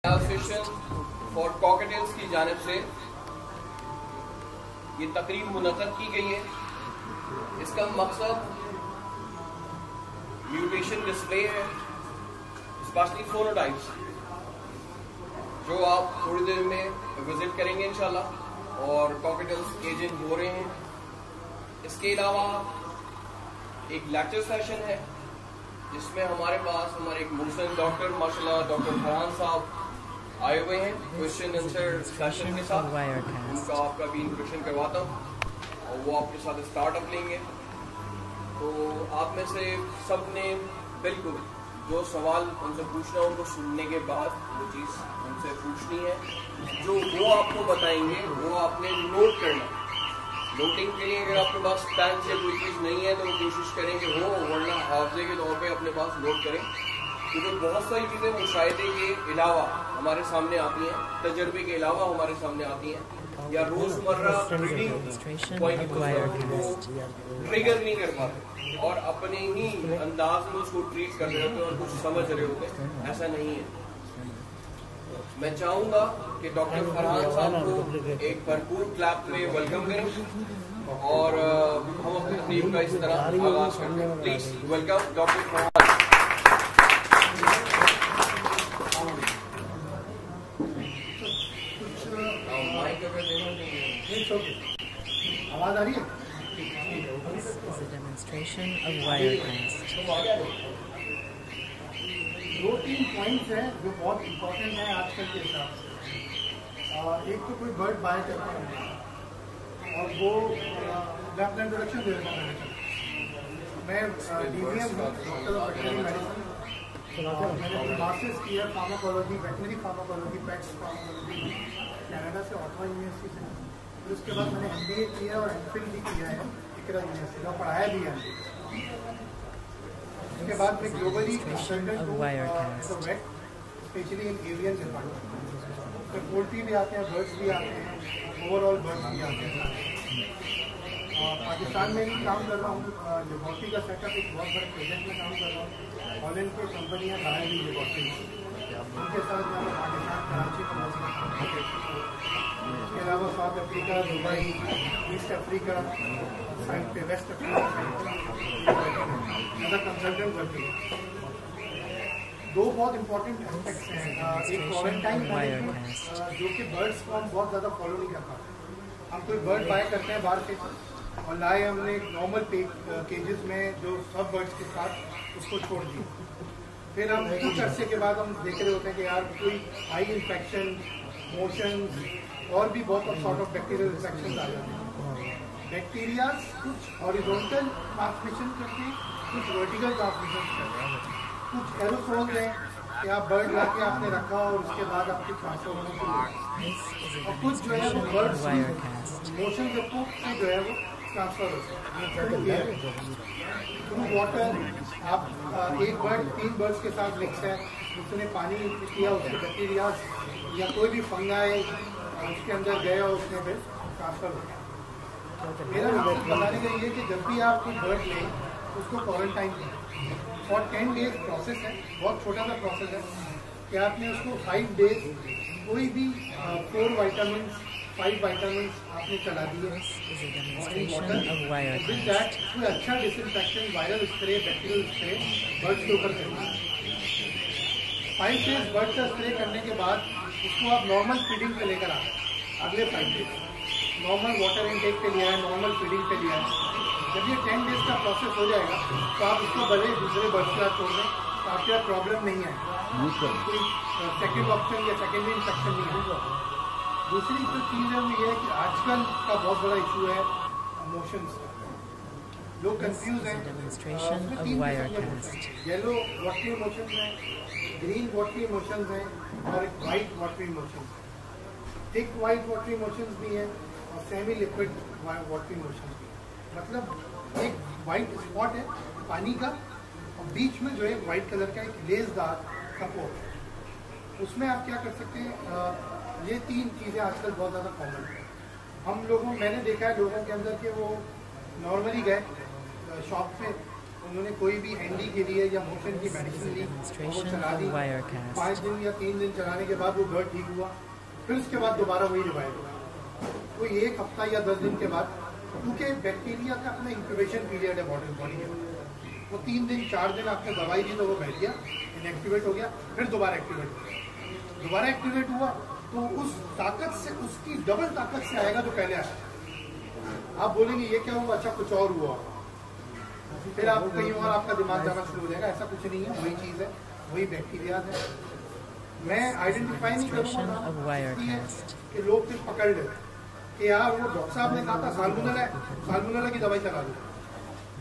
Association for cocktails की जानिब से ये तकरीब मुनक़्क़द की गई है। इसका मकसद म्यूटेशन डिस्प्ले है, स्पेशली फोनोटाइप्स, जो आप थोड़ी देर में विजिट करेंगे इंशाल्लाह, और कॉकटेल्स एजेंट हो रहे हैं। इसके अलावा एक लेक्चर सेशन है जिसमें हमारे पास हमारे एक मुहसिन डॉक्टर माशाल्लाह डॉक्टर फरहान साहब आए हुए हैं क्वेश्चन आंसर सेशन के साथ। उनका आपका भी इंट्रोडक्शन करवाता हूँ और वो आपके साथ स्टार्टअप लेंगे। तो आप में से सब ने बिल्कुल जो सवाल उनसे पूछना उनको सुनने के बाद वो चीज़ उनसे पूछनी है। जो वो आपको बताएंगे वो आपने नोट करना। नोटिंग के लिए अगर आपके पास पेन से कोई चीज़ नहीं है तो कोशिश करें कि हो, वरना हाफजे के तौर पे अपने पास नोट करें, क्योंकि बहुत सारी चीज़ें मुशाहिदे के अलावा हमारे सामने आती हैं, तजर्बे के अलावा हमारे सामने आती हैं, या रोज़मर्रा ट्रीडिंग पॉइंट को ट्रिगर नहीं कर पाते और अपने ही अंदाज में उसको ट्रीट कर रहे होते हैं और कुछ समझ रहे होते हैं। ऐसा नहीं है। मैं चाहूंगा कि डॉक्टर फरहान साहब को एक भरपूर क्लैप में वेलकम करें और हम अपनी तकरीब का इस तरह आगाज करते हैं। Please welcome doctor Farhan. आवाज आ रही है? दो तीन पॉइंट्स हैं जो बहुत इम्पोर्टेंट हैं आजकल के हिसाब से। एक तो कोई बर्ड बाय करता है और वो मैं अपना इंट्रोडक्शन दे रहा हूँ। मैं DVM हूँ, डॉक्टर ऑफ वेटनरी मेडिसिन, और मैंने अपनी मास्टर्स किया pharmacology, veterinary pharmacology, pets pharmacology Canada से, ऑटवा यूनिवर्सिटी से। फिर उसके बाद मैंने MBA किया और MPhil भी किया है इकरा यूनिवर्सिटी और पढ़ाया भी है। उसके बाद मैं ग्लोबली कंसल्टेंट हूँ vet, specially in avian department. तो पोल्ट्री भी आते हैं, बर्ड्स भी आते हैं, ओवरऑल बर्ड्स भी आते हैं। और पाकिस्तान में भी काम कर रहा हूँ। लेबॉर्ट्री का सेटअप एक बहुत बड़े प्रोजेक्ट में काम कर रहा हूँ। हॉलैंड की कंपनियाँ बाहर भी लेबॉर्ट्री, उनके साथ मैं पाकिस्तान कराची में। इसके अलावा south Africa, Dubai, east Africa side पे, वेस्ट अफ्रीका कंसल्टेंट करती है। दो बहुत इंपॉर्टेंट एस्पेक्ट्स हैं। एक क्वारंटाइन मैनेजमेंट, जो कि बर्ड्स को हम बहुत ज़्यादा फॉलो नहीं कर पाते। हम कोई बर्ड बाय करते हैं बाहर से और लाए हमने एक नॉर्मल केजेस में जो सब बर्ड्स के साथ उसको छोड़ दिया। फिर हम कुछ अरसे के बाद हम देख रहे होते हैं कि यार कोई आई इन्फेक्शन, मोशन और भी बहुत सॉर्ट ऑफ बैक्टीरियल इन्फेक्शन आ जाते हैं। बैक्टीरिया कुछ हॉरिजॉन्टल ट्रांसमिशन करते हैं, कुछ वर्टिकल ट्रांसमिशन करते हैं। कुछ एरोसोल्स हैं कि आप बर्ड ला के आपने रखा और उसके बाद आपके ट्रांसफर होने शुरू हो, और कुछ जो है वो बर्ड्स मोशन के थ्रू से जो है वो ट्रांसफर होते हैं थ्रू वाटर। आप एक बर्ड 3 बर्ड्स के साथ मिक्स है, उसने पानी किया, उसके बैक्टीरिया या कोई भी फंगाई उसके अंदर गया और उसने फिर ट्रांसफर हो गया। मेरा बताने का ये कि जब भी आप कोई बर्ड लें उसको क्वारंटाइन करें और 10 डेज प्रोसेस है, बहुत छोटा सा प्रोसेस है कि आपने उसको 5 डेज कोई भी 4 विटामिन 5 विटामिन आपने चला दिए विद दैट कोई अच्छा disinfection, viral spray, bacterial spray birds के ऊपर करेंगे। 5 डेज बर्ड का स्प्रे करने के बाद उसको आप नॉर्मल फीडिंग पे लेकर आए। अगले 5 डेज नॉर्मल वाटर इनटेक पे लिया है, नॉर्मल फीडिंग पे लिया है। जब ये 10 डेज का प्रोसेस हो जाएगा तो आप इसको भले दूसरे बर्ड्स के साथ छोड़ दें तो आपके यहाँ प्रॉब्लम नहीं है, कोई सेकेंड ऑप्शन या सेकेंडरी इन्फेक्शन नहीं होगा। दूसरी जो चीज़ है वो ये है कि आजकल का बहुत बड़ा इशू है मोशंस का। लोग कंफ्यूज हैं। येलो वाटरी मोशंस हैं, ग्रीन वाटरी मोशंस हैं और एक वाइट वाटरी मोशंस है। थिक वाइट वाटरी मोशंस भी हैं और सेमी लिक्विड वाटरी मोशंस भी है। मतलब एक वाइट स्पॉट है पानी का और बीच में जो है वाइट कलर का एक लेसदार सपोर्ट है। उसमें आप क्या कर सकते हैं, ये 3 चीज़ें आजकल बहुत ज़्यादा कॉमन है। मैंने देखा है लोगों के अंदर कि वो नॉर्मली गए शॉप पे, उन्होंने कोई भी एनडी के लिए या मोशन की मेडिसिन ली, वो चला दी, 5 दिन या 3 दिन चलाने के बाद वो ब्लड ठीक हुआ, फिर उसके बाद दोबारा वही रिवाइव हुआ। तो 1 हफ्ता या 10 दिन के बाद, क्योंकि बैक्टीरिया का अपना इंक्यूबेशन पीरियड है बॉडी में, वो 3 दिन 4 दिन आपने दवाई दी तो वो बैठ गया, इनएक्टिवेट हो गया, फिर दोबारा एक्टिवेट हो गया। दोबारा एक्टिवेट हुआ तो उस ताकत से, उसकी डबल ताकत से आएगा जो पहले आया। आप बोलेंगे ये क्या हुआ, अच्छा कुछ और हुआ, फिर आप कहीं और आपका दिमाग जाना शुरू हो जाएगा। ऐसा कुछ नहीं है, वही चीज़ है, वही बैक्टीरिया है। मैं आइडेंटिफाई नहीं करूँगा कि लोग फिर पकड़ ले कि यार वो डॉक्टर साहब ने कहा था साल्मोनेला है, साल्मोनेला की दवाई चला दो,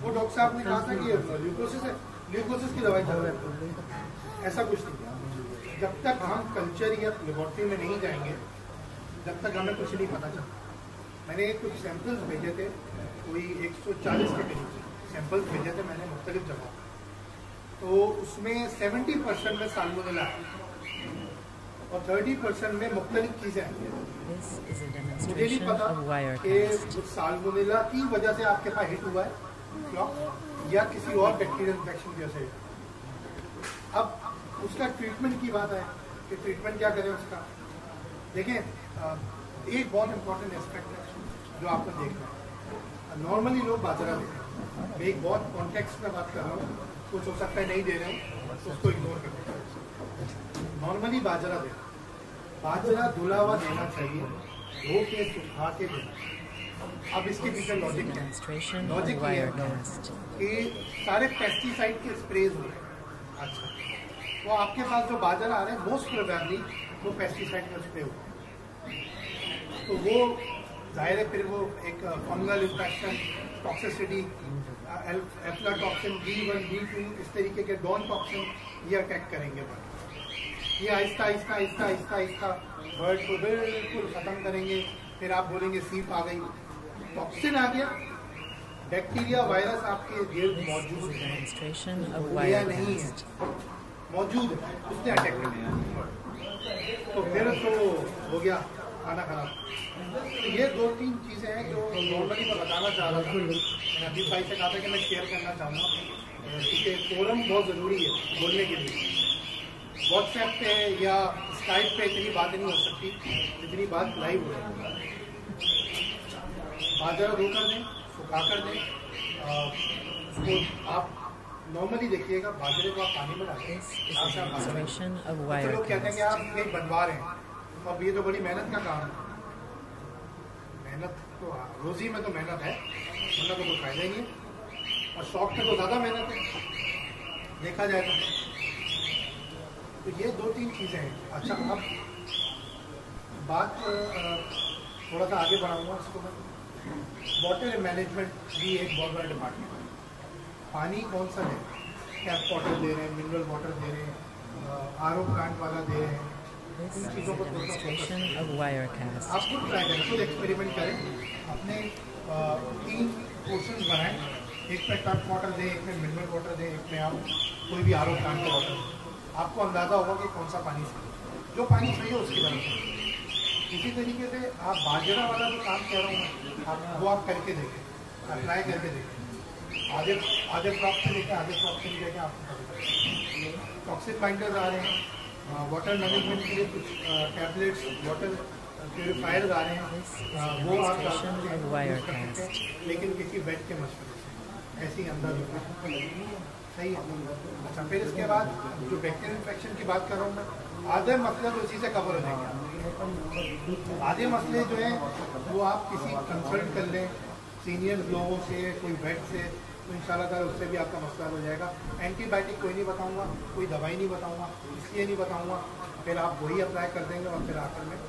वो डॉक्टर साहब ने कहा था कि ल्यूकोसिस है, ल्यूकोसिस की दवाई चला दो। ऐसा कुछ नहीं। जब तक हम कल्चर या लेबोरेटरी में नहीं जाएंगे, जब तक हमें कुछ नहीं पता चलता। मैंने कुछ सैंपल्स भेजे थे, कोई 140 के करीब सैंपल्स भेजे थे मैंने मुख्तलिफ जगह, तो उसमें 70% में साल्मोनेला है और 30% में मुख्तलिफ चीज़ें आई हैं। मुझे नहीं पता कि साल्मोनेला की वजह से आपके पास हिट हुआ है क्लॉक या किसी और बैक्टीरियल इन्फेक्शन की वजह से। अब उसका ट्रीटमेंट की बात है कि ट्रीटमेंट क्या करें उसका। देखें, एक बहुत इंपॉर्टेंट एस्पेक्ट है जो आपको देखना है। नॉर्मली लोग बाजरा देते हैं, मैं एक बहुत कॉन्टेक्स्ट में बात कर रहा हूँ, कुछ हो सकता है नहीं दे रहे हैं तो उसको इग्नोर कर देते हैं। नॉर्मली बाजरा देना, बाजरा धुला हुआ देना चाहिए, धो के सुखा के देना। अब इसके पीछे लॉजिक क्या है? लॉजिक ये है कि सारे पेस्टिसाइड के स्प्रेज हो रहे हैं। अच्छा, तो आपके पास जो बाजरा आ रहे हैं मोस्ट प्रोबेबली वो पेस्टिसाइड का स्प्रे हुआ, तो वो जाहिर है फिर वो एक fungal infection, toxicity, aflatoxin B1 B2 इस तरीके के डॉन टॉक्सिन ये अटैक करेंगे बर्ड। ये आहिस्ता आहिस्ता आहिस्ता आहिस्ता आहिस्ता बर्ड को बिल्कुल ख़त्म करेंगे। फिर आप बोलेंगे सीप आ गई, टॉक्सिन आ गया, बैक्टीरिया वायरस आपके गिर्द मौजूद है या नहीं है, मौजूद है, उसने अटैक कर दिया, तो फिर तो हो गया खाना खराब। तो ये 2-3 चीज़ें हैं जो नॉर्मली मैं बताना चाह रहा था। मैंने अभी भाई से कहा था कि मैं शेयर करना चाहूँगा, क्योंकि फोरम बहुत ज़रूरी है बोलने के लिए। व्हाट्सएप पे या स्काइप पे इतनी बात नहीं हो सकती जितनी बात लाइव हो सकती। बाजरा धो कर दें, सुखा कर दें, उसको आप नॉर्मली देखिएगा, बाजरे को आप पानी में डालें। तो लोग कहते हैं कि आप कहीं बनवा रहे हैं, तो अब ये तो बड़ी मेहनत का काम है। मेहनत तो रोजी में तो मेहनत है, वरना तो कोई फायदा ही नहीं है, और शौक में तो ज़्यादा मेहनत है देखा जाए तो ये 2-3 चीज़ें हैं। अच्छा, अब बात थोड़ा सा आगे बढ़ाऊंगा इसको मैं। वाटर मैनेजमेंट भी एक बहुत बड़ा डिपार्टमेंट है। पानी कौन सा है, टैप वाटर दे रहे हैं, मिनरल वाटर दे रहे हैं, RO प्लांट वाला दे रहे हैं, इन चीज़ों को आप खुद ट्राई करें, खुद एक्सपेरिमेंट करें, अपने 3 पोर्शन बनाएं। एक में टैप वाटर दें, एक में मिनरल वाटर दें, एक में आप कोई भी RO प्लांट का वाटर दें। आपको अंदाज़ा होगा कि कौन सा पानी चाहिए, जो पानी चाहिए उसकी तरफ। इसी तरीके से आप बाजरा वाला जो काम कह रहा हूँ वो आप करके देखें, अप्लाई करके देखें। आधे क्रॉप से लेकर आधे क्रॉप से लेकर आप टॉक्सिक बाइंडर्स आ रहे हैं, वाटर मैनेजमेंट के लिए कुछ टैबलेट्स, वाटर प्योरीफायर्स आ रहे हैं, वो आप लेकिन किसी बेड के मशवरे से ऐसे ही अंदाज सही है। अच्छा, फिर इसके बाद जो बैक्टीरियल इन्फेक्शन की बात कर रहा हूँ मैं, आधे मसले तो उसी से कवर हो जाएंगे। आधे मसले जो हैं वो आप किसी कंसल्ट कर लें, सीनियर लोगों से, कोई वेट से, तो इंशाल्लाह ताला उससे भी आपका मसला हो जाएगा। एंटीबायोटिक कोई नहीं बताऊंगा, कोई दवाई नहीं बताऊंगा, इसलिए नहीं बताऊंगा, फिर आप वही अप्लाई कर देंगे और फिर आकर में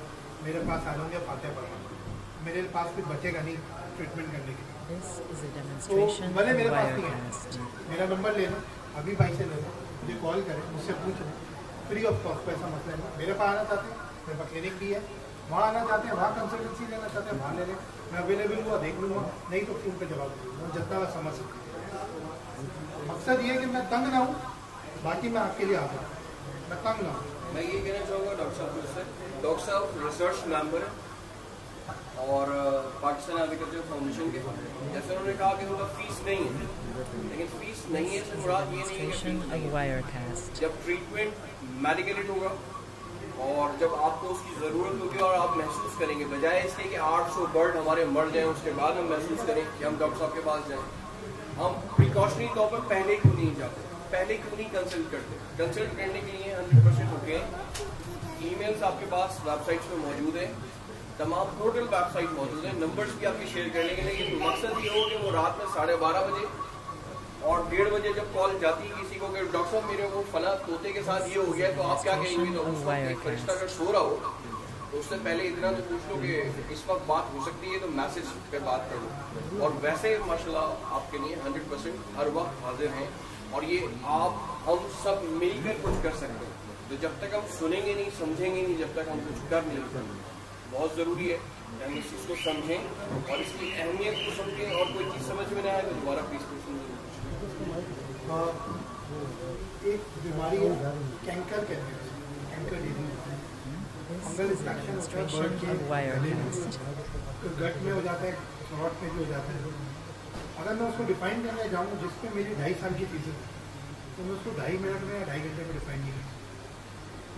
मेरे पास आ जाएंगे फाते पढ़ना। मेरे पास कुछ बचेगा नहीं ट्रीटमेंट करने के लिए। तो भले मेरे पास नहीं है, मेरा नंबर ले लो, अभी भाई से ले लो, मुझे कॉल करें, मुझसे पूछ लें, फ्री ऑफ कॉस्ट, पैसा मसला है। मेरे पास आना चाहते हैं, मेरे पास क्लिनिक भी है, वहाँ आना चाहते हैं, वहाँ कंसल्टेंसी लेना चाहते हैं, वहाँ ले लें, मैं अवेलेबल हुआ देख लूँगा, नहीं तो फ़ोन पे जवाब दे दूँगा, जितना मैं समझ सकती। मकसद ये है कि मैं तंग ना हूँ, बाकी मैं आपके लिए आ जाऊँ, मैं तंग ना हूँ। मैं ये कहना चाहूँगा डॉक्टर साहब से, डॉक्टर साहब रिसर्च मेंबर है, और पाकिस्तान एग्रीकल्चर फाउंडेशन के, जैसे उन्होंने कहा कि उनका फीस नहीं है, लेकिन फीस नहीं है से मुराद ये नहीं है कि फीस नहीं है। जब ट्रीटमेंट मेडिकेटेड होगा और जब आपको उसकी ज़रूरत होगी और आप महसूस करेंगे, बजाय इसके कि 800 बर्ड हमारे मर जाएं उसके बाद हम महसूस करें कि हम डॉक्टर साहब के पास जाएं, हम प्रिकॉशनरी तौर पर पहले क्यों नहीं जाते, पहले क्यों नहीं कंसल्ट करते। कंसल्ट करने के लिए 100% होके ईमेल्स आपके पास वेबसाइट्स पे मौजूद है, तमाम पोर्टल वेबसाइट मौजूद है, नंबर्स भी आपके शेयर करने के लिए। मकसद ये हो कि वो रात में 12:30 बजे और 1:30 बजे जब कॉल जाती है किसी को कि डॉक्टर साहब मेरे को फला तोते के साथ ये हो गया, तो आप क्या कहेंगे, तो उस वक्त एक फरिश्ता अगर सो रहा हो तो उससे पहले इतना तो पूछ लो कि इस वक्त बात हो सकती है, तो मैसेज पे बात कर लो। और वैसे माशाल्लाह आपके लिए 100% हर वक्त हाजिर हैं, और ये आप हम सब मिलकर कुछ कर सकते हैं। तो जब तक हम सुनेंगे नहीं, समझेंगे नहीं, जब तक हम कुछ कर नहीं सकते। बहुत ज़रूरी है कि हम इस चीज़ को समझें और इसकी अहमियत को समझें, और कोई चीज़ समझ में ना आए तो दोबारा प्लीज़ क्वेश्चन। एक बीमारी है कैंकर कहते हैं, कैंकर डिजीज, फंगल इन्फेक्शन होता है बर्ड के तो गट में हो जाता है, थ्रोट में भी हो जाता है। अगर मैं उसको डिफाइन करने जाऊँ जिसमें मेरी 2.5 साल की फीस है, तो मैं उसको 2.5 मिनट में या 2.5 घंटे में डिफाइन नहीं कर सकता।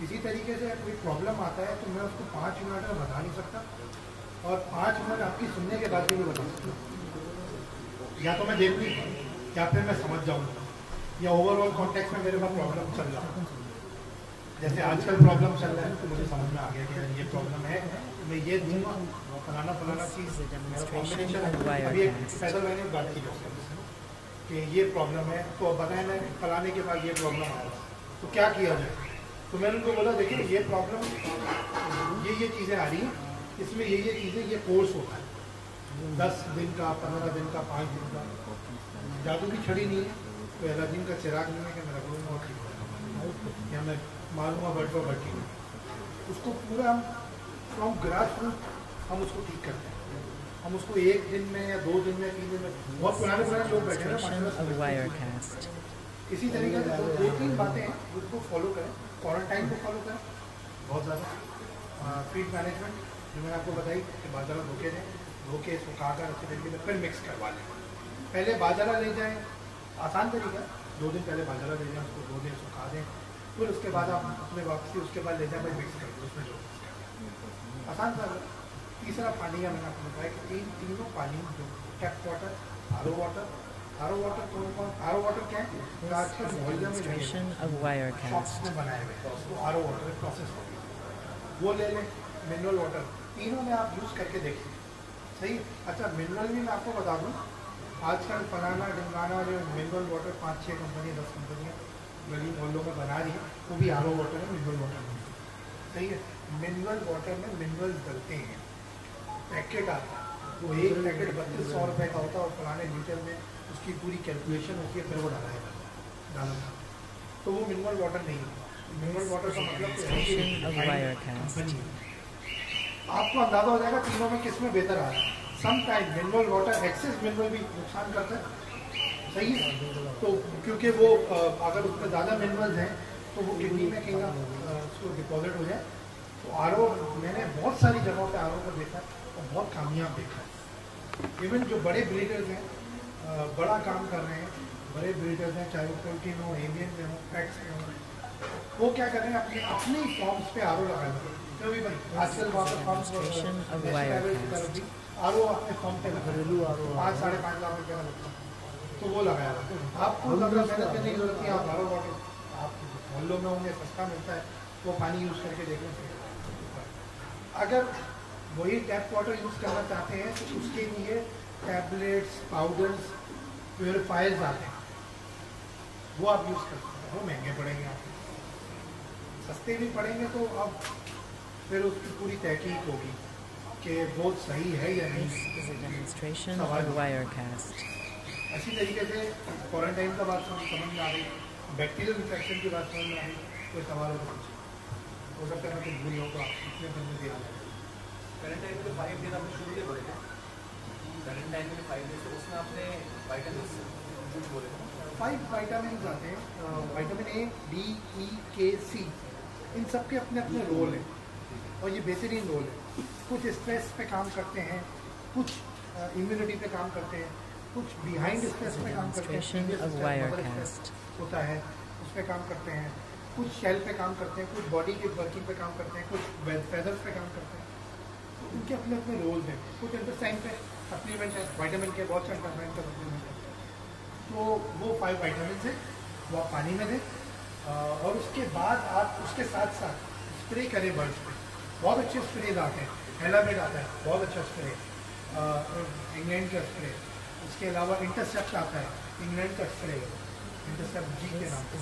इसी तरीके से कोई प्रॉब्लम आता है तो मैं उसको 5 मिनट में बता नहीं सकता, और 5 मिनट आपकी सुनने के बाद भी नहीं बता सकता। या तो मैं देख लूँ या फिर मैं समझ जाऊँगा, या ओवरऑल कॉन्टेक्स्ट में मेरे पास प्रॉब्लम चल रहा है। जैसे आजकल प्रॉब्लम चल रहा है तो मुझे समझ में आ गया कि ये प्रॉब्लम है, मैं ये दूंगा, फलाना फलाना चीज़ कॉम्बिनेशन। अभी एक पैदल मैंने बात की कि ये प्रॉब्लम है, तो बताया मैं फलाने के बाद ये प्रॉब्लम आया, तो क्या किया जाए। तो मैंने उनको बोला देखिए ये प्रॉब्लम ये चीज़ें आ रही हैं, इसमें ये चीज़ें, ये कोर्स होता है 10 दिन का, 15 दिन का, 5 दिन का। जादू की छड़ी नहीं है, तो एलर्जीन का चिराग नहीं है कि मैं रखूँगा और ठीक होगा, या मैं मारूंगा बर्ड पर बर्ड ठीक। उसको पूरा हम फ्रॉम ग्रास रूट हम उसको ठीक करते हैं। हम उसको 1 दिन में या 2 दिन में, 3 दिन में, बहुत पुराने लोग बैठे हैं। इसी तरीके से 2-3 बातें हैं जिसको फॉलो करें। क्वारंटाइन को फॉलो करें बहुत ज़्यादा। फीड मैनेजमेंट जो मैंने आपको बताई कि बाजरा धोके सुखा कर अच्छे तरीके से फिर मिक्स करवा लें। पहले बाजरा ले जाएँ, आसान तरीका, 2 दिन पहले बाजरा ले जाएँ, उसको 2 दिन सुखा दें, फिर उसके बाद आप अपने वापसी उसके बाद ले जाए भाई मिक्स कर दो, उसमें जो आसान सा। तीसरा पानी का मैंने आपको बताया कि तीनों पानी जो tap water, R O water क्या है, आजकल मोहल्ले में शॉप्स में बनाए हुए हैं, उसको आर ओ वाटर प्रोसेस हो गया, वो ले लें। मिनरल वाटर, तीनों में आप यूज़ करके देखिए, सही। अच्छा, मिनरल भी मैं आपको बता दूँ, आजकल फलाना ढिमकाना जो मिनरल वाटर 5-6 कंपनी 10 कंपनियाँ गली मोहल्लों में बना रही है, वो भी आर ओ वाटर है, मिनरल वाटर नहीं, सही है। मिनरल वाटर में मिनरल्स डलते हैं, पैकेट आता है, वो एक पैकेट 3200 रुपये का होता है, और पुराने लीटर में उसकी पूरी कैलकुलेशन होती है, फिर वो डाला तो वो मिनरल वाटर नहीं है। मिनरल वाटर का मतलब कंपनी। आपको अंदाजा हो जाएगा तीनों में किस में बेहतर आ रहा है। Some time mineral water, excess mineral भी नुकसान करता है, सही है। तो क्योंकि वो अगर उसमें ज़्यादा मिनरल्स हैं तो वो किडनी में कहीं उसको डिपॉजिट हो जाए। तो आर ओ मैंने बहुत सारी जगहों पे आर ओ को देखा और बहुत कामयाब देखा है। इवन जो बड़े ब्रीडर्स हैं, बड़ा काम कर रहे हैं, बड़े ब्रीडर्स हैं, चाहे वो पोल्ट्री में हो, एवियन में हो, पेट्स में हो, वो क्या कर रहे हैं, अपने फॉर्म्स पे आर ओ लगाए हुए हैं। तो भी भाई आजकल वाटर फॉर्म्स आर ओ अपने फॉर्म पे घरेलू आर ओ 5-5.5 लाख रुपये का लगता है, तो वो लगाया हुआ है। आपको ज़्यादा मेहनत करने की जरूरत नहीं है, आप आर ओ वाटर आप मोहल्लों में होंगे, सस्ता मिलता है, वो पानी यूज़ करके देखने से। अगर वही टैप वाटर यूज़ करना चाहते हैं तो उसके लिए टैबलेट्स, पाउडर्स, प्योरीफायर्स आते हैं, वो आप यूज़ कर सकते हैं। वो महंगे पड़ेंगे, आपको सस्ते भी पड़ेंगे। तो अब फिर उसकी पूरी तहकीक होगी कि वो सही है या नहीं। इसी तरीके से क्वारंटाइन का बात समझ में आ रही, बैक्टीरियल इन्फेक्शन की बात समझ में आ रही, कोई सवाल हो सकता है मैं कुछ भूल होगा, इतने दिन में दिया क्वारंटाइन में 5 दिन आपने शुरू से बोले थे, क्वारंटाइन में 5 दिन से उसमें आपने वाइटामिन कुछ बोले थे, 5 वाइटामिन आते हैं, विटामिन ए, डी, ई, के, सी, इन सब के अपने अपने रोल हैं और ये बेहतरीन रोल है। कुछ स्ट्रेस पे काम करते हैं, कुछ इम्यूनिटी पे काम करते हैं, कुछ बिहाइंड स्ट्रेस पे काम करते हैं, होता है उस पर काम करते हैं, कुछ शेल पे काम करते हैं, कुछ बॉडी की वर्किंग पे काम करते हैं, कुछ फेदर्स पे काम करते हैं। तो उनके अपने अपने रोल्स हैं। कुछ इंटेस्टाइन पे सप्लीमेंट है, वाइटामिन के बहुत सारे वाइटामिन का सप्लीमेंट है। तो वो 5 वाइटामिन है, वो आप पानी में दें और उसके बाद आप उसके साथ साथ स्प्रे करें बर्ड्स पे। बहुत अच्छे स्प्रेज आते हैं, हेलामेड आता है बहुत अच्छा स्प्रे, इंग्लैंड का स्प्रे। उसके अलावा इंटरसेप्ट आता है, इंग्लैंड का स्प्रे, इंटरसेप्ट जी के नाम से।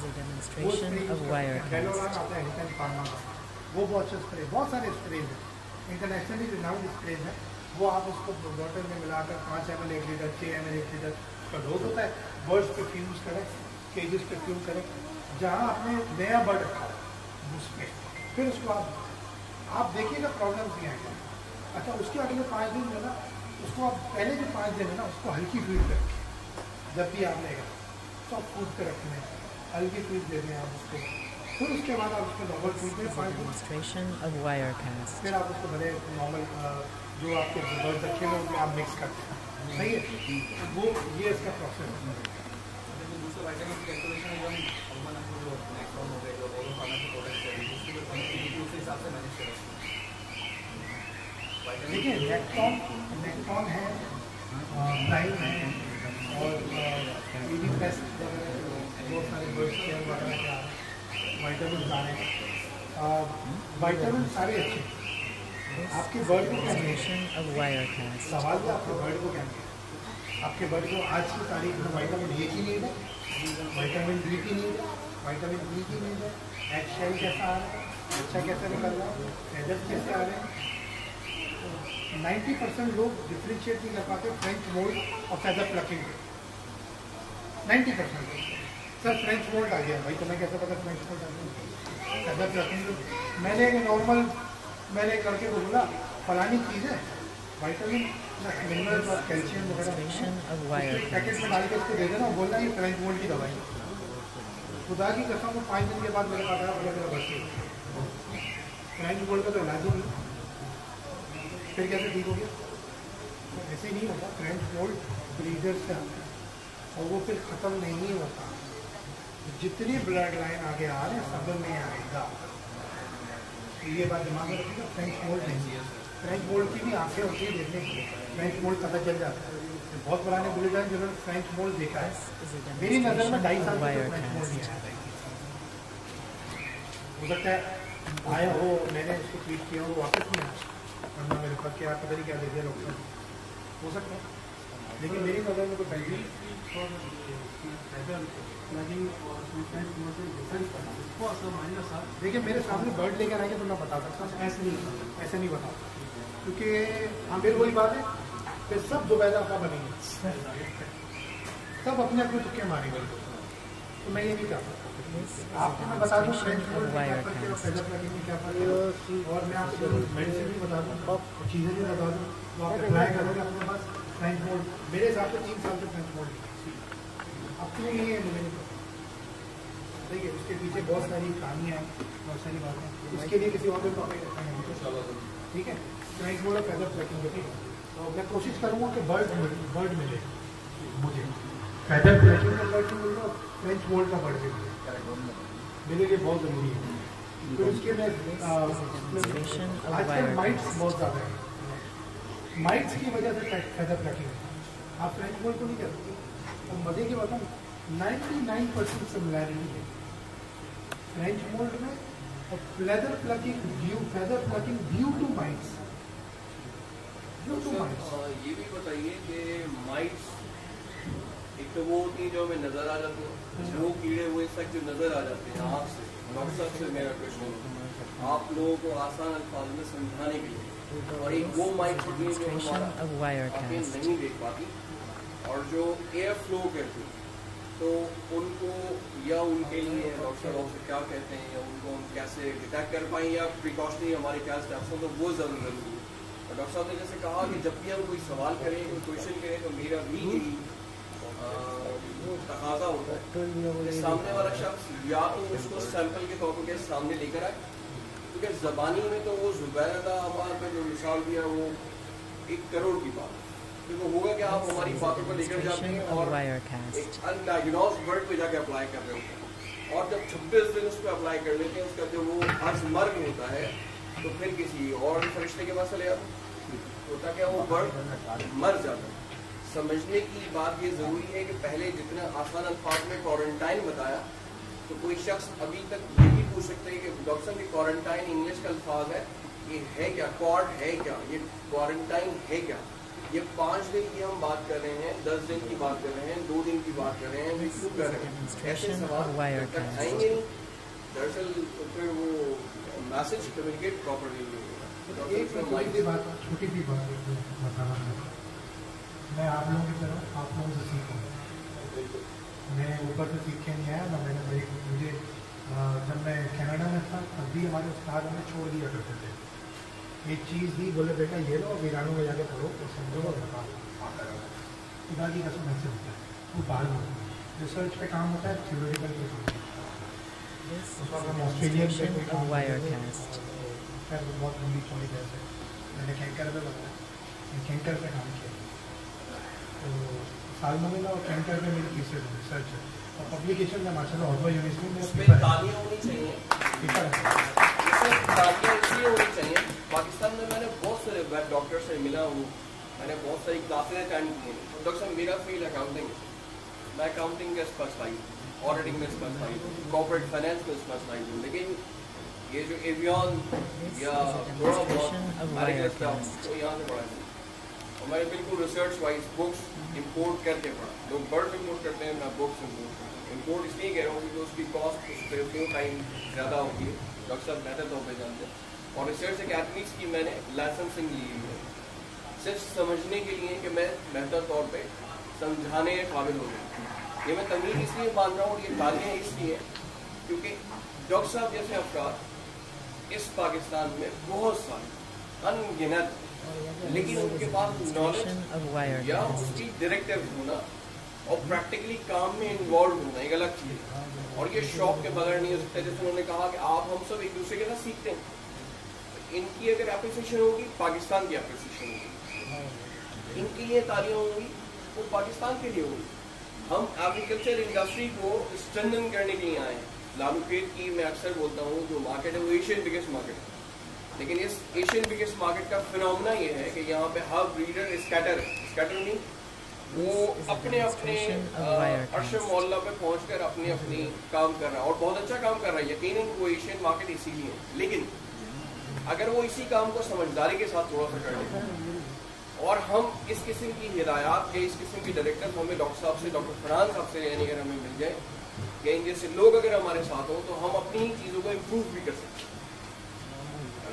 वो स्प्रे आता है हिटन फार्मा का, वो बहुत अच्छा स्प्रे। बहुत सारे स्प्रेज हैं, इंटरनेशनली रिनाउंड स्प्रेज है। वो आप उसको बॉटल में मिलाकर 5 ml 1 लीटर 6 ml 1 लीटर का डोज होता है। बर्ड्स पे फ्यूज करें, केजेस पे फ्यूज करें, जहाँ आपने नया बर्ड रखा उस पर फिर उसको आप देखिएगा प्रॉब्लम नहीं आएगा। अच्छा, उसके अगले 5 दिन में ना उसको आप पहले जो 5 दिन है ना उसको हल्की फीड पे रखें। जब भी आप लेगा सॉफ्ट फूड पे रखना है, हल्की फीड दे दें आप उसको। फिर उसके बाद आप उसको नॉर्मल फीड दें 5 दिन। फिर आप उसको भले नॉर्मल जो आपके बर्ड रखे हुए उनमें आप मिक्स करते हैं। सही है, वो ये इसका प्रोसेस है। दूसरे वाइटामिन की कैलकुलेशन एकदम अमन आपको जो नेक्सॉन हो गए जो दोनों खाना के प्रोडक्ट्स है उस हिसाब से मैनेज करें। देखिए नेक्टॉन है, प्राइम है और ईडी पेस्ट वगैरह बहुत सारे बर्ड्स केयर वगैरह के आ रहे हैं, वाइटामिन आ रहे हैं। वाइटामिन सारे अच्छे हैं। आपके बर्ड को क्या सवाल है, आपके बर्ड को क्या मिले? आपके बर्ड को आज की तारीख में वाइटामिन ए की नीड है, वाइटामिन डी की नीड है, वाइटामिन ई की नीड है, एग शेल कैसा आ रहा है, अच्छा कैसा निकल रहा है, फेदर्स कैसे आ रहे हैं। 90% लोग डिफ्रेंशिएट नहीं कर पाते फ्रेंच मोल्ड और फेदर प्लकिंग पे। 90% सर फ्रेंच मोल्ड आ गया, भाई तुम्हें कैसे पता फ्रेंच मोल्ड आ गया? फेदर प्लकिंग मैंने नॉर्मल मैंने करके बोला फलानी चीज़ है, vitamin plus mineral plus calcium वगैरह पैकेट में डाल के उसको दे देना, बोलना ये फ्रेंच मोल्ड की दवाई। खुदा की कसम वो 5 दिन के बाद मेरे पास आया, बोला मेरा बच्चे फ्रेंच मोल्ड का तो इलाज ही नहीं, फिर कैसे ठीक हो गया? ऐसे नहीं होता। फ्रेंच मोल्ड ब्रीडर से आता है और वो फिर ख़त्म नहीं होता। जितनी ब्लड लाइन आगे आ रहे हैं सब में आएगा, तो ये बात दिमाग में रखिएगा। फ्रेंच मोल्ड नहीं है, फ्रेंच मोल्ड की भी आंखें होती है देखने की, फ्रेंच मोल्ड पता चल जाता है। बहुत पुराने बुलेट हैं जिन्होंने फ्रेंच मोल्ड देखा है। मेरी नज़र में 2.5 साल से फ्रेंच मोल्ड नहीं आया। हो सकता है आया हो, मैंने उसको ट्रीट किया हो, वापस नहीं आया, वरना मेरे पास क्या पता नहीं क्या दे दिया डॉक्टर, हो सकता है। लेकिन मेरी नज़र में कोई पहले देखिए मेरे सामने बर्ड लेकर आएंगे तो मैं बता सकता हूँ, ऐसे नहीं बता, क्योंकि हाँ फिर वही बात है, फिर सब दोबारा आपका बनेंगे, सब अपने अपने तुक्के मारेंगे। तो मैं ये नहीं चाहता। आपको मैं बता दूँ फ्रेंच मोल्ड क्या फर्क है, फेदर प्लकिंग में क्या फर्क है, और मैं आपको मेडिसिन भी बता दूँ, चीज़ें भी बता दूँ, तो आप अप्लाई करोगे अपने पास। फ्रेंच मोल्ड मेरे हिसाब से 3 साल से फ्रेंच मोल्ड अब क्यों नहीं है मुझे नहीं पता। देखिए उसके पीछे बहुत सारी कहानियाँ हैं, बहुत सारी बातें, उसके लिए किसी और को टॉपिक रखेंगे, ठीक है। फ्रेंच मोल्ड और फेदर प्लकिंग होती है, तो मैं कोशिश करूँगा कि बर्ड मिले मुझे, फेदर प्लकिंग का बर्ड मिल रहा, फ्रेंच मोल्ड का बर्ड मिल रहा, मेरे लिए बहुत ज़रूरी है। फिर उसके में आजकल माइट्स बहुत ज़्यादा है, माइट्स की वजह से फेदर प्लकिंग आप फ्रेंच मोल्ड को नहीं कर सकते। और मजे की बात 99% सिमिलैरिटी है फ्रेंच मोल्ड में और feather plucking due to mites. ये भी बताइए कि माइट्स एक तो वो होती है जो हमें नजर आ जाती है, वो कीड़े वो इस तक जो नजर आ जाते हैं आँख से। डॉक्टर साहब से मेरा क्वेश्चन आप लोगों को आसान अल्फाज में समझाने के लिए, और एक वो माइट्स होती है जो हमारा आंखें नहीं देख पाती और जो एयर फ्लो करती है, तो उनको या उनके लिए डॉक्टर क्या कहते हैं, या उनको हम कैसे डिटेक्ट कर पाएँ, या प्रिकॉशनरी हमारे क्या स्टेप्स हैं, तो वो ज़रूर ज़रूरी है। और डॉक्टर साहब ने जैसे कहा कि जब भी हम कोई सवाल करें, कोई क्वेश्चन करें, तो मेरा भी यही तकाजा होता है सामने वाला शख्स या तो उसको सैंपल के तौर पर सामने लेकर आए, क्योंकि ज़बानी में तो वो ज़ुबैदा अमार पे जो मिसाल दिया वो 1 करोड़ की बात है। क्योंकि होगा कि आप हमारी बातों को लेकर जाते हैं और एक अनडायग्नोज वर्ड पे जाके अप्लाई कर रहे होते हैं, और जब 26 दिन उस पर अप्लाई कर लेते हैं, उसका जो वो अज़मर्ग होता है, तो फिर किसी और फरिश्ते के पास चले जाते होता क्या वो वर्ड मर जाता है। समझने की बात ये ज़रूरी है कि पहले जितना आसान अल्फाज में क्वारंटाइन बताया, तो कोई शख्स अभी तक ये भी पूछ सकता है कि डॉक्टर साहब ये क्वारंटाइन इंग्लिश का अल्फाज है, ये है क्या, क्वार है क्या, ये क्वारंटाइन है क्या। ये 5 दिन की हम बात कर रहे हैं, 10 दिन की बात कर रहे हैं, 2 दिन की बात कर रहे हैं, वे क्यों कर रहे हैं, ऐसे सवाल जब तक आएंगे नहीं, दरअसल फिर वो मैसेज कम्युनिकेट प्रॉपरली नहीं होगा। एक छोटी बात बताना मैं आप लोगों की तरह आप लोगों से सीखूँ। मैं ऊपर से सीख के नहीं आया ना, मैंने मुझे जब मैं कनाडा में था तब भी हमारे उस्ताद हमें छोड़ दिया करते थे। एक चीज़ ही बोले बेटा ये लो वीरानों में जाके पढ़ो और समझो और बताओ। खुदा की कसम ऐसे होता है, वो बाहर होता है, रिसर्च पे काम होता है, थ्योरेटिकल पे काम होता है। उस वक्त हम ऑस्ट्रेलियन पे काम खैर बहुत लंबी चौड़ी कैसे मैंने कैंकर पे बताया, कैंकर पे काम किया। तो साल में ना कैंकर पे मेरी तीसरे रिसर्च है और पब्लिकेशन में माशाल्लाह ऑटो यूनिवर्सिटी में उसमें तालियां होनी चाहिए, तालियां इसलिए होनी चाहिए। पाकिस्तान में मैंने बहुत सारे वेब डॉक्टर से मिला हूँ, मैंने बहुत सारी क्लासेज अटेंड की हैं। डॉक्टर साहब मेरा फील्ड अकाउंटिंग, मैं अकाउंटिंग का स्पेशलाइज, ऑडिटिंग में स्पेशलाइज हूँ, कॉर्पोरेट फाइनेंस में स्पेशलाइज हूँ, लेकिन ये जो एवियन या थोड़ा बहुत मेडिकल स्टाफ तो यहाँ से पढ़ा है। और मैंने बिल्कुल रिसर्च वाइज बुक्स इंपोर्ट करके पढ़ा। लोग बर्ड्स इंपोर्ट करते हैं, मैं बुक्स इंपोर्ट करता हूँ। इंपोर्ट इसलिए कह रहा हूँ क्योंकि उसकी कॉस्ट उस पर 4 टाइम ज़्यादा होती है, डॉक्टर साहब बेहतर तौर पर जानते हैं। और रिसर्च अकेडमिक्स की मैंने लाइसेंसिंग ली है सिर्फ समझने के लिए कि मैं बेहतर तौर पे समझाने के काबिल हो जाऊँ। ये मैं तमीज़ इसलिए मान रहा हूँ और ये तालियाँ इसलिए क्योंकि डॉक्टर साहब जैसे अफराद इस पाकिस्तान में बहुत सारे अनगिनत, लेकिन उनके पास नॉलेज या उसकी डायरेक्टिव होना और प्रैक्टिकली काम में इन्वॉल्व होना एक अलग चीज़ है। और ये शौक के बगैर नहीं हो सकता। जैसे उन्होंने कहा कि आप हम सब एक दूसरे के साथ सीखते हैं, तो इनकी अगर एप्रिसिएशन होगी पाकिस्तान की एप्रिसिएशन होगी, इनकी लिए तालियां होंगी वो पाकिस्तान के लिए होगी। हम एग्रीकल्चर इंडस्ट्री को स्ट्रेंथन करने के लिए आए हैं। लालूखेत की मैं अक्सर बोलता हूँ जो मार्केट है वो एशियन बिगेस्ट मार्केट है, लेकिन इस एशियन बिगेस्ट मार्केट का फिनोमेना ये है कि यहाँ पे हर ब्रीडर स्कैटर नहीं, वो अपने अपने अर्श मोहल्ला पे पहुँचकर अपने अपनी काम कर रहा है और बहुत अच्छा काम कर रहा है। यकीनन वो एशियन मार्केट इसीलिए है, लेकिन अगर वो इसी काम को समझदारी के साथ थोड़ा सा कर ले और हम इस किस्म की हिदायत या इस किस्म की डायरेक्टर हमें डॉक्टर साहब से, डॉक्टर फरहान साहब से यानी अगर हमें मिल जाए या इन जैसे लोग अगर हमारे साथ हों तो हम अपनी ही चीज़ों को इम्प्रूव भी कर सकते हैं।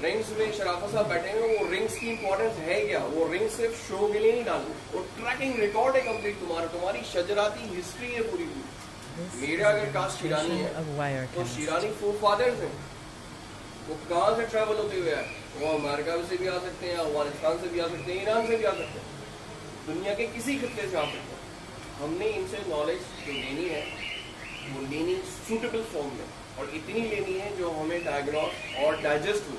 रिंग्स में शराफत साहब बैठे हुए, वो रिंग्स की इंपॉर्टेंस है क्या? वो रिंग सिर्फ शो के लिए नहीं डालना, वो ट्रैकिंग रिकॉर्ड है कंप्लीट, तुम्हारी शजराती हिस्ट्री है पूरी पूरी। मेरा अगर कास्ट शिरानी है तो शिरानी फोरफादर्स हैं, वो कहाँ से ट्रैवल होते हुए आए, वो अमेरिका से भी आ सकते हैं, अफगानिस्तान से भी आ सकते हैं, ईरान से भी आ सकते हैं, दुनिया के किसी खत्ते से आ सकते हैं। हमने इनसे नॉलेज जो लेनी है वो लेनी सूटेबल फॉर्म में और इतनी लेनी है जो हमें डायग्नोस और डाइजेस्ट हो।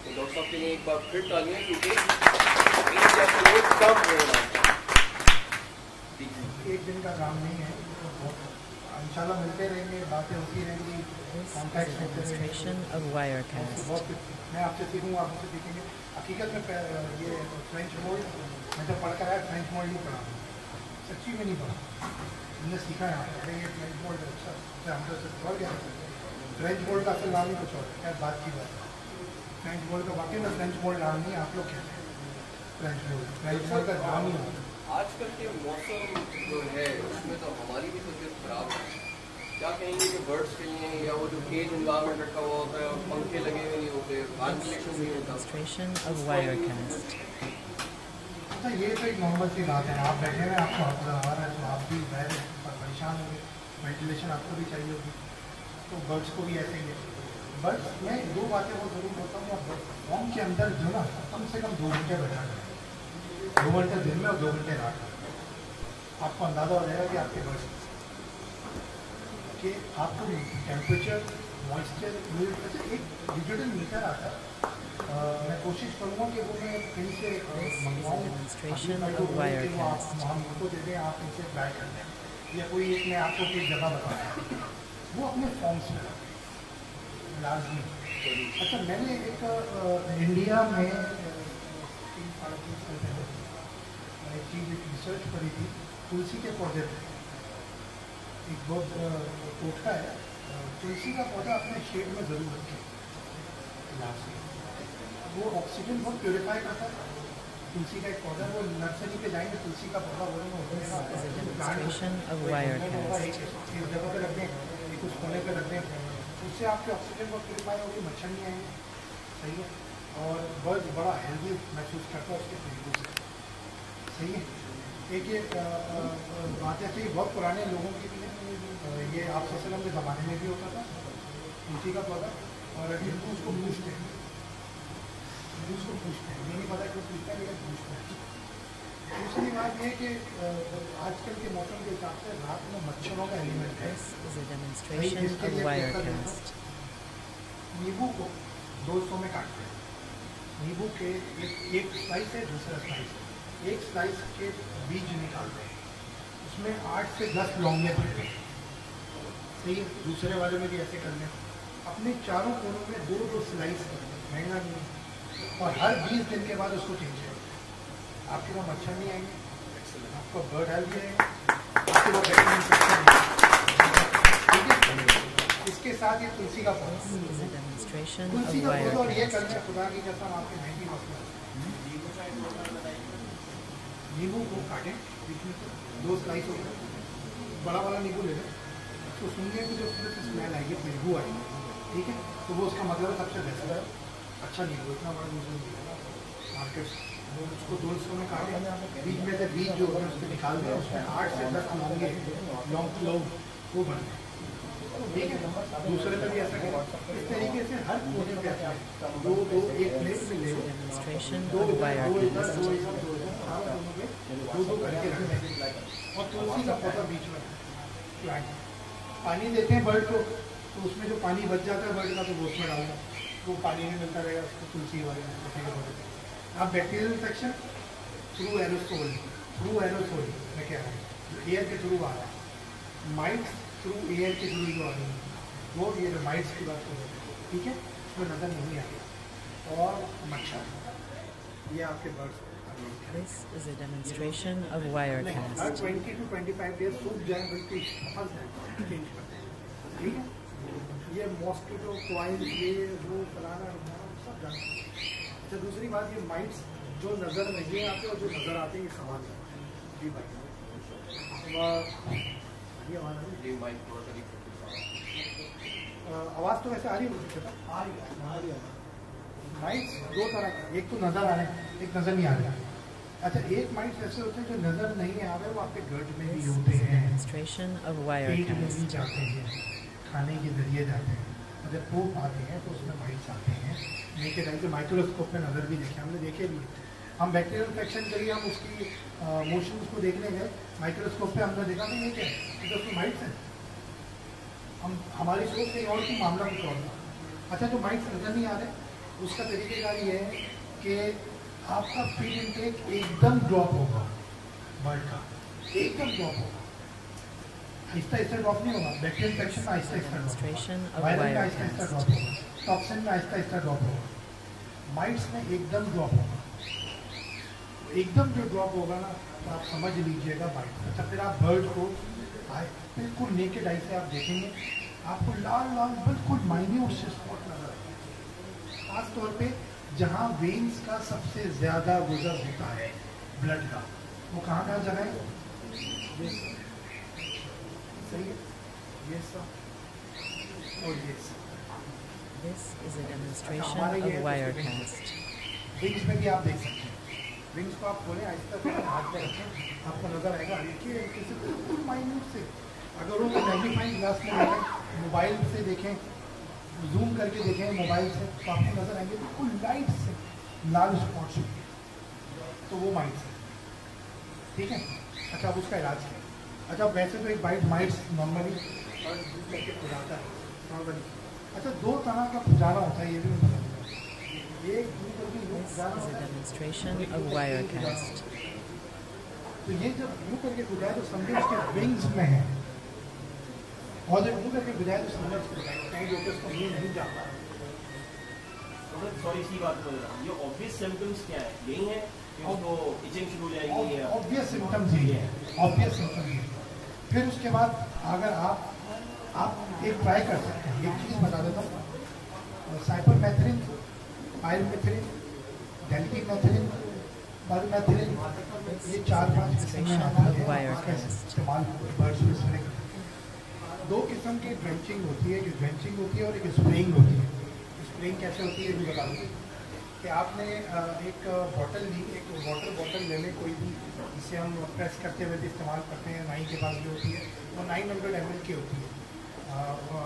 तो डॉक्टर साहब के लिए एक बार फिर तालियां, क्योंकि इन जैसे लोग कम हो रहा है। एक दिन का काम नहीं है, इंशाल्लाह मिलते रहेंगे, बातें होती रहेंगी, कॉन्टैक्ट होते रहेंगे। मैं आपसे सीखूंगा, आप मुझसे सीखेंगे। हकीकत में ये फ्रेंच मोल्ड मैं जब पढ़कर आया, फ्रेंच मोल्ड नहीं पढ़ा, सच्ची में नहीं पढ़ा, हमने सीखा है। अरे ये फ्रेंच मोल्ड अच्छा हम तो पढ़ गया। फ्रेंच मोल्ड का असल नाम ही कुछ और है, क्या बात की बात है। फ्रेंच मोल्ड का वाकई में फ्रेंच मोल्ड नाम नहीं है, आप लोग कहते हैं फ्रेंच मोल्ड का नाम ही है। आजकल के मौसम जो है उसमें तो हमारी भी तबीयत खराब है। क्या कहेंगे कि बर्ड्स के लिए या वो जो केज इन्वायरमेंट रखा हुआ होता है और पंखे लगे हुए नहीं होते, वेंटिलेशन नहीं होता। अच्छा ये तो एक नॉर्मल सी बात है, आप बैठे हुए आपको हवा है तो आप भी परेशान होंगे, वेंटिलेशन आपको भी चाहिए होगी, तो बर्ड्स को भी ऐसे ही है। बर्ड्स मैं 2 बातें वो ज़रूर बोलता हूँ, फॉर्म के अंदर जो ना कम से कम 2 घंटे बैठा करें, 2 घंटे दिन में और 2 घंटे रात में, आपको अंदाज़ा हो जाएगा कि आपके बर्ड्स कि आपको टेम्परेचर मॉइस्चर अच्छा एक डिजिटल मीटर आता है, मैं कोशिश करूँगा कि वो मैं कहीं से मंगवाऊँ, हम उनको दे दें, आप इनसे ट्राई कर लें, या कोई एक मैं आपको कोई जगह बताया वो अपने फॉर्म्स में लाजमी। अच्छा मैंने एक इंडिया में 3-3.5 साल पहले एक चीज़ एक रिसर्च करी थी तुलसी के पौधे पे। एक बहुत टोटका है, तुलसी का पौधा अपने शेड में ज़रूर रखें, वो ऑक्सीजन बहुत प्योरीफाई करता है। तुलसी का एक पौधा, वो नर्सरी पे जाएंगे तुलसी का पौधा बोलेंगे एक जगह पे रख दें, एक उस कोने पे रख दें, उससे आपके ऑक्सीजन बहुत प्योरीफाई होगी, मच्छर नहीं आएंगे, सही है, और बहुत बड़ा हेल्दी महसूस करता है उसके खुशबू से, सही है। एक ये बात ऐसी बहुत पुराने लोगों के लिए, ये आप सल्लम के ज़माने में भी होता था तुलसी का पौधा, और हिंदू उसको पूछते हैं, ये नहीं पता क्यों पूछता है, लेकिन पूछते हैं। दूसरी बात ये कि आजकल के मौसम के हिसाब से रात में मच्छरों का एलिमेंट है। नींबू को 2 हिस्सों में काटते हैं, नींबू के एक स्लाइस है, दूसरा स्लाइस है, एक स्लाइस के बीज निकालते हैं, उसमें 8 से 10 लौंगे भरते हैं, सही है। दूसरे वाले में भी ऐसे कर लें, अपने चारों कोनों में 2-2 स्लाइस कर लें, महंगा नहीं, और हर 20 दिन के बाद उसको चेंज करें, आपके वहाँ मच्छर नहीं आएंगे, आपको बर्ड हेल्थ भी आएंगे, आपके वहाँ बैक्टीरिया इन्फेक्शन नहीं, ठीक है। इसके साथ ये तुलसी का पौधा, और ये करने खुदा की कसम आपके महंगी मसला, नींबू को काटें, बीच में 2 स्लाइस हो गए, बड़ा वाला नींबू ले लें, तो सुनने की जो उसमें से स्मेल आएगी, खुशबू आएगी, ठीक है, तो वो उसका मतलब सबसे बेस्ट है, अच्छा नींबू, इतना बड़ा नींबू मिलेगा मार्केट से, वो उसको 2 हिस्सों में काटें, बीच में से बीज जो है उसको निकाल दें, उसमें 8 से 10 लौंगे लौंग वो बन जाए, ठीक है। दूसरे पे भी ऐसा करें, इस तरीके से हर कोने पे ऐसा 2-2 एक प्लेट में ले, 2 करके रखें, और तुलसी का पौधा बीच में प्लांट, पानी देते हैं बर्ड को, तो उसमें जो पानी बच जाता है बर्ड का, तो वो उसमें डालना, वो पानी नहीं मिलता रहेगा उसको, तुलसी वाले आप बैक्टीरियल इन्फेक्शन थ्रू एरोसोल मैं कह रहा हूँ, एयर के थ्रू आ रहा है, माइट्स थ्रू एयर के थ्रू जो आ रही है, वो ये माइट्स की बात करें, ठीक है, उसमें नज़र नहीं आएगा, और मच्छर, ये आपके birds. This is a demonstration of Wirecast. 20 to 25 days सूख जाए, बल्कि फंस जाए, चेंज करते हैं, ठीक है। ये मॉस्किटो क्वाइल, ये वो फलाना सब जानते हैं। अच्छा दूसरी बात, ये माइट्स जो नज़र नहीं आते और जो नज़र आते हैं, ये सवाल है जी भाई, ये आवाज़ तो वैसे आ रही है मुझे, आ रही है। माइट्स 2 तरह का, एक तो नज़र आ रहे हैं, एक नज़र नहीं आ रहा है। अच्छा एक माइट्स ऐसे होते हैं जो नज़र नहीं आ रहे, वो आपके गट में भी होते हैं, पेट में भी जाते हैं, खाने के जरिए जाते हैं, जब पोप आते हैं तो उसमें माइट्स आते हैं, नेकेड आई से माइक्रोस्कोप में नज़र भी देखे, हमने देखे भी, हम बैक्टीरियल इन्फेक्शन के लिए हम उसकी मोशंस को देखने गए, माइक्रोस्कोप पे हमने देखा नहीं, ये क्या है, तो उसमें माइट्स हैं, हम हमारी सोच कहीं और की मामला कुछ और था। अच्छा जो माइट्स नज़र नहीं आ रहे, उसका तरीक़ेकार ये है कि आपका फीड इनटेक एकदम ड्रॉप होगा, बर्ड का एकदम ड्रॉप होगा, आहिस्ता आहिस्ता ड्रॉप नहीं होगा, बैक्टीरियल इन्फेक्शन में आहिस्ता आहिस्ता ड्रॉप होगा, वायरल में आहिस्ता आहिस्ता ड्रॉप होगा, टॉक्सिन में आहिस्ता आहिस्ता ड्रॉप होगा, माइट्स में एकदम ड्रॉप होगा, एकदम जो ड्रॉप होगा ना, तो आप समझ लीजिएगा बाइट। अच्छा फिर आप बर्ड को बिल्कुल नेकेड आई से आप देखेंगे, आपको लाल लाल बिल्कुल माइन्यूट से स्पॉट नजर आएगा, खास तौर पे जहाँ वेन्स का सबसे ज़्यादा गुजर होता है ब्लड का, वो कहाँ जगह है, सही है, ये सब और ये सब। This is a demonstration of Wirecast. Wings में भी आप देख सकते हैं, विंग्स को आप खोलें, आहिस्ता थोड़ा हाथ में रखें, आपको नजर आएगा देखिए किसी बिल्कुल माइन्यूट से, अगर वो मैग्नीफाइंग ग्लास में देखें, मोबाइल से देखें, जूम करके देखें मोबाइल से, तो आपको नजर आएंगे बिल्कुल लाइट से लाल स्पॉट्स, तो वो माइट्स है, ठीक है। अच्छा अब उसका इलाज क्या है, अच्छा वैसे तो एक बाइट माइट्स नॉर्मली और दूध करके खुजाता है नॉर्मली, अच्छा, दो तरह का खुजाना होता है, ये भी मैं बता दूँगा। एक यूँ करके यूँ This खुजाना is a होता है, demonstration एक of यूँ करके यूँ खुजाना Wirecast. होता है। तो ये जब यूँ करके खुजाए तो समझे उसके विंग्स में है, और जब यूँ करके खुजाए तो समझे उसके कहीं जो कि उसको ये नहीं जाता। सॉरी, इसी बात बोल रहा हूँ, ये ऑब्वियस सिम्टम्स क्या है? यही है कि उसको इचिंग शुरू हो जाएगी या ऑब्वियस सिम्टम्स यही है, ऑब्वियस सिम्टम्स यही है। फिर उसके बाद अगर आप एक ट्राई कर सकते हैं, एक चीज़ बता देता हूँ, साइपरमेथ्रिन, पायरमेथ्रिन, डेल्टीमेथ्रिन, परमेथ्रिन, ये 4-5 किस्म में आती है, इसका इस्तेमाल बर्ड्स में इसमें दो किस्म की ड्रेंचिंग होती है, जो ड्रेंचिंग होती है और एक स्प्रेइंग होती है। स्प्रेइंग कैसे होती है ये बता दूँ कि आपने एक बॉटल ली, एक वाटर बॉटल ले लें कोई भी, जिसे हम प्रेस करते हुए भी इस्तेमाल करते हैं, 9 के पास भी होती है, और 900 ml की होती है।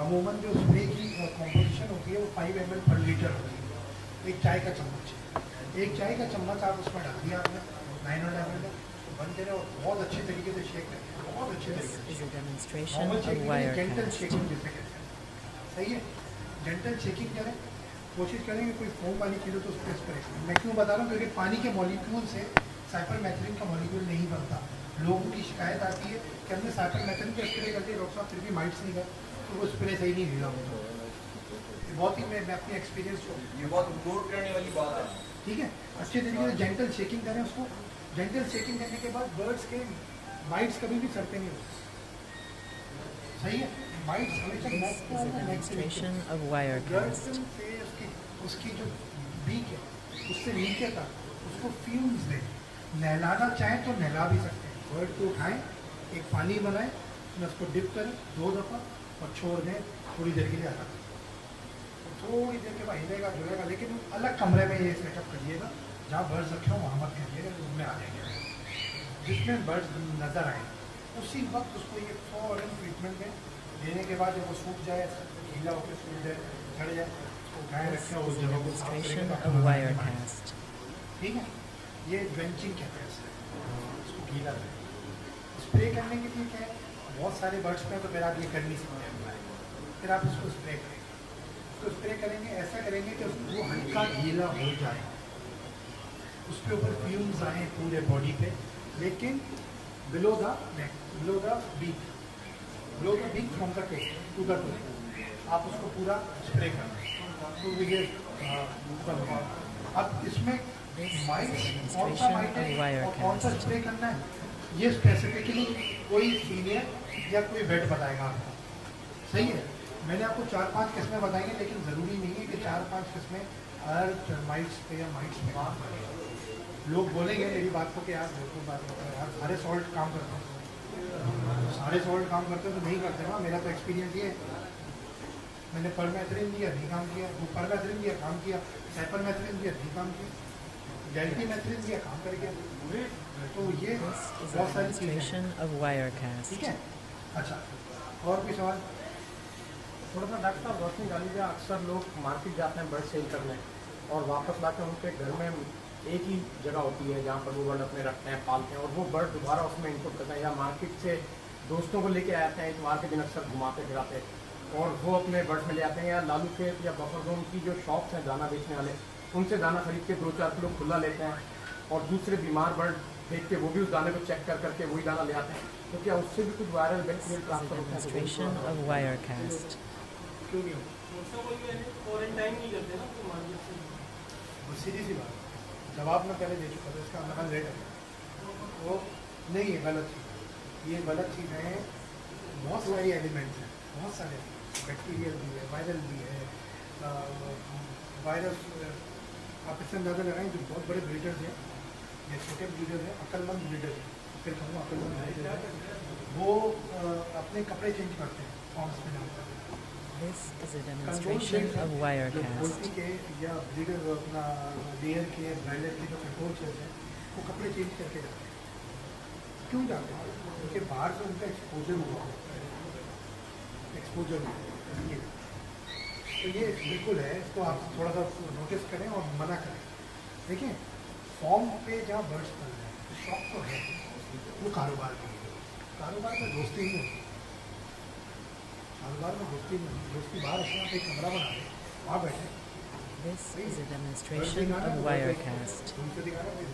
अमूमन जो स्प्रे की कॉम्पोजिशन होती है वो 5 ml पर लीटर होती है। एक चाय का चम्मच, एक चाय का चम्मच आप उसमें डाल दिया आपने 900 ml में, बंद करें और बहुत अच्छे तरीके से शेक करें, बहुत अच्छे This तरीके is से। a demonstration normal of shaking नहीं, जेंटल Wirecast. शेकिंग जिसे कहते हैं, सही है। जेंटल शेकिंग करें, कोशिश करें कि कोई फोम वाली चीज़ हो तो उस पर स्प्रे करें। मैं क्यों बता रहा हूँ, क्योंकि पानी के मॉलिक्यूल से साइपरमेथ्रिन का मॉलिक्यूल नहीं बनता। लोगों की शिकायत आती है कि हमने साइपरमेथ्रिन का स्प्रे कर दिया डॉक्टर साहब, फिर भी माइट्स नहीं गए, तो वो स्प्रे सही नहीं दिया मुझे। बहुत ही मैं अपनी एक्सपीरियंस को, ये बहुत नोट करने वाली बात है। ठीक है, अच्छे तरीके से जेंटल शेकिंग करें उसको। जेंटल शेकिंग करने के बाद बर्ड्स के माइट्स कभी भी सड़ते नहीं होते, सही है। माइट्स हमेशा This नेक is पे a होते हैं, नेक से नीचे। demonstration of Wirecast. गर्दन से उसकी जो बीक है उससे नीचे तक उसको फ्यूम्स दें। नहलाना चाहें तो नहला भी सकते हैं। बर्ड को उठाएं, एक पानी बनाएं, उसमें उसको डिप करें 2 दफ़ा और छोड़ दें थोड़ी देर के लिए अलग। थोड़ी देर के बाद हिलेगा जुलेगा, लेकिन अलग कमरे में ये सेटअप करिएगा, जहाँ बर्ड्स रखे हो वहाँ मत करिएगा, रूम में आ जाएंगे। जिसमें बर्ड्स नज़र आए उसी वक्त उसको ये फौरन ट्रीटमेंट दें। देने के बाद जब वो सूख जाए, गीला होकर सूख जाए, झड़ जाए, उसको उठाए This रखें, उस is a जगह को साफ demonstration करें, of Wirecast. ठीक है। ये ड्रेंचिंग कहते हैं इसे, इसको गीला करें। स्प्रे करने के लिए क्या है, बहुत सारे बर्ड्स में तो फिर आप ये कर नहीं सकते, फिर आप उसको स्प्रे करेंगे। उसको स्प्रे करेंगे, ऐसा करेंगे कि वो हल्का गीला हो जाए, उसके ऊपर फ्यूम्स आए पूरे बॉडी पे, लेकिन below the neck, below the beak, below the beak from the tip to the top, आप उसको पूरा स्प्रे करना। तो ये अब इसमें माइट्स कौन सा माइट है और कौन सा स्प्रे करना है, ये स्पेसिफिकली कोई सीनियर या कोई वेट बताएगा आपको, सही है। मैंने आपको 4-5 किस्में बताई हैं, लेकिन ज़रूरी नहीं है कि 4-5 किस्में हर टर्माइट्स पे या माइट्स पे काम करें। लोग बोलेंगे मेरी बात को कि यार बिल्कुल बात होता है यार, सारे सॉल्ट काम करते हैं, सारे सॉल्ट काम करते हैं तो नहीं करते ना। मेरा तो एक्सपीरियंस ये है, मैंने परमेथ्रिन दिया नहीं काम किया, वो परमेथ्रिन दिया काम किया, साइपरमेथ्रिन दिया नहीं काम किया, डेल्टीमेथ्रिन दिया काम कर गया। तो ये This is a बहुत सारी चीज़ें हैं, demonstration of Wirecast. ठीक है। अच्छा, और कोई सवाल? थोड़ा सा डॉक्टर साहब रोशनी डालीजिए। अक्सर लोग मार्केट जाते हैं बर्ड सेल करने और वापस लाकर उनके घर में एक ही जगह होती है जहाँ पर वो बर्ड अपने रखते हैं, पालते हैं, और वो बर्ड दोबारा उसमें इनपुट करते हैं या मार्केट से दोस्तों को लेके आते हैं, इतवार के दिन अक्सर घुमाते फिराते और वो अपने बर्ड में ले आते हैं, या लालू खेत या बफर जोन की जो शॉप्स हैं दाना बेचने वाले, उनसे दाना खरीद के 2-4 किलो खुला लेते हैं और दूसरे बीमार बर्ड देख के वो भी उस दाने को चेक कर करके वही दाना ले आते हैं। तो क्या उससे भी कुछ viral bacterial This is a transfer होता है? demonstration of Wirecast. क्यों नहीं हो? क्वारंटाइन नहीं करते ना तो मार्केट से। वो सीधी सी बात, जवाब मैं पहले दे चुका था, इसका नकल रेट है वो नहीं है, गलत चीज़, ये गलत चीज़ है। बहुत सारी एलिमेंट्स हैं, बहुत सारे बैक्टीरियल भी है, वायरल भी है। वायरस आप इससे अंदाज़ा लगाएं, जो बहुत बड़े ब्रीडर्स हैं या छोटे ब्रीडर्स हैं, अक्लमंद ब्रीडर्स हैं, फिर कहूँगा अक्लमंद ब्रीडर्स हैं, वो अपने कपड़े चेंज करते हैं फॉर्म्स में जाकर। This is a demonstration of Wirecast. Poultry के या ब्रीडर अपना लेयर के ब्रायलर के जो कंट्रोल शेल्स हैं वो कपड़े चेंज करके जाते हैं। क्यों जाते हैं? क्योंकि बाहर से उनका एक्सपोजर हुआ होता है, एक्सपोजर हुआ है। तो ये बिल्कुल है, इसको आप थोड़ा सा नोटिस करें और मना करें। देखिए, फॉर्म पे जहाँ बर्ड्स पल रहे हैं तो शौक तो है, वो कारोबार भी है, कारोबार में दोस्ती ही होती है। हर बार में दोस्ती बाहर अपना एक कमरा बना दे, वहाँ बैठे। This is a demonstration of Wirecast. उनसे दिखा रहा है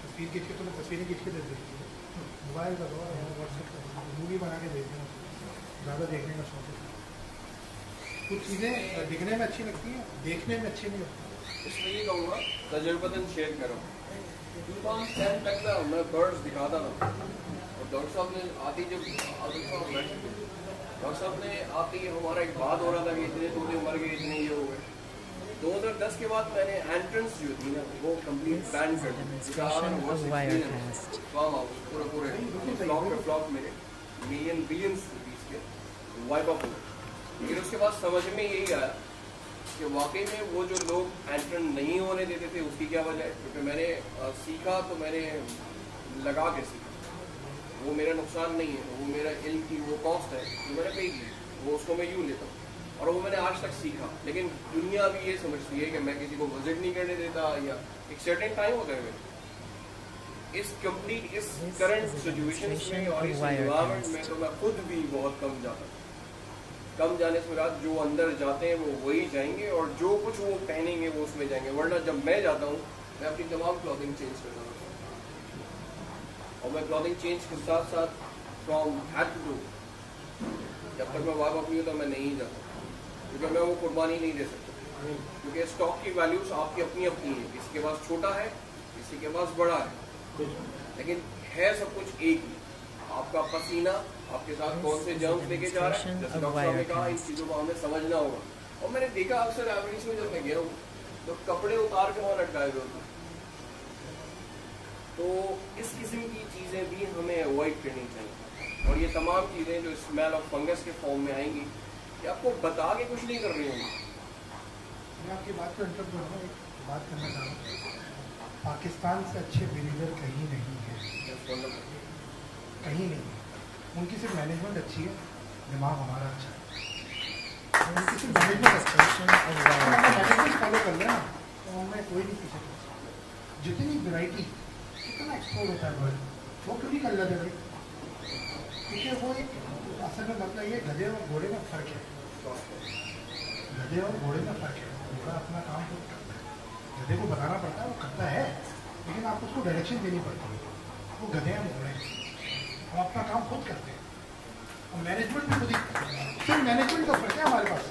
तस्वीर खींच के, तुम्हें तस्वीरें खींच के दे देती है, मोबाइल का दो, व्हाट्सएप का मूवी बना के भेज देना, ज़्यादा देखने का शौक है। कुछ चीज़ें दिखने में अच्छी लगती हैं, देखने में अच्छी नहीं लगती। इसमें ये कहूँगा तजुर्बतन शेयर करो। 2010 तक ना मैं बर्ड्स दिखाता था, और डॉक्टर साहब ने आती जब डॉक्टर साहब ने आती हमारा एक बात हो रहा था कि इतने तोते मर गए, इतने ये हो गए। 2010 के बाद मैंने एंट्रेंस जो थी ना वो कंप्लीट बैन कर दी। पूरे फ्लॉप मेरे बिलियंस रुपीस के वाइप अप हो गए। लेकिन उसके बाद समझ में यही आया कि वाकई में वो जो लोग एंट्रेंस नहीं होने देते थे उसकी क्या वजह है। क्योंकि मैंने सीखा तो मैंने लगा के सीखा, वो मेरा नुकसान नहीं है, वो मेरा इल्म की वो कॉस्ट है जो मैंने पे की, वो उसको मैं यूँ लेता हूँ और वो मैंने आज तक सीखा। लेकिन दुनिया अभी ये समझती है कि मैं किसी को विजिट नहीं करने देता, या एक सर्टेन टाइम होता है इस कंप्लीट इस करंट सिचुएशन में और इस एनवायरनमेंट में तो मैं खुद भी बहुत कम जाता हूँ। कम जाने से बाद जो अंदर जाते हैं वो वही जाएंगे, और जो कुछ वो पहनेंगे वो उसमें जाएंगे। वरना जब मैं जाता हूँ मैं अपनी तमाम क्लॉथिंग चेंज करता हूँ, और मैं क्लॉथिंग चेंज के साथ साथ फ्रॉम हेड टू टू जब तक मैं वापस नहीं होता मैं नहीं जाता, क्योंकि मैं वो कुर्बानी नहीं दे सकता। क्योंकि स्टॉक की वैल्यूज आपकी अपनी अपनी है, किसी के पास छोटा है, किसी के पास बड़ा है, लेकिन है सब कुछ एक ही। आपका पसीना आपके साथ कौन से जर्म्स लेके जा रहा है, जैसे डॉक्टर साहब ने कहा, इन चीज़ों को हमें समझना होगा। और मैंने देखा अक्सर एवरेज में जब मैं गया हूँ तो कपड़े उतार के वहाँ लटकाए हुए होते हैं। तो इस किस्म की चीज़ें भी हमें अवॉइड करनी चाहिए। और ये तमाम चीज़ें जो स्मेल ऑफ फंगस के फॉर्म में आएंगी, ये आपको बता के कुछ नहीं कर रही होंगी। मैं आपकी बात को इंटरप्ट करूँगा, एक बात करना चाह रहा हूँ। पाकिस्तान से अच्छे बिल्डर कहीं नहीं है, कहीं नहीं है। उनकी सिर्फ मैनेजमेंट अच्छी है, दिमाग हमारा अच्छा है। उनकी सिर्फ मैनेजमेंट फॉलो कर लेना तो हमें कोई नहीं पीछे। जितनी वैरायटी, कितना एक्सप्लोर होता है वर्ल्ड, वो क्यों नहीं कर लेते भाई? क्योंकि वो एक असल में मतलब ये गधे और घोड़े में फ़र्क है। गधे और घोड़े में फ़र्क है। घोड़ा अपना काम खुद करता है, गधे को बताना पड़ता है, वो करता है, लेकिन आपको उसको डायरेक्शन देनी पड़ती है। वो गधे हैं, घोड़े हैं, हम अपना काम खुद करते हैं। और मैनेजमेंट भी खुद ही, सिर्फ मैनेजमेंट का फ़र्क है हमारे पास,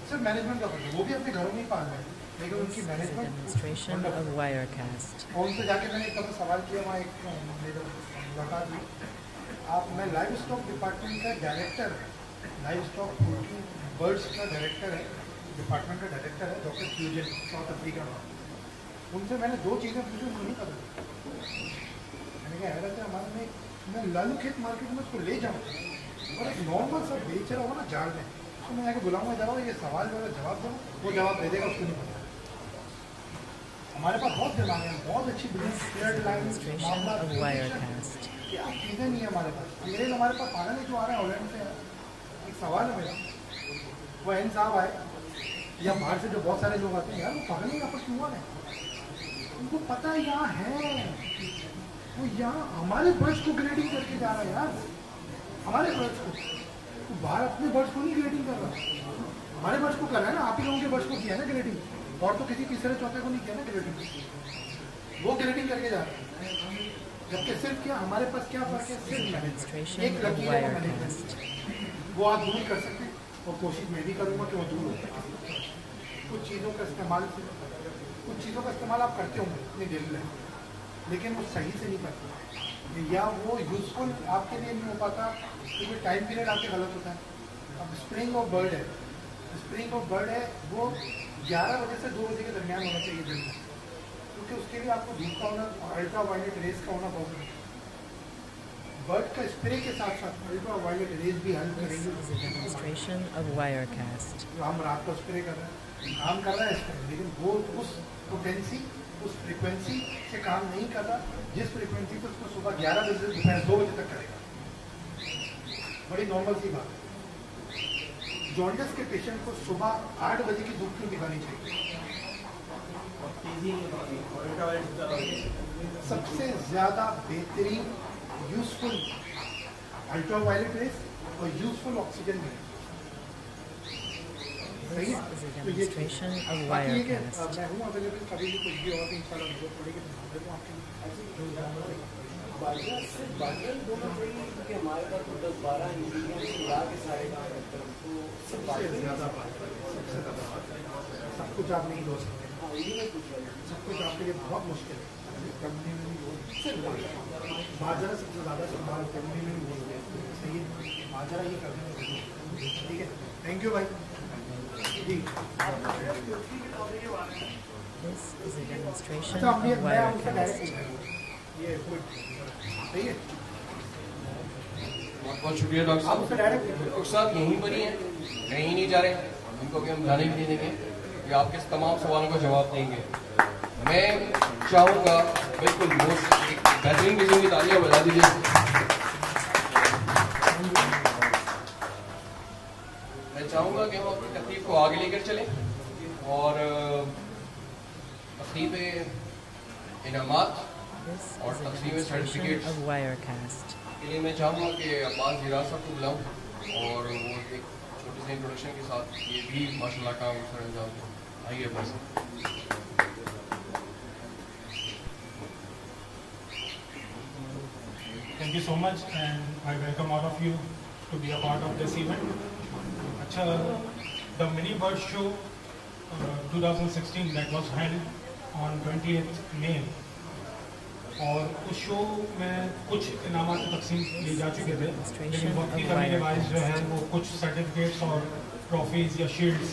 सिर्फ मैनेजमेंट का फ़र्क है। वो भी अपने घरों में ही पाल रहे हैं, लेकिन उनकी मैनेजमेंट। फोन से जाके मैंने एक दफ़ा सवाल किया, वहाँ एक मुलाकात हुई। मैं लाइव स्टॉक डिपार्टमेंट का डायरेक्टर, लाइव स्टॉक बर्ड्स का डायरेक्टर है, डिपार्टमेंट का डायरेक्टर है डॉक्टर फ्यूजन, साउथ अफ्रीका में। उनसे मैंने दो चीज़ें पूछी, उनको नहीं पता। मैंने कहा हैरत है हमारे में, मैं लालू खेत मार्केट में उसको ले जाऊँ और एक नॉर्मल सा बेच रहा होगा ना जाल में, तो मैं आके बुलाऊंगा, जरा ये सवाल मेरा जवाब दो, वो जवाब दे देगा, उसको नहीं पता। हमारे पास बहुत दिमाग है, बहुत अच्छी बिजनेस क्या चीज़ें नहीं है हमारे पास। अंग्रेज हमारे पास पागल है जो आ रहे हैं हॉलैंड से। एक सवाल है मेरा, वो एन साहब आए या बाहर से जो बहुत सारे लोग आते हैं, यार वो पागल यहाँ पर क्यों आ रहे हैं? उनको पता है यहाँ है, वो यहाँ हमारे बर्ड्स को ग्रेडिंग करके जा रहा है यार, हमारे बर्ड्स को। तो बाहर अपने बर्ड्स को नहीं ग्रेडिंग कर रहा, हमारे बर्ड्स को कर रहा है ना। आप ही लोगों के बर्ड्स को किया ना ग्रेडिंग, और तो किसी तीसरे चौथे को नहीं किया ना ग्रेडिंग, वो ग्रेडिंग करके जा रहा है। जबकि सिर्फ क्या हमारे पास क्या फर्क है, सिर्फ मैनेजमेंट, एक लकीर है मैनेजमेंट, वो आप दूर कर सकते हैं, और कोशिश मैं भी करूँगा कि वो दूर हो। कुछ चीज़ों का इस्तेमाल आप करते होंगे अपनी डेली लाइफ, लेकिन वो सही से नहीं करते, या वो यूजफुल आपके लिए नहीं हो पाता, क्योंकि टाइम पीरियड आपके गलत होता है। अब स्प्रिंग ऑफ बर्ड है, वो 11 बजे से 2 बजे के दरमियान होना चाहिए दिन में, क्योंकि उसके लिए आपको धूप का होना, अल्ट्रा वायलेट रेज का होना बहुत है। बर्ड का स्प्रे के साथ साथ अल्ट्रा वायलेट रेज भी हेल्प करेंगे। हम रात को स्प्रे कर रहे हैं, काम कर रहा है स्प्रे, लेकिन वो उस पोटेंसी, उस फ्रिक्वेंसी से काम नहीं कर रहा जिस फ्रिक्वेंसी से उसको सुबह 11 बजे से दोपहर 2 बजे तक करेगा। बड़ी नॉर्मल सी बात है। जॉन्डिस के पेशेंट को सुबह 8 बजे की धूप क्यों दिखानी चाहिए? सबसे ज़्यादा बेहतरीन यूजफुल अल्ट्रा वायलेट रेज और यूजफुल ऑक्सीजन में। This is a demonstration of Wirecast. मैं हूँ अवेलेबल, कभी भी कुछ भी और इंशाल्लाह जरूरत पड़ेगी तो आपके हमारे पास तो 10-12 इंग्रेडिएंट्स मिला के सारे काम करते हैं, तो सबसे ज़्यादा सब कुछ आप नहीं दो सकते, सब कुछ आपके लिए बहुत मुश्किल है। कंपनी में बाजरा सबसे ज़्यादा संभाल कंपनी में भी बोल रहे हैं, सही है, बाजरा ये करने में ठीक है। थैंक यू भाई जी। This is a demonstration अच्छा, of Wirecast. ये सही है, बहुत बहुत शुक्रिया डॉक्टर साहब। डॉक्टर साहब यहीं पर ही हैं, कहीं नहीं जा रहे, इनको भी हम जाने भी नहीं देंगे, ये आपके तमाम सवालों का जवाब देंगे। मैं चाहूँगा बिल्कुल बेहतरीन किस्म की तालियां बजा दीजिए। मैं चाहूँगा कि हम अपनी तकलीफ को आगे लेकर चलें और तकलीफ इनामात This और is a तकसीम demonstration सर्टिफिकेट्स of Wirecast. के लिए मैं चाहूँगा कि अब्बास जिराज साहब को बुलाऊँ और वो एक छोटे से इंट्रोडक्शन के साथ ये भी माशाल्लाह काम सर अंजाम दें। आइए अब्बास साहब। Thank you so much, and I welcome all of you to be a part of this event. अच्छा, the Mini Bird Show 2016 that was held on 28th May, और उस शो में कुछ इनामात तकसीम किए जा चुके थे, लेकिन वक्त की कमी के बायस जो है वो कुछ सर्टिफिकेट्स और ट्रॉफीज़ या शील्ड्स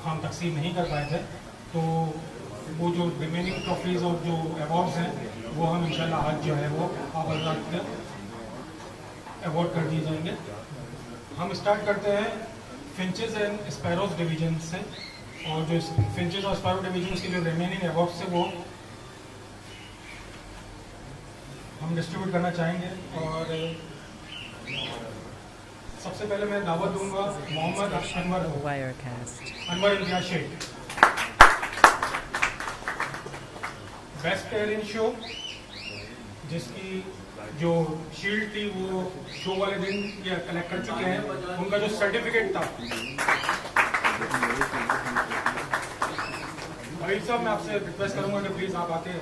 हम तकसीम नहीं कर पाए थे। तो वो जो रिमेनिंग ट्रॉफीज़ और जो अवार्ड्स हैं वो हम इंशाल्लाह आज जो है वो आप अवार्ड कर दिए जाएंगे। हम स्टार्ट करते हैं फिंचेस एंड स्पैरोज डिवीजन से, और जो फिंचेस और स्पैरो डिवीजन के जो रिमेनिंग अवार्ड्स है वो हम डिस्ट्रीब्यूट करना चाहेंगे। और सबसे पहले मैं दावत दूंगा मोहम्मद अनवर को, Anwar Imtiaz Shaikh, best player in show, जिसकी जो शील्ड थी वो शो वाले दिन ये कलेक्ट कर चुके हैं। उनका जो सर्टिफिकेट था, भाई साहब मैं आपसे रिक्वेस्ट करूंगा कि प्लीज आप आके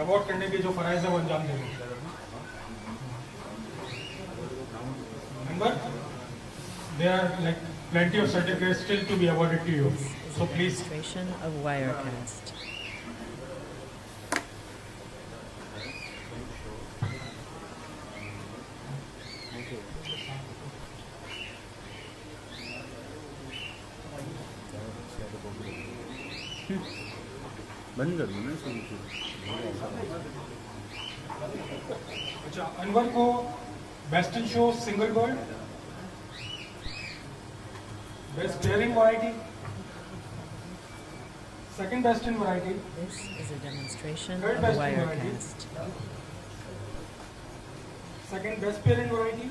अवार्ड करने के जो फराइज है वो अंजाम देंगे। Number there are like plenty of certificates still to be awarded to you, so please. Demonstration of Wirecast. बंद कर दो ना। अच्छा, अनवर को best in show single bird, best player in variety, second best in variety, This is a demonstration Third of best in variety. Wirecast. Second best player in variety,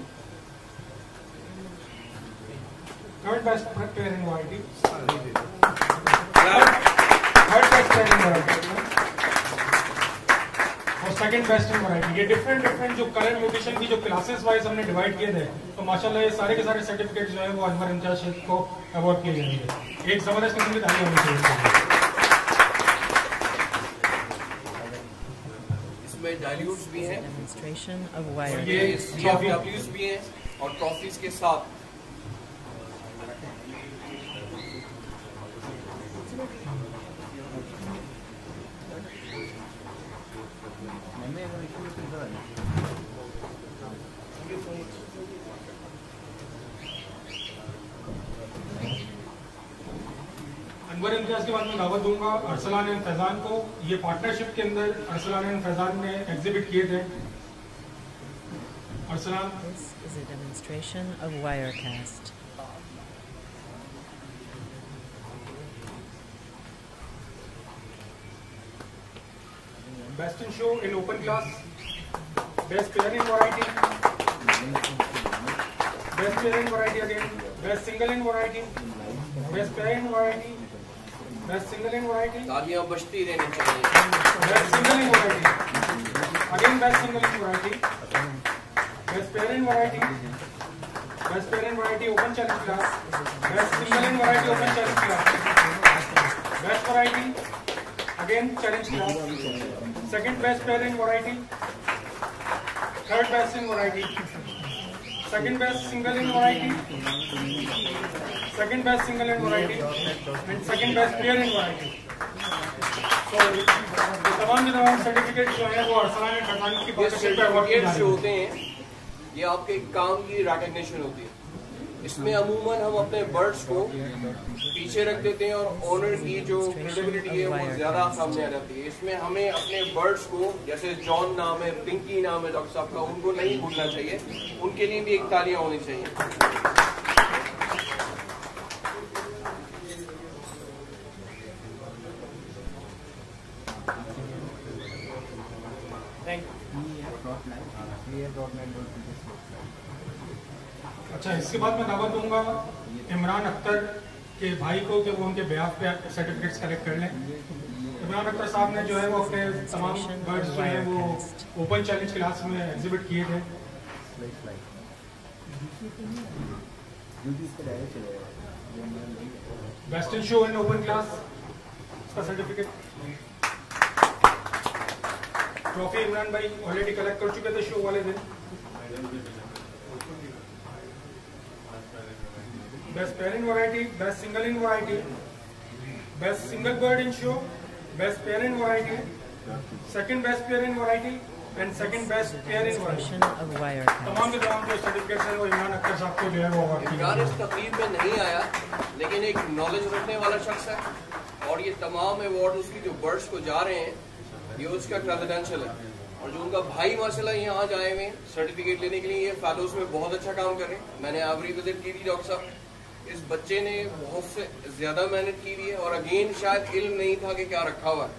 third best player in variety, third best player in variety और second best in variety. ये different जो colour mutation की जो classes wise हमने divide किए थे, तो माशाल्लाह ये सारे के सारे सर्टिफिकेट जो है वो अनवर इम्तियाज शेख को अवार्ड किए जाएंगे। एक जबरदस्त किस्म की ताली होनी चाहिए। इसमें डाइल्यूट्स भी हैं, Demonstration of ये Wirecast. CFWs भी हैं और ट्रॉफीज के साथ। अनवर इम्तियाज के बाद मैं दावत दूंगा अरसलान एंड फैजान को। ये पार्टनरशिप के अंदर अरसलान एंड फैजान ने एग्जिबिट किए थे। Arsalan, This is a demonstration of Wirecast. Best in show in open class, best player in variety, best player in variety again, best single in variety, best player in variety, best single in variety, तालियां बजती रहनी चाहिए। Best single in variety, again best single in variety, best player in variety, Best parent variety open challenge class. Best single in variety open challenge class. Best variety again challenge class. Second best parent variety. Third best in variety. Second best single in variety. Second best single in variety. And second best pair in variety. So तमाम के तमाम certificate जो है वो Arsalan and खटानी की partnership पे award किए जो होते हैं ये आपके काम की रिकॉग्निशन होती है। इसमें अमूमन हम अपने बर्ड्स को पीछे रख देते हैं और ओनर की जो क्रेडिबिलिटी है वो ज्यादा सामने आ जाती है। इसमें हमें अपने बर्ड्स को, जैसे जॉन नाम है, पिंकी नाम है डॉक्टर साहब का, उनको नहीं भूलना चाहिए। उनके लिए भी एक तालियां होनी चाहिए। अच्छा, इसके बाद मैं दावत दूंगा इमरान अख्तर के भाई को कि वो उनके बिहाफ पे सर्टिफिकेट्स कलेक्ट कर लें। इमरान अख्तर साहब ने जो है वो अपने तमाम बर्ड्स जो है वो ओपन चैलेंज क्लास में एग्जिबिट किए थे। Best in show in open class उसका सर्टिफिकेट, ट्रॉफी इमरान भाई ऑलरेडी कलेक्ट कर चुके थे शो वाले दिन। Best pair in variety, best single in variety, best single bird in show, best pair in variety, second best pair in variety and second best pair in variety. तमाम के तमाम जो certificates हैं वो इमरान अख्तर साहब को जो है वो अवार्ड किया। इस तकरीब में नहीं आया लेकिन एक नॉलेज रखने वाला शख्स है और ये तमाम अवार्ड उसकी जो बर्ड्स को जा रहे हैं ये उसका क्रेडेंशियल है। और जो उनका भाई माशाल्लाह यहाँ आज आए हुए हैं सर्टिफिकेट लेने के लिए, ये फेलोज में बहुत अच्छा काम कर रहे हैं। मैंने आखिरी विजिट की थी डॉक्टर साहब, इस बच्चे ने बहुत से ज्यादा मेहनत की हुई है और अगेन शायद इल्म नहीं था कि क्या रखा हुआ है।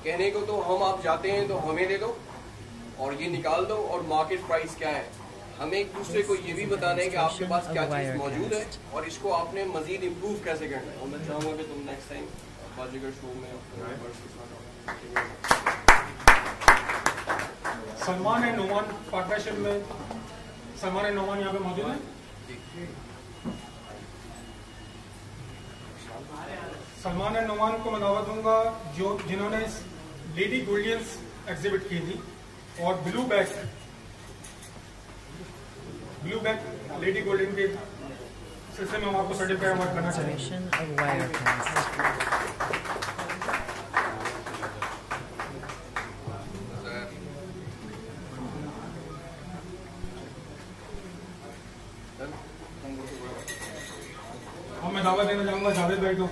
कहने को तो हम आप जाते हैं तो हमें दे दो और ये निकाल दो और मार्केट प्राइस क्या है। हमें एक दूसरे को ये भी बताना है कि आपके पास क्या चीज मौजूद है और इसको आपने मजीद इम्प्रूव कैसे करना है। और मैं चाहूँगा कि तुम नेक्स्ट टाइम बाजीगर शो में सलमान एंड नोमान पार्टनरशिप में, सलमान एंड नोमान यहाँ पे मौजूद है। सलमान एंड नोमान को मैं दावत दूंगा जो जिन्होंने लेडी गोल्डियंस एग्जिबिट की थी और ब्लू बैक लेडी गोल्डन के सिलसिले में हम आपको सर्टिफिकेट अवार्ड करना चाहिए। और मैं दावा देना चाहूंगा जावेद भाई को।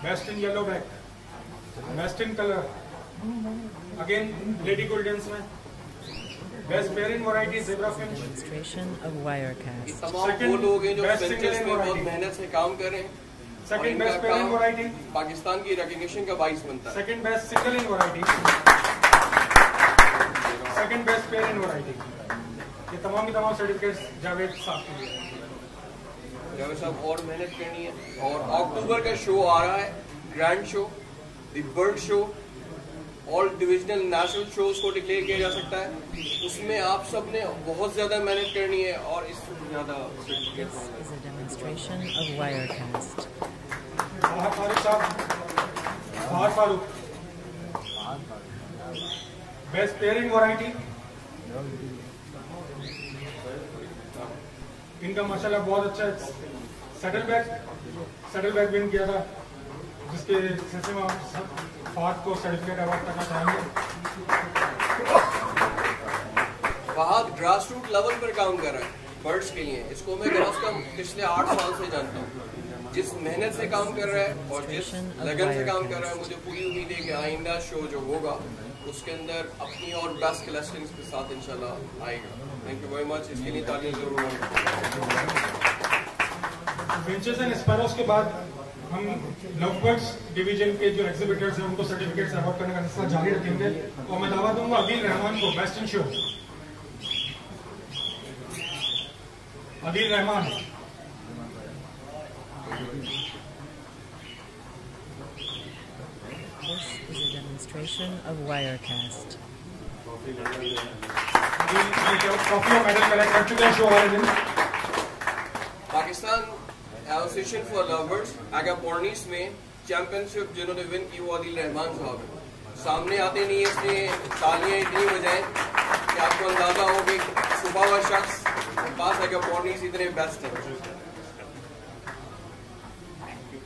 Best in yellow back, best in colour again lady goldens में, best pair in variety zebra finch. तमाम वो लोग हैं जो फिंचेस में बहुत मेहनत से काम कर रहे हैं। Second best pair in variety Pakistan की रिकॉग्निशन का बाइस बनता है। Second best single in variety, second best pair in variety. ये तमाम की तमाम सर्टिफिकेट्स जावेद साहब के लिए। जावेद साहब और मेहनत करनी है और अक्टूबर का शो आ रहा है, grand show, the bird show, all divisional national shows को डिक्लेयर किया जा सकता है। उसमें आप सब ने बहुत ज्यादा मेहनत करनी है और इससे ज्यादा certificate Farooq best pair in variety. इनका माशाल्लाह बहुत अच्छा सेटल बैक विन किया था जिसके सिलसिले में फाद को सर्टिफिकेट अवार्ड करना चाहेंगे। फहद ग्रास रूट लेवल पर काम कर रहा है बर्ड्स के लिए। इसको मैं कम से कम पिछले 8 साल से जानता हूँ। जिस मेहनत से काम कर रहा है और जिस लगन से काम कर रहा है, मुझे पूरी उम्मीद है कि आइंदा शो जो होगा उसके अंदर अपनी और बेस्ट कलेक्शंस के साथ इंशाल्लाह आएगा। Thank you very much. इसके लिए तालियां जरूर होंगी। फिंचेस एंड स्पैरोज के बाद हम लवबर्ड्स डिवीजन के जो एग्जिबिटर्स हैं उनको सर्टिफिकेट्स अवार्ड करने का सिलसिला जारी रखेंगे। और मैं दावा दूंगा अदील रहमान को best in show. Adeel Rahman This is a demonstration of Wirecast. Pakistan association for lovers agapornis में चैंपियनशिप जिन्होंने विन की वो आदिल रहमान साहब है। सामने आते नहीं है, इसलिए तालियां इतनी बजाएं कि आपको अंदाजा हो कि सुबह हुआ शख्स के पास एगापोर्निस इतने बेस्ट है।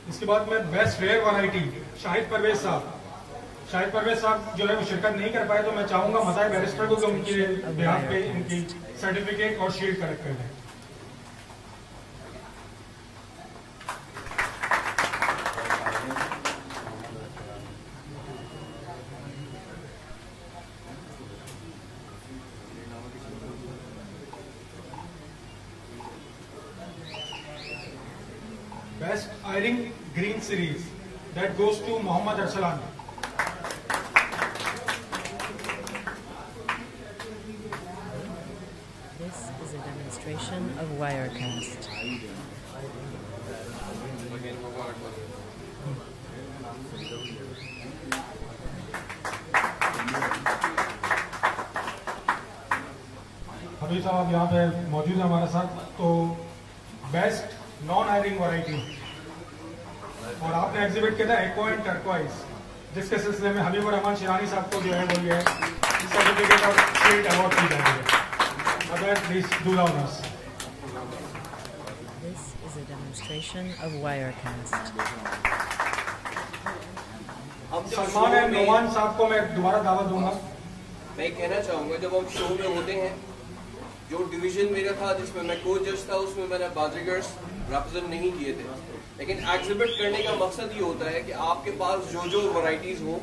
इसके बाद में best rare variety Shahid Parvez साहब जो है वो शिरकत नहीं कर पाए, तो मैं चाहूंगा मसाई बैरिस्टर को कि उनके बिहाफ पे इनकी सर्टिफिकेट और शील्ड कलेक्ट कर लें। Best Iring Green Series that goes to Mohammad Arsalan. This is a demonstration of Wirecast. अभी साहब यहाँ पे मौजूद है हमारे साथ, तो बेस्ट नॉन आयरिंग वैरायटी, और आपने एग्जिबिट किया था एक्वा एंड टर्क्वाइज, जिसके सिलसिले में हबीबुर रहमान शिरानी साहब को जो है वो ये सर्टिफिकेट और शील्ड अवार्ड की जाएगी। Please do the honors. This is a demonstration of Wirecast. Salman and Noman साहब को मैं दोबारा दावत दूंगा। मैं कहना चाहूंगा, जब हम शो में होते हैं, जो डिवीजन मेरा था जिसमें मैं कोच जज था, उसमें मैंने बाजीगर्स रिप्रेजेंट नहीं किए थे, लेकिन एग्जिबिट करने का मकसद ये होता है कि आपके पास जो वैरायटीज हो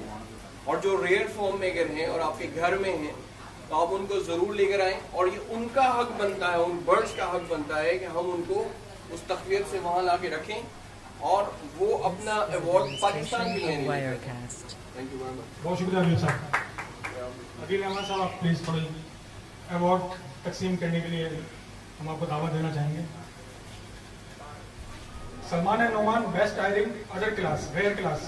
और जो रेयर फॉर्म में अगर हैं और आपके घर में हैं तो आप उनको जरूर लेकर आएं, और ये उनका हक बनता है, उन बर्ड्स का हक बनता है कि हम उनको उस तकवीर से वहां ला के रखें और वो अपना अवार्ड पाकिस्तान के लिए लें। Thank you very much. बहुत शुक्रिया अनिल साहब। अनिल रहमान साहब, आप प्लीज थोड़ी अवार्ड तकसीम करने के लिए हम आपको दावत देना चाहेंगे। Salman and Noman best airing other class rare class.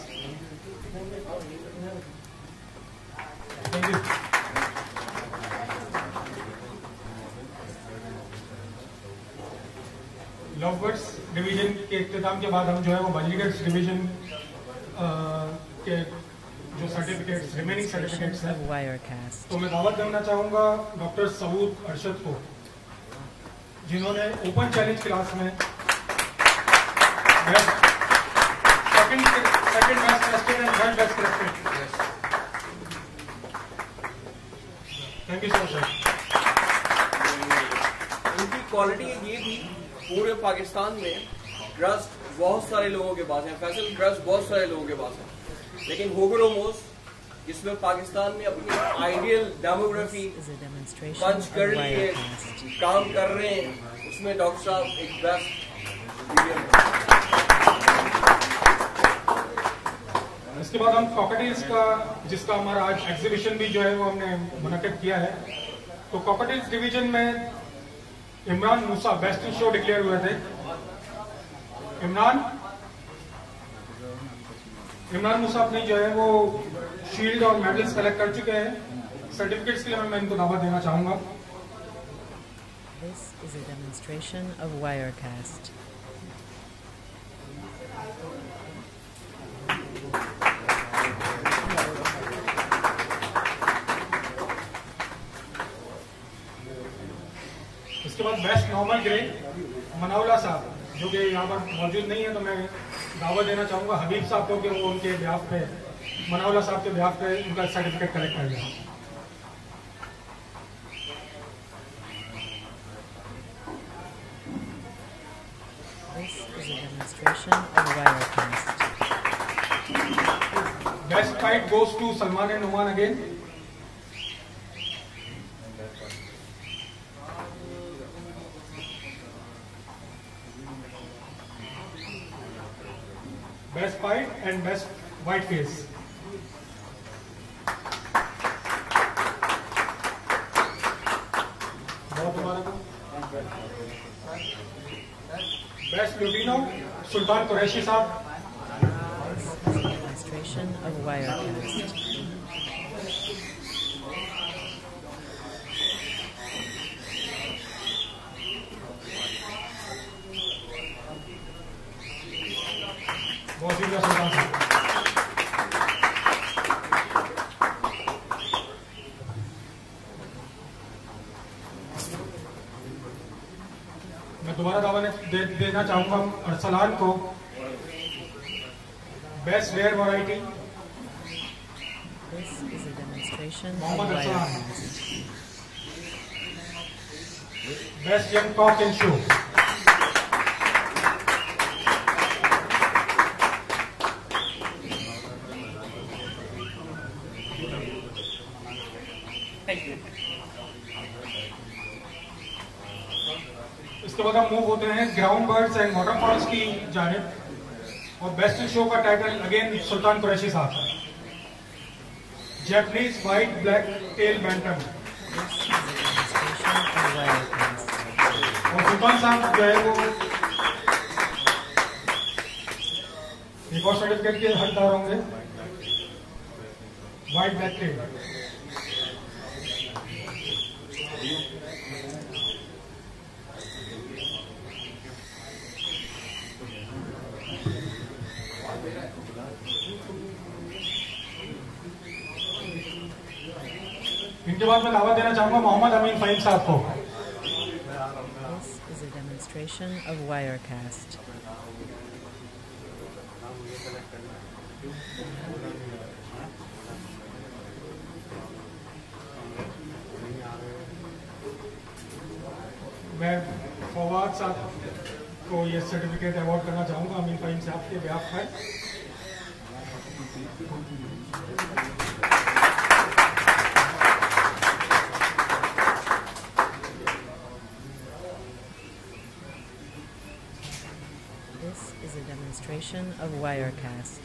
Thank you. Lovebirds division के इख्तिताम के बाद हम जो है वो बाजीगर्स डिवीजन के जो सर्टिफिकेट्स रिमेनिंग सर्टिफिकेट्स हैं, तो मैं दावत देना चाहूंगा डॉक्टर सऊद अरशद को, जिन्होंने ओपन चैलेंज क्लास में second best tested and third best tested. Thank you so much. उनकी क्वालिटी ये थी, पूरे पाकिस्तान में ड्रस्ट बहुत सारे लोगों के पास है, फैसल ड्रस्ट बहुत सारे लोगों के पास है, लेकिन होगरोमोस जिसमें पाकिस्तान में अपनी आइडियल डेमोग्राफी पंच कर लिए काम कर रहे हैं, उसमें डॉक्टर साहब एक बेस्ट। इसके बाद हम कॉकटेल्स का, जिसका हमारा आज एग्जीबिशन भी जो है वो हमने मुनक्किद किया है, तो कॉकटेल्स डिवीजन में इमरान मूसा बेस्ट इन शो डिक्लेयर हुए थे। इमरान मूसा अपनी जो है वो शील्ड और मेडल्स कलेक्ट कर चुके हैं। सर्टिफिकेट्स के लिए मैं इनको दावत देना चाहूंगा। This is a demonstration of Wirecast. इसके बाद बेस्ट नॉर्मल ग्रे मनाउल्लाह साहब, जो कि यहाँ पर मौजूद नहीं है, तो मैं दावत देना चाहूंगा हबीब साहब को कि वो उनके बिहाफ पे, मनाउल्लाह साहब के बिहाफ पे उनका सर्टिफिकेट कलेक्ट कर लें। This is a demonstration of Wirecast. Best fight goes to Salman and Numan again. Best fight and best white face. Best Lutino, Sultan Qureshi साहब. demonstration of Wirecast. बहुत शुक्रिया सुल्तान साहब। मैं दोबारा दावा देना चाहूंगा अरसलान को best rare variety This is a demonstration of Mohammad Arsalan, Wirecast. Best young cock in show. इसके बाद हम मूव होते हैं ग्राउंड बर्ड्स एंड वाटरफॉल्स की जानिब और बेस्ट इन शो का टाइटल अगेन सुल्तान कुरैशी साहब, Japanese white black tell bantam. This is a demonstration of Wirecast. और सुल्तान साहब जो है वो एक और सर्टिफिकेट के हकदार होंगे, व्हाइट ब्लैक टेल। इनके बाद मैं दावा देना चाहूंगा मोहम्मद अमीन फहीम साहब को। This is a demonstration of Wirecast. मैं फवाद साहब को ये सर्टिफिकेट अवार्ड करना चाहूंगा अमीन फहीम साहब के बिहाफ पर। This is a demonstration of Wirecast.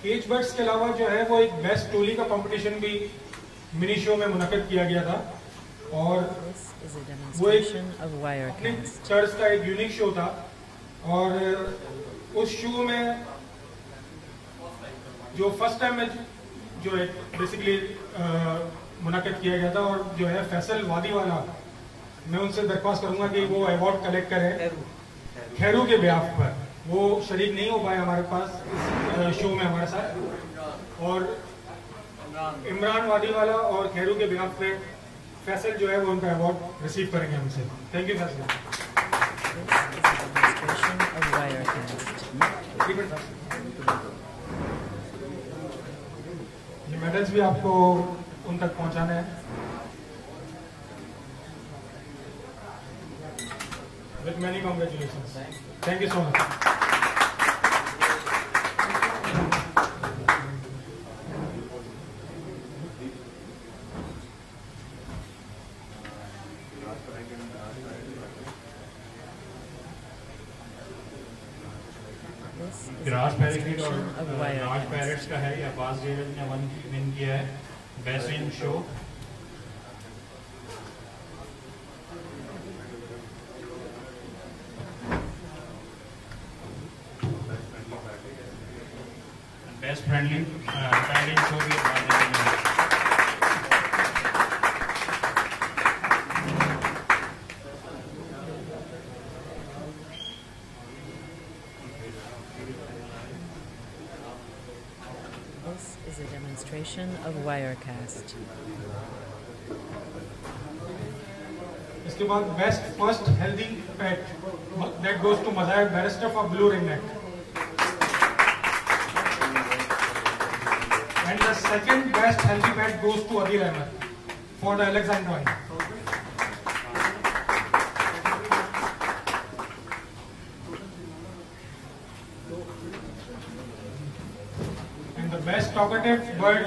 Cage birds के अलावा जो है वो एक बेस्ट टोली का कंपटीशन भी मिनी शो में मुनक्किद किया गया था और This is a demonstration of अपने Wirecast. चर्च का एक यूनिक शो था और उस शो में जो फर्स्ट टाइम में जो है बेसिकली मुनक्किद किया गया था और जो है फैसल वादी वाला, मैं उनसे दरख्वास्त करूंगा कि वो अवार्ड कलेक्ट करें खैरू के ब्याह पर। वो शरीक नहीं हो पाए हमारे पास इस शो में हमारे साथ, और इमरान वादी वाला और खैरू के ब्याह पे फैसल जो है वो उनका अवार्ड रिसीव करेंगे हमसे। Thank you Faisal. This is a demonstration of Wirecast. ये मेडल्स भी आपको उन तक पहुंचाने हैं। With many congratulations, thank you so much. This is a grass parakeet और demonstration of Raj Wirecast. Parrots का है, अब्बास डेविड ने विन किया है best in show. Best friendly pad in show भी अब्बास डेविड ने। This is a demonstration of Wirecast. इसके बाद best first healthy pet that goes to मजाक barrister for blue ring neck, and the second best healthy pet goes to Adeel Ahmed for the Alexandrine. And the best talkative bird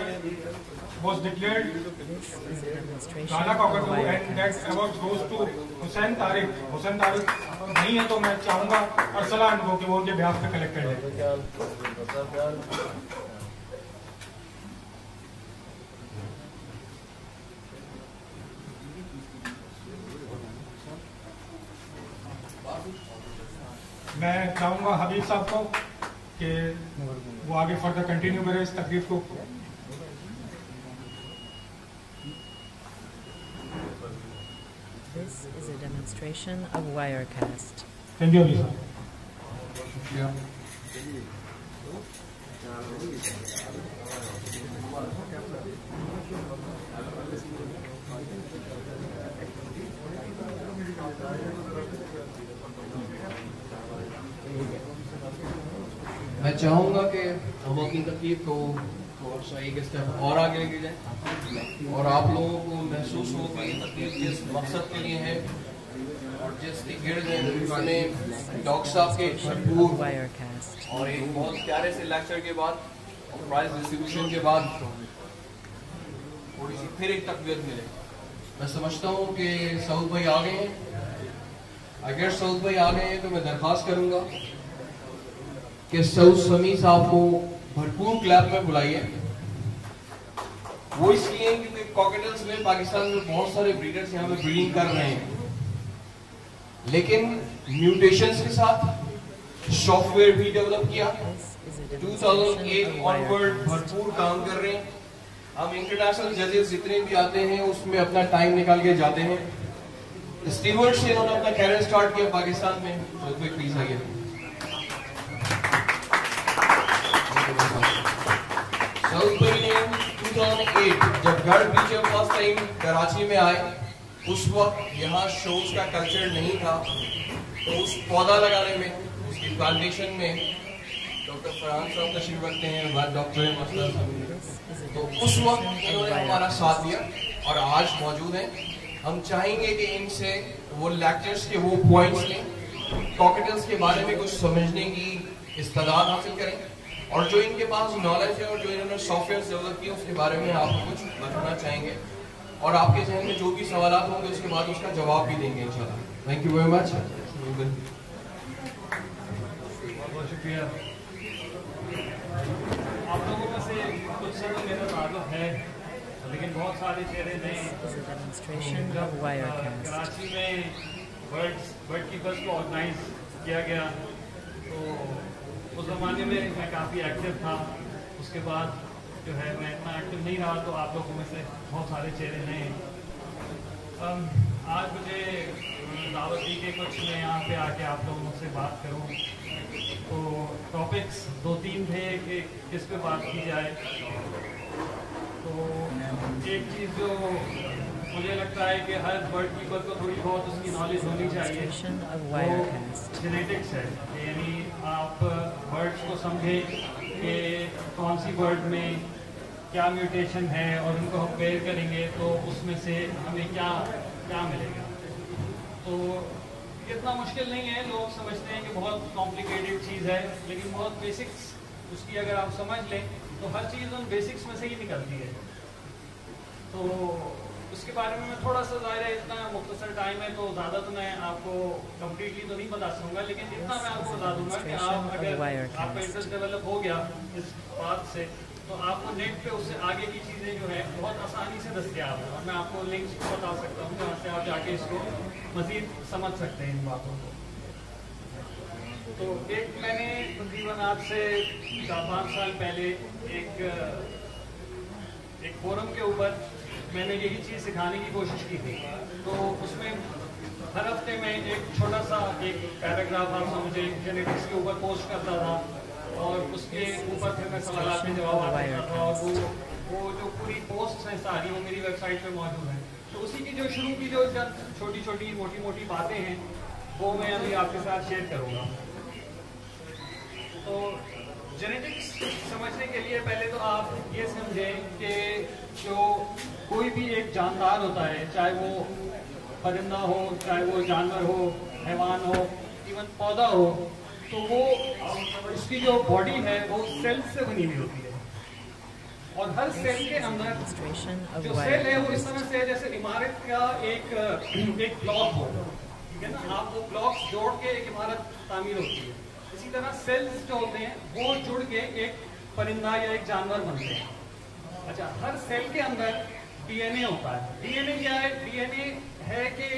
was declared This is a demonstration Ghana of cockatoo, and Wirecast. that award goes to Hussain Tariq. Hussain Tariq नहीं है तो मैं चाहूँगा अरसलान को कि वो उनके behalf पे कलेक्टेड है। मैं चाहूँगा हबीब साहब को कि वो आगे फर्दर कंटिन्यू करें इस तकलीफ को। This is a demonstration of Wirecast. Thank you Habib sahab. मैं चाहूँगा कि हम अपनी तकलीफ को थोड़ा सा एक स्टेप और आगे लेके जाएं और आप लोगों को महसूस हो कि ये तकलीफ जिस मकसद के लिए है और जिसके गिर्द है उसमें डॉक्टर साहब के भरपूर Wirecast. और एक बहुत प्यारे से लेक्चर के बाद और प्राइज डिस्ट्रीब्यूशन के बाद थोड़ी सी फिर एक तकवीत मिले। मैं समझता हूँ कि सऊद भाई आ गए हैं। अगर सऊद भाई आ गए हैं तो मैं दरख्वास्त करूँगा कि सऊद समी साहब को भरपूर क्लैप में बुलाइए। वो इसलिए क्योंकि कॉकटेल्स में पाकिस्तान में बहुत सारे ब्रीडर्स यहाँ पे ब्रीडिंग कर रहे हैं, लेकिन म्यूटेशंस के साथ सॉफ्टवेयर भी डेवलप किया। This is a demonstration 2008 of onward Wirecast. भरपूर काम कर रहे हैं। हम इंटरनेशनल जजेस जितने भी आते हैं उसमें अपना टाइम निकाल के जाते हैं। स्टीवर्ड से इन्होंने अपना कैरियर स्टार्ट किया पाकिस्तान में। तो कोई प्लीज आइए। सऊद भाई ने 2008 जब गर्ड पीछे फर्स्ट टाइम कराची में आए, उस वक्त यहाँ शोज का कल्चर नहीं था, तो उस पौधा लगाने में, उसकी प्लांटेशन में डॉक्टर फरहान साहब तशरीफ रखते हैं, डॉक्टर तो उस वक्त इन्होंने हमारा साथ दिया और आज मौजूद हैं। हम चाहेंगे कि इनसे वो लेक्चर्स के वो पॉइंट्स लें, कॉकटेल्स के बारे में कुछ समझने की इस्तेदाद हासिल करें और जो इनके पास नॉलेज है और जो इन्होंने सॉफ्टवेयर डेवलप किया उसके बारे में आप कुछ बताना चाहेंगे और आपके जहन में जो भी सवाल होंगे उसके बाद उसका जवाब भी देंगे इंशाल्लाह। Thank you very much. बहुत शुक्रिया। आप लोगों में से कुछ से तो मेरा ताल्लुक है, लेकिन बहुत सारे चेहरे नए हैं। This is a demonstration of Wirecast. Karachi में बर्ड कीपर्स को ऑर्गेनाइज किया गया, तो उस ज़माने में मैं काफ़ी एक्टिव था। उसके बाद जो है मैं इतना एक्टिव नहीं रहा, तो आप लोगों में से बहुत सारे चेहरे नए हैं। आज मुझे दावत दी कि कुछ मैं यहाँ पे आके आप लोगों से बात करूँ, तो टॉपिक्स 2-3 थे कि किस पे बात की जाए। तो एक चीज़ जो मुझे लगता है कि हर बर्ड कीपर को थोड़ी बहुत उसकी नॉलेज होनी चाहिए, Demonstration of वो Wirecast. जेनेटिक्स है। यानी आप बर्ड्स को समझें कि कौन सी बर्ड में क्या म्यूटेशन है और उनको हम पेयर करेंगे तो उसमें से हमें क्या क्या मिलेगा। तो इतना मुश्किल नहीं है। लोग समझते हैं कि बहुत कॉम्प्लिकेटेड चीज़ है, लेकिन बहुत बेसिक्स उसकी अगर आप समझ लें तो हर चीज़ उन बेसिक्स में से ही निकलती है। तो उसके बारे में मैं थोड़ा सा, ज़ाहिर है इतना मुख्तसर टाइम है तो ज़्यादा तो मैं आपको कम्प्लीटली तो नहीं बता सकूँगा, लेकिन इतना मैं आपको बता दूंगा कि आप अगर आपका इंटरेस्ट डेवलप हो गया इस बात से, तो आपको नेट पे उससे आगे की चीज़ें जो है बहुत आसानी से दस्तयाब है और मैं आपको लिंक्स बता सकता हूँ जहाँ से आप जाके इसको मज़ीद समझ सकते हैं इन बातों को। तो एक मैंने तकरीबन आज से 4-5 साल पहले एक फोरम के ऊपर मैंने यही चीज़ सिखाने की कोशिश की थी। तो उसमें हर हफ्ते में एक छोटा सा एक पैराग्राफ आप समझे जेनेटिक्स के ऊपर पोस्ट करता था और उसके ऊपर फिर मैं सवाल के जवाब देता था और वो जो पूरी पोस्ट हैं सारी वो मेरी वेबसाइट पे मौजूद है। तो उसी की जो शुरू की जो छोटी छोटी मोटी मोटी बातें हैं वो मैं अभी आपके साथ शेयर करूँगा। तो जेनेटिक्स समझने के लिए पहले तो आप ये समझें कि जो कोई भी एक जानदार होता है, चाहे वो परिंदा हो, चाहे वो जानवर हो, हैवान हो, इवन पौधा हो, तो वो उसकी जो बॉडी है वो सेल्स से बनी हुई होती है। और हर सेल के अंदर Demonstration of जो सेल है वो इस Wirecast. तरह से है जैसे इमारत का एक ब्लॉक हो, ठीक है ना, आप वो ब्लॉक्स जोड़ के एक इमारत तामीर होती है। इसी तरह सेल्स जो होते हैं वो जुड़ के एक परिंदा या एक जानवर बनते हैं। अच्छा, हर सेल के अंदर डीएनए होता है। डीएनए क्या है? डीएनए है कि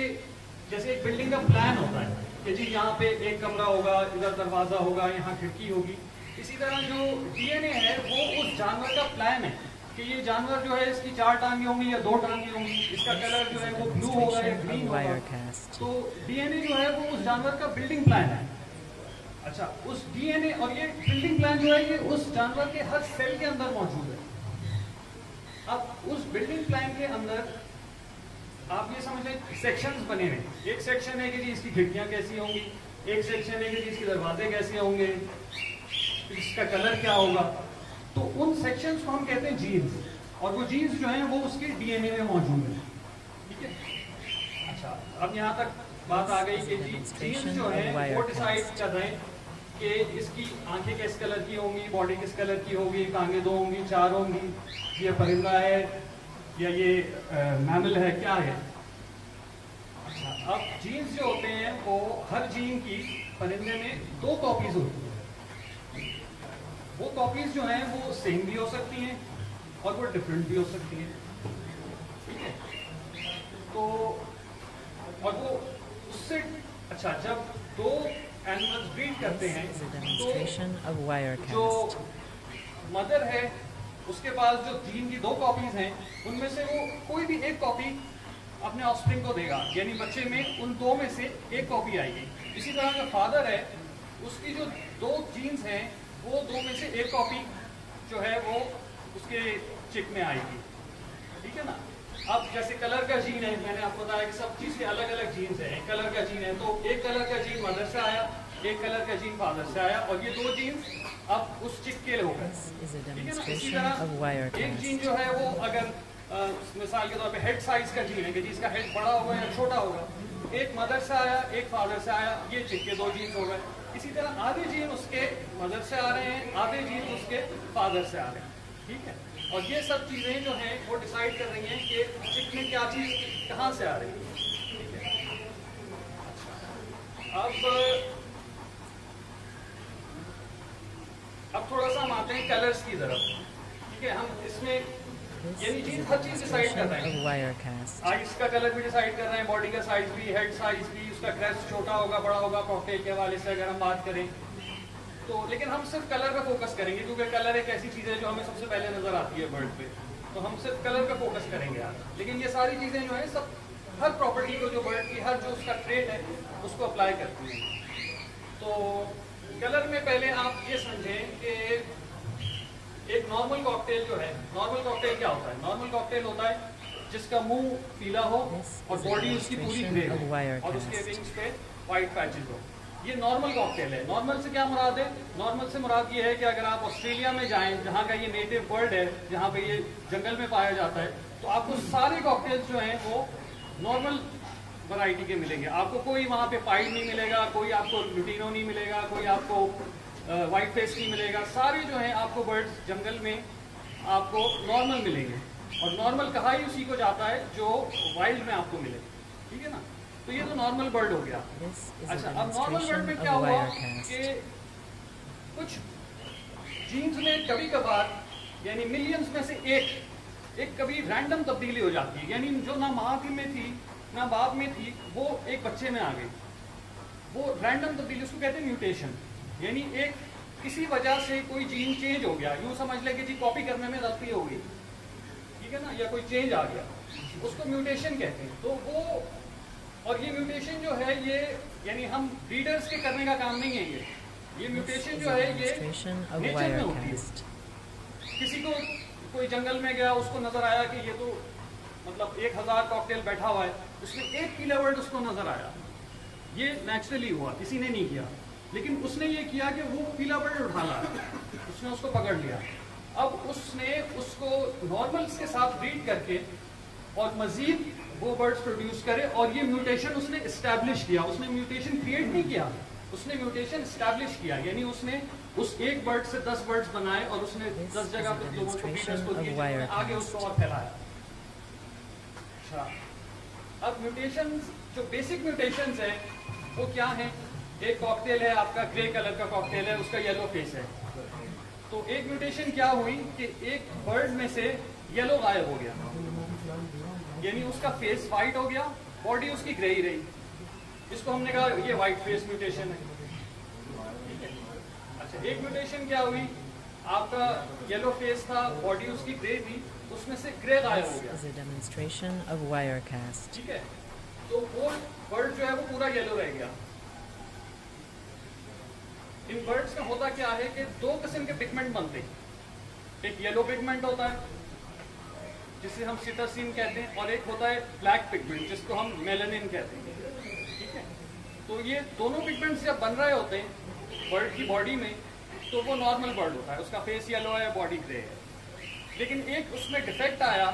जैसे एक बिल्डिंग का प्लान होता है कि जी यहाँ पे एक कमरा होगा, इधर दरवाजा होगा, यहाँ खिड़की होगी। इसी तरह जो डीएनए है वो उस जानवर का प्लान है कि ये जानवर जो है इसकी 4 टांगे होंगी या 2 टांगे होंगी, इसका कलर जो है वो ब्लू होगा या Demonstration ग्रीन of होगा। Wirecast. तो डीएनए जो है वो उस जानवर का बिल्डिंग प्लान है। अच्छा, उस डीएनए और ये बिल्डिंग प्लान जो है ये उस जानवर के हर सेल के अंदर मौजूद है। अब उस बिल्डिंग प्लान के अंदर आप ये समझ लें सेक्शंस बने हुए। एक सेक्शन है कि जी इसकी खिड़कियां कैसी होंगी, एक सेक्शन है कि जी इसके दरवाजे कैसे होंगे, इसका कलर क्या होगा। तो उन सेक्शंस को हम कहते हैं जीन्स, और वो जीन्स जो हैं वो उसके डीएनए में मौजूद है, ठीक है। अच्छा, अब यहाँ तक बात आ गई कि जी जीन्स जो है वो डिसाइड कर रहे हैं कि इसकी आंखें किस कलर की होंगी, बॉडी किस कलर की होगी, टांगें 2 होंगी, 4 होंगी, ये परिंदा है या ये मैमल है, क्या है। अच्छा, अब जीन्स जो होते हैं वो हर जीन की परिंदे में 2 कॉपीज होती है। वो कॉपीज जो हैं वो सेम भी हो सकती हैं और वो डिफरेंट भी हो सकती हैं, ठीक है। तो और वो उससे अच्छा, जब 2 एनिमल्स ब्रीड करते हैं This is a तो demonstration of जो Wirecast. मदर है उसके पास जो जीन की 2 कॉपीज हैं उनमें से वो कोई भी एक कॉपी अपने ऑफस्प्रिंग को देगा, यानी बच्चे में उन 2 में से एक कॉपी आएगी। इसी तरह जो फादर है उसकी जो 2 जीन्स हैं वो 2 में से एक कॉपी जो है वो उसके चिक में आएगी, ठीक है ना। अब जैसे कलर का जीन है, मैंने आपको बताया कि सब चीज के अलग अलग जीन्स है। एक कलर का जीन है तो एक कलर का जीन मदर से आया, एक कलर का जीन फादर से आया, और ये 2 जीन्स अब उस चिक के हो गए, This is a ठीक है ना। इसी demonstration of तरह एक जीन Wirecast. जो है वो अगर मिसाल के तौर पे हेड साइज का जीन है कि जिसका हेड बड़ा होगा या छोटा होगा, एक मदर से आया एक फादर से आया, ये चिक के 2 जीन्स हो गए। इसी तरह आधे जीन उसके मदर से आ रहे हैं, आधे जीन उसके फादर से आ रहे हैं, ठीक है। और ये सब चीजें जो हैं वो डिसाइड कर रही हैं कि चिक में क्या चीज कहाँ से आ रही है, ठीक है। अब थोड़ा सा हम आते हैं कलर्स की तरफ, ठीक है। हम इसमें This यानी is जीन a हर चीज डिसाइड कर demonstration रहे of हैं। Wirecast. आइस का कलर भी डिसाइड कर रहे हैं, बॉडी का साइज भी, हेड साइज भी, उसका क्रेस्ट छोटा होगा बड़ा होगा, कॉकटेल के हवाले से अगर हम बात करें तो। लेकिन हम सिर्फ कलर पे फोकस करेंगे क्योंकि कलर एक ऐसी चीज़ है जो हमें सबसे पहले नजर आती है बर्ड पे, तो हम सिर्फ कलर पे फोकस करेंगे आज। लेकिन ये सारी चीज़ें जो है सब हर प्रॉपर्टी को जो बर्ड की हर जो उसका ट्रेट है उसको अप्लाई करती हैं। तो कलर में पहले आप ये समझें कि एक नॉर्मल कॉकटेल जो है, नॉर्मल कॉकटेल क्या होता है? नॉर्मल कॉकटेल होता है जिसका मुंह पीला हो और बॉडी उसकी पूरी ग्रे हो और उसके विंग्स पे व्हाइट पैचेस हो। ये नॉर्मल कॉकटेल है। नॉर्मल से क्या मुराद है? नॉर्मल से मुराद ये है कि अगर आप ऑस्ट्रेलिया में जाएं जहाँ का ये नेटिव बर्ड है, जहाँ पे ये जंगल में पाया जाता है, तो आपको सारे कॉकटेल्स जो हैं वो नॉर्मल वैरायटी के मिलेंगे। आपको कोई वहाँ पे पाइड नहीं मिलेगा, कोई आपको लुटिनो नहीं मिलेगा, कोई आपको व्हाइट फेस नहीं मिलेगा। सारे जो हैं आपको बर्ड्स जंगल में आपको नॉर्मल मिलेंगे, और नॉर्मल कहा ही उसी को जाता है जो वाइल्ड में आपको मिले, ठीक है ना। तो ये तो नॉर्मल बर्ड हो गया। This is a अच्छा, अब नॉर्मल बर्ड में demonstration क्या of हुआ Wirecast. कि कुछ जीन्स में कभी कभार यानी मिलियंस में से एक कभी रैंडम तब्दीली हो जाती है, यानी जो ना माँ में थी ना बाप में थी वो एक बच्चे में आ गई। वो रैंडम तब्दीली उसको कहते हैं म्यूटेशन, यानी एक किसी वजह से कोई जीन चेंज हो गया, यूँ समझ ले कि जी कॉपी करने में गलती हो गई, ठीक है ना, या कोई चेंज आ गया, उसको म्यूटेशन कहते हैं। तो वो और ये म्यूटेशन जो है ये यानी हम ब्रीडर्स के करने का काम नहीं है, ये म्यूटेशन जो है ये नेचर में होती है। किसी को कोई जंगल में गया, उसको नजर आया कि ये तो मतलब 1000 कॉकटेल बैठा हुआ है, उसमें एक पीला बर्ड उसको नजर आया, ये नेचुरली हुआ, किसी ने नहीं किया, लेकिन उसने ये किया कि वो पीला बर्ड उठा लाया, उसने उसको पकड़ लिया। अब उसने उसको नॉर्मल्स के साथ ब्रीड करके और मजीद वो बर्ड्स प्रोड्यूस करे, और ये म्यूटेशन उसने इस्टेब्लिश किया। उसने म्यूटेशन क्रिएट नहीं किया, उसने म्यूटेशन इस्टेब्लिश किया, यानी उसने उस एक बर्ड से 10 बर्ड्स बनाए और उसने 10 जगह पे लोगों को फीडर्स को दिए, जिन्होंने आगे उसको और फैलाया। अच्छा, अब म्यूटेशंस, जो बेसिक म्यूटेशंस है वो क्या है? एक कॉकटेल है आपका, ग्रे कलर का कॉकटेल है, उसका येलो फेस है। तो एक म्यूटेशन क्या हुई कि एक बर्ड में से येलो गायब हो गया, यानी उसका फेस व्हाइट हो गया, बॉडी उसकी ग्रे ही रही। इसको हमने कहा ये व्हाइट फेस म्यूटेशन है। अच्छा, एक म्यूटेशन क्या हुई, आपका येलो फेस था, बॉडी उसकी ग्रे थी, उसमें से ग्रे गायब हो गया। This is a demonstration of Wirecast. ठीक है, तो वो बर्ड जो है वो पूरा येलो रह गया। इन बर्ड्स का होता क्या है कि दो किस्म के पिगमेंट बनते हैं। एक येलो पिगमेंट होता है जिसे हम सिटासिन कहते हैं, और एक होता है ब्लैक पिगमेंट जिसको हम मेलानिन कहते हैं। ठीक है, तो ये दोनों पिगमेंट्स जब बन रहे होते हैं बर्ड की बॉडी में, तो वो नॉर्मल बर्ड होता है, उसका फेस येलो है, बॉडी ग्रे है। लेकिन एक उसमें डिफेक्ट आया,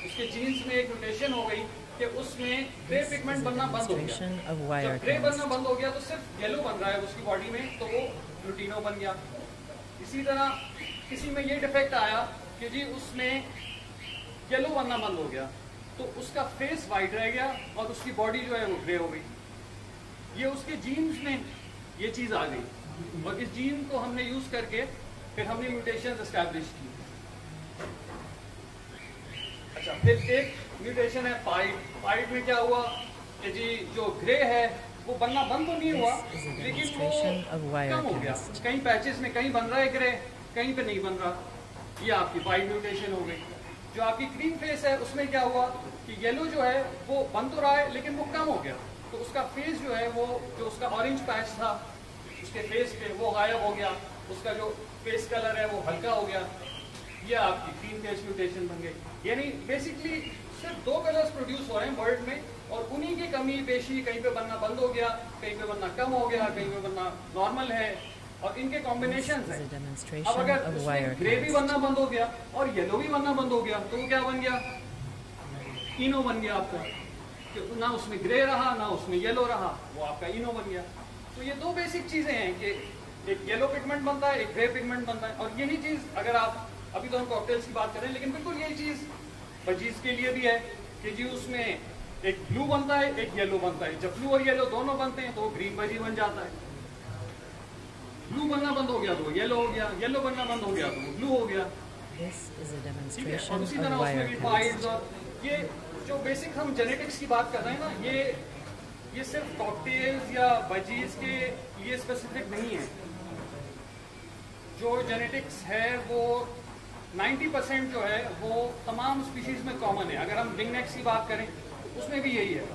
उसके जीन्स में एक म्यूटेशन हो गई कि उसमें ग्रे पिगमेंट बनना बंद हो गया। जब ग्रे बनना बंद हो गया तो सिर्फ येलो बन रहा है उसकी बॉडी में, तो वो ग्लूटिनो बन गया। इसी तरह किसी में ये डिफेक्ट आया कि जी उसमें येलो बनना बंद हो गया, तो उसका फेस वाइट रह गया और उसकी बॉडी जो है वो ग्रे हो गई। ये उसके जीन्स में ये चीज आ गई, और इस जीन को हमने यूज करके फिर हमने म्यूटेशन एस्टैब्लिश की। अच्छा, फिर एक म्यूटेशन है पाइड में क्या हुआ कि जी जो ग्रे है वो बनना बंद तो नहीं हुआ, लेकिन वो कम हो गया। कहीं पैचेस में कहीं बन रहा है ग्रे, कहीं पे नहीं बन रहा। ये आपकी पाइड म्यूटेशन हो गई। जो आपकी क्रीम फेस है उसमें क्या हुआ कि येलो जो है वो बन तो रहा है लेकिन वो कम हो गया, तो उसका फेस जो है वो जो उसका ऑरेंज पैच था उसके फेस पे वो गायब हो गया, उसका जो फेस कलर है वो हल्का हो गया। ये आपकी क्रीम फेस म्यूटेशन बन गई। यानी बेसिकली सिर्फ दो कलर्स प्रोड्यूस हो रहे हैं बर्ड में, और उन्हीं की कमी पेशी, कहीं पे बनना बंद हो गया, कहीं पे बनना कम हो गया, कहीं पे बनना नॉर्मल है, और इनके कॉम्बिनेशन है। अब अगर उसमें ग्रे भी बनना बंद हो गया और येलो भी बनना बंद हो गया, तो वो क्या बन गया? इनो बन गया आपका। कि ना उसमें ग्रे रहा ना उसमें येलो रहा, वो आपका इनो बन गया। तो ये दो बेसिक चीजें हैं कि एक येलो पिगमेंट बनता है, एक ग्रे पिगमेंट बनता है। और यही चीज अगर आप, अभी तो हम कॉकटेल्स की बात कर रहे हैं, लेकिन बिल्कुल यही चीज बजीज के लिए भी है कि जी उसमें एक ब्लू बनता है, एक येलो बनता है। जब ब्लू और येलो दोनों बनते हैं तो ग्रीन बजी बन जाता है। ब्लू बनना बंद हो गया तो येलो हो गया, येलो बनना बंद हो गया तो ब्लू हो गया। और उसी तरह उसमें भी पाइड्स, और ये जो बेसिक हम जेनेटिक्स की बात कर रहे हैं ना, ये सिर्फ कॉकटेल्स या बजीज के लिए स्पेसिफिक नहीं है। जो जेनेटिक्स है वो 90% जो है वो तमाम स्पीशीज में कॉमन है। अगर हम रिंगनेक्स की बात करें तो उसमें भी यही है,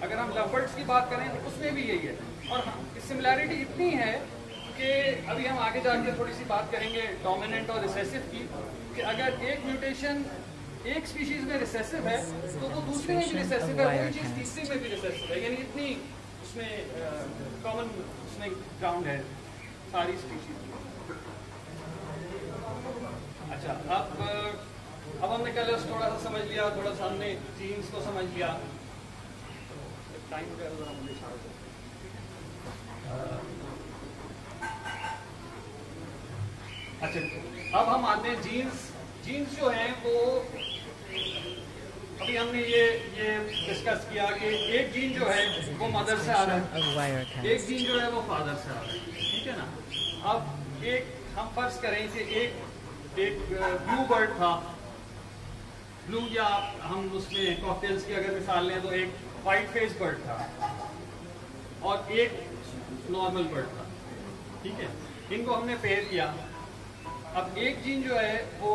अगर हम लवबर्ड्स की बात करें तो उसमें भी यही है। और सिमिलैरिटी इतनी है कि अभी हम आगे जाकर थोड़ी सी बात करेंगे डोमिनेंट और रिसेसिव की, कि अगर एक म्यूटेशन एक स्पीशीज में रिसेसिव है तो वो दूसरे में भी रिसेसिव है, वही चीज तीसरे में भी रिसेसिव है। यानी इतनी उसमें कॉमन उसमें ग्राउंड है सारी स्पीशीज में। अच्छा, अब हमने कलर्स थोड़ा सा समझ लिया, थोड़ा सा हमने जीन्स को समझ लिया। टाइम वगैरह जरा मुझे इशारा दो। अच्छा, अब हम आते हैं जीन्स। जीन्स जो है वो अभी हमने ये डिस्कस किया कि एक जीन जो है वो मदर से आ रहा है, एक जीन जो है वो फादर से आ रहा है। ठीक है ना? अब एक हम फर्ज करें कि एक ब्लू बर्ड था, ब्लू, या हम उसमें कॉकटेल्स की अगर मिसाल लें तो एक वाइट फेस बर्ड था और एक नॉर्मल बर्ड था। ठीक है, इनको हमने पेयर किया। अब एक जीन जो है वो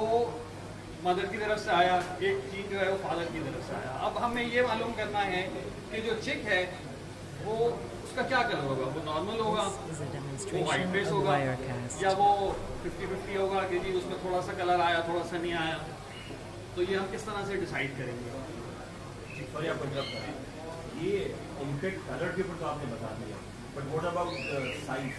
मदर की तरफ से आया, एक जीन जो है वो फादर की तरफ से आया। अब हमें ये मालूम करना है कि जो चिक है वो उसका क्या कलर होगा? वो नॉर्मल होगा, वो वाइट फेस होगा, या वो 50-50 होगा कि जी उसमें थोड़ा सा कलर आया थोड़ा सा नहीं आया? तो ये हम किस तरह से डिसाइड करेंगे? सॉरी आपको इंटरप्ट करें, ये इनफेक्ट कलर के ऊपर तो आपने बता दिया, बट व्हाट अबाउट साइज?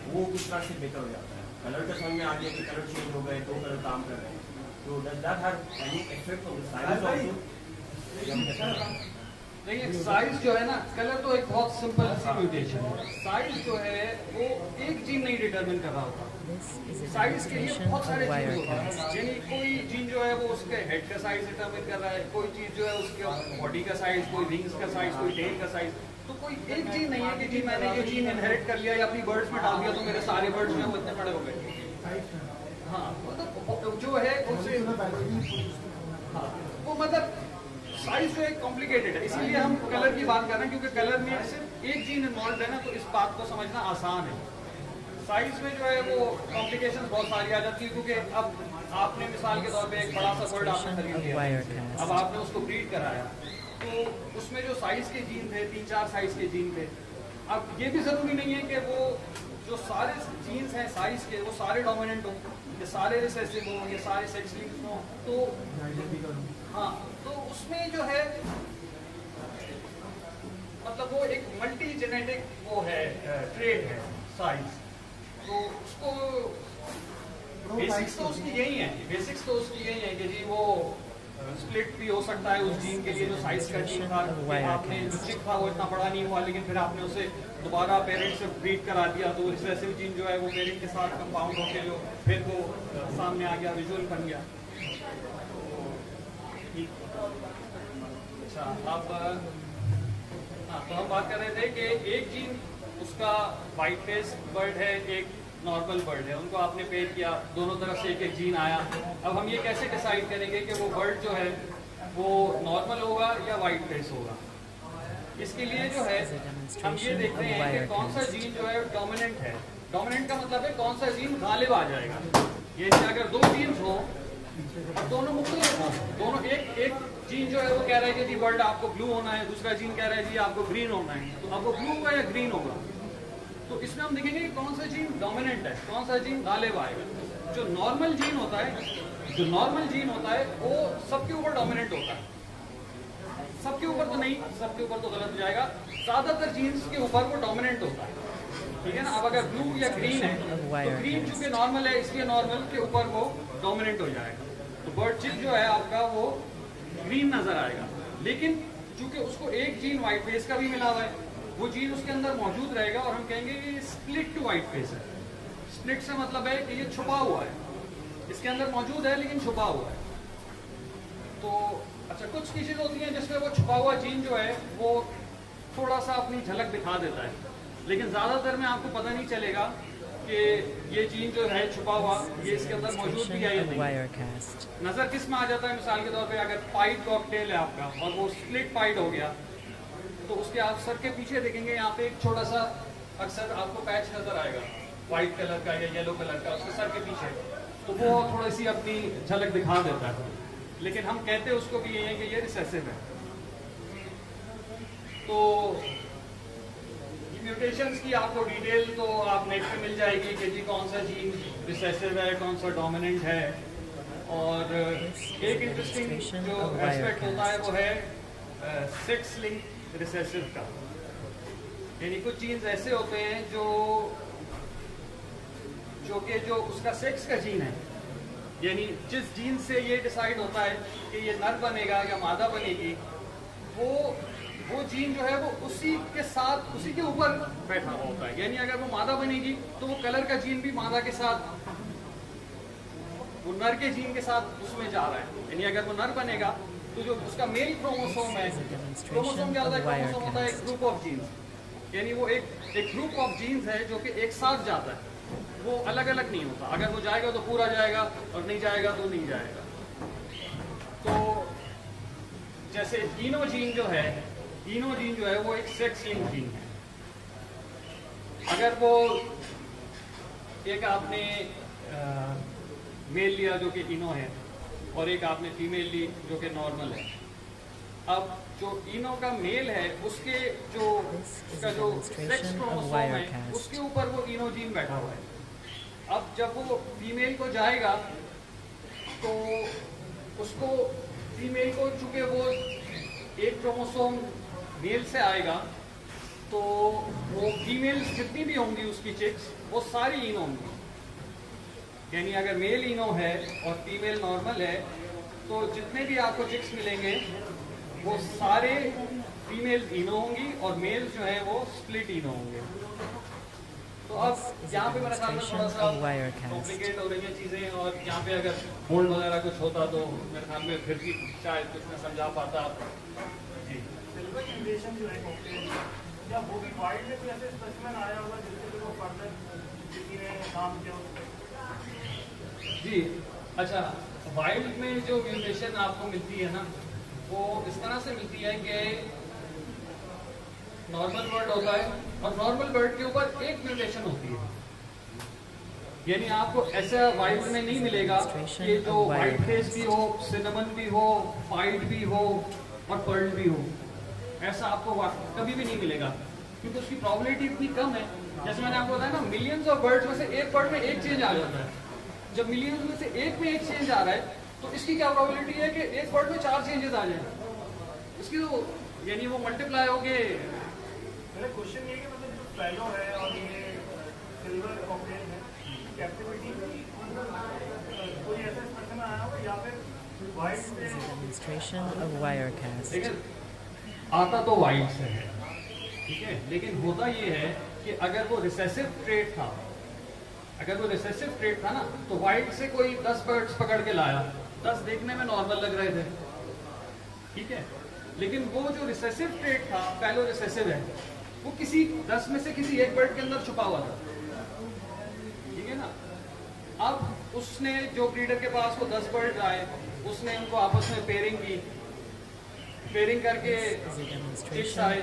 वो किस तरह से बेहतर हो जाता है? कलर का समझ में आ गया कि कलर चेंज हो गए, 2 कलर काम कर रहे हैं, तो does that have any effect on the size also? नहीं, साइज जो है ना, कलर तो एक बहुत सिंपल सी म्यूटेशन है। साइज जो है वो एक जीन नहीं डिटरमिन कर रहा होता। साइज के लिए बहुत सारे जीन होते हैं, यानी कोई जीन जो है वो उसके हेड का साइज डिटरमिन कर रहा है, कोई चीज जो है उसके बॉडी का साइज, कोई विंग्स का साइज, कोई टेल का साइज। तो कोई एक जीन नहीं है कि जी मैंने ये जीन इनहेरिट कर लिया या अपनी बर्ड्स में डाल दिया तो मेरे सारे बर्ड्स जो है वो इतने बड़े हो गए। हाँ, मतलब जो है उससे हाँ, वो मतलब साइज जो है कॉम्प्लिकेटेड है, इसीलिए हम कलर की बात कर रहे हैं, क्योंकि कलर में सिर्फ एक जीन इन्वॉल्व है ना, तो इस बात को समझना आसान है। साइज में जो है वो कॉम्प्लिकेशन बहुत सारी आ जाती है, क्योंकि अब आपने मिसाल के तौर पे एक बड़ा सा बर्ड आपने खरीद लिया, अब आपने उसको ब्रीड कराया, तो उसमें जो साइज के जीन थे 3-4 साइज के जीन थे। अब ये भी जरूरी नहीं है कि वो जो सारे जीन्स हैं साइज के वो सारे डोमिनेंट हों, ये सारे रिसेसिव हों, ये सारे सेक्स लिंक्ड हों, तो हाँ, तो उसमें जो है मतलब वो एक मल्टी जेनेटिक वो है ट्रेट है साइज, तो उसको बेसिक्स तो उसकी यही है, बेसिक्स तो उसकी यही है कि जी वो स्प्लिट भी हो सकता है उस जीन के लिए जो साइज का जीन था, आपने जो चिक था वो इतना बड़ा नहीं हुआ, लेकिन फिर आपने उसे दोबारा पेरेंट से ब्रीड करा दिया, तो रिसेसिव जीन जो है वो पेरेंट के साथ कंपाउंड होकर जो फिर वो सामने आ गया, विजुअल बन गया। अच्छा, अब हाँ, तो हम बात कर रहे थे कि एक जीन उसका वाइट फेस बर्ड है, एक नॉर्मल बर्ड है, उनको आपने पेयर किया, दोनों तरफ से एक एक जीन आया। अब हम ये कैसे डिसाइड करेंगे कि वो बर्ड जो है वो नॉर्मल होगा या वाइट फेस होगा? इसके लिए जो है हम ये देखते हैं कि कौन सा जीन जो है डोमिनेंट है। डोमिनेंट का मतलब है कौन सा जीन गालिब आ जाएगा। ये अगर दो जीन्स हो, दोनों मुख्तलिफ हो, दोनों एक जीन जो है वो कह रहा है कि जी बर्ड आपको ब्लू होना है, दूसरा जीन कह रहा है जी आपको ग्रीन होना है, तो अब वो ब्लू होगा या ग्रीन होगा? तो इसमें हम देखेंगे कि कौन सा जीन डोमिनेंट है, कौन सा जीन गालिब आएगा। जो नॉर्मल जीन होता है वो सबके ऊपर डोमिनेंट होता है, सबके ऊपर तो नहीं, सबके ऊपर तो गलत हो जाएगा, ज्यादातर जीन्स के ऊपर वो डोमिनेंट होता है, ठीक है ना। अब अगर ब्लू या ग्रीन है तो ग्रीन चूंकि नॉर्मल है इसलिए नॉर्मल के ऊपर वो डोमिनेंट हो जाएगा, तो बर्ड चिक जो है आपका वो ग्रीन नजर आएगा। लेकिन चूंकि उसको एक जीन व्हाइट फेस का भी मिला हुआ है, वो जीन उसके अंदर मौजूद रहेगा और हम कहेंगे कि ये स्प्लिट टू व्हाइट फेस है। स्प्लिट से मतलब है कि ये छुपा हुआ है, इसके अंदर मौजूद है लेकिन छुपा हुआ है। तो अच्छा, कुछ स्पीशीज होती हैं जिसमें वो छुपा हुआ जीन जो है वो थोड़ा सा अपनी झलक दिखा देता है, लेकिन ज्यादातर में आपको पता नहीं चलेगा कि ये जीन जो है छुपा हुआ ये इसके अंदर मौजूद भी है या नहीं। नजर किस में आ जाता है? मिसाल के तौर पे अगर पाइड कॉकटेल है आपका और वो स्प्लिट पाइड हो गया, तो उसके आप सर के पीछे देखेंगे यहाँ पे एक छोटा सा अक्सर आपको पैच नजर आएगा व्हाइट कलर का या येलो कलर का उसके सर के पीछे, तो वो थोड़ी सी अपनी झलक दिखा देता है, लेकिन हम कहते हैं उसको भी यही है कि ये रिसेसिव है। तो म्यूटेशंस की आपको डिटेल तो आप नेट पे मिल जाएगी कि जी कौन सा जीन रिसेसिव है, कौन सा डोमिनेंट है। और एक इंटरेस्टिंग जो एस्पेक्ट होता है वो है सेक्स लिंक रिसेसिव का, यानी कुछ जीन्स ऐसे होते हैं जो उसका सेक्स का जीन है, यानी जिस जीन से ये डिसाइड होता है कि ये नर बनेगा या मादा बनेगी, वो जीन जो है वो उसी के ऊपर बैठा हुआ होता है। यानी अगर वो मादा बनेगी तो वो कलर का जीन भी मादा के साथ, वो नर के जीन के साथ उसमें जा रहा है। यानी अगर वो नर बनेगा तो जो उसका मेल क्रोमोसोम है, क्रोमोसोम क्या होता है? क्रोमोसोम होता है एक ग्रुप ऑफ जीन्स, यानी वो एक ग्रुप ऑफ जीन्स है जो कि एक साथ जाता है, वो अलग अलग नहीं होता। अगर वो जाएगा तो पूरा जाएगा और नहीं जाएगा तो नहीं जाएगा। तो जैसे इनो जीन जो है वो एक सेक्स लिंक जीन है। अगर वो एक आपने मेल लिया जो कि इनो है और एक आपने फीमेल ली जो कि नॉर्मल है, अब जो इनो का मेल है उसका जो सेक्स क्रोमोसोम है उसके ऊपर वो इनो जीन बैठा हुआ है। अब जब वो फीमेल को जाएगा तो उसको फीमेल को चूंकि वो एक क्रोमोसोम मेल से आएगा तो वो फीमेल जितनी भी होंगी उसकी चिक्स वो सारी इनो होंगी। यानी अगर मेल इनो है और फीमेल नॉर्मल है तो जितने भी आपको चिक्स मिलेंगे वो सारे फीमेल इनो होंगी और मेल जो है वो स्प्लिट इनो होंगे। तो अब यहाँ पे मेरे ख्याल में थोड़ा सा कॉम्प्लिकेट हो रही है चीज़ें, और यहाँ पे अगर होल्ड वगैरह कुछ होता तो मेरे ख्याल में फिर भी शायद कुछ न समझा पाता आप जी। सिल्वर जनरेशन जो है क्या वो भी वाइल्ड में कोई ऐसे स्पेसिमेन आया होगा जिससे वो फर्दर किसी ने काम किया हो? जी अच्छा, वाइल्ड में जो म्यूटेशन आपको मिलती है ना, वो इस तरह से मिलती है कि नॉर्मल बर्ड होता है और नॉर्मल बर्ड के ऊपर एक म्यूटेशन होती है। यानी आपको ऐसा वाइल्ड में नहीं मिलेगा कि जो वाइट फेस भी हो, सिनेमन भी हो, पाइड भी हो और पर्ल भी हो। ऐसा आपको कभी भी नहीं मिलेगा, क्योंकि उसकी प्रोबेबिलिटी इतनी कम है। जैसे मैंने आपको बताया ना, मिलियंस ऑफ बर्ड्स में से एक बर्ड में एक चेंज आ जाता है। जब मिलियंस में से एक में एक चेंज आ रहा है तो इसकी क्या प्रोबेबिलिटी है कि एक बर्ड में 4 चेंजेस आ जाए। इसकी तो यानी वो मल्टीप्लाई हो गए। मेरा क्वेश्चन ये है कि मतलब जो फैलो है और ये सिल्वर कॉकटेल है, कैप्टिविटी कोई ऐसा स्पेसिमेन आया होगा या फिर वाइल्ड से? Demonstration of Wirecast. लेकिन आता तो वाइल्ड से है, ठीक है, लेकिन होता ये है कि अगर वो रिसेसिव ट्रेट था, ना, तो वाइल्ड से कोई 10 बर्ड्स पकड़ के लाया, 10 देखने में नॉर्मल लग रहे थे, ठीक है, लेकिन वो जो रिसेसिव ट्रेट था, पैलो रिसेसिव है, वो किसी 10 में से किसी एक बर्ड के अंदर छुपा हुआ था, ठीक है ना। अब उसने जो ब्रीडर के पास वो 10 बर्ड आए, उसने उनको आपस में पेयरिंग करके चिक्स आए,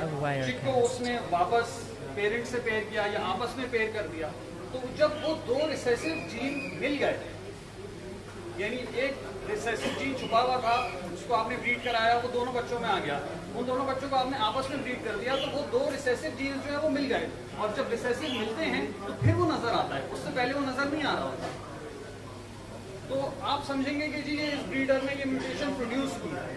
चिक को उसने वापस पेरेंट से पेयर किया या आपस में पेयर कर दिया। तो जब वो 2 रिसेसिव जीन मिल गए, यानी एक रिसेसिव जीन छुपा हुआ था, उसको आपने ब्रीड कराया, वो दोनों बच्चों में आ गया, उन दोनों बच्चों को आपने आपस में ब्रीड कर दिया, तो वो 2 रिसेसिव जीन जो है वो मिल गए। और जब रिसेसिव मिलते हैं तो फिर वो नजर आता है, उससे पहले वो नजर नहीं आ रहा होता। तो आप समझेंगे कि जी ये इस ब्रीडर ने ये म्यूटेशन प्रोड्यूस किया है।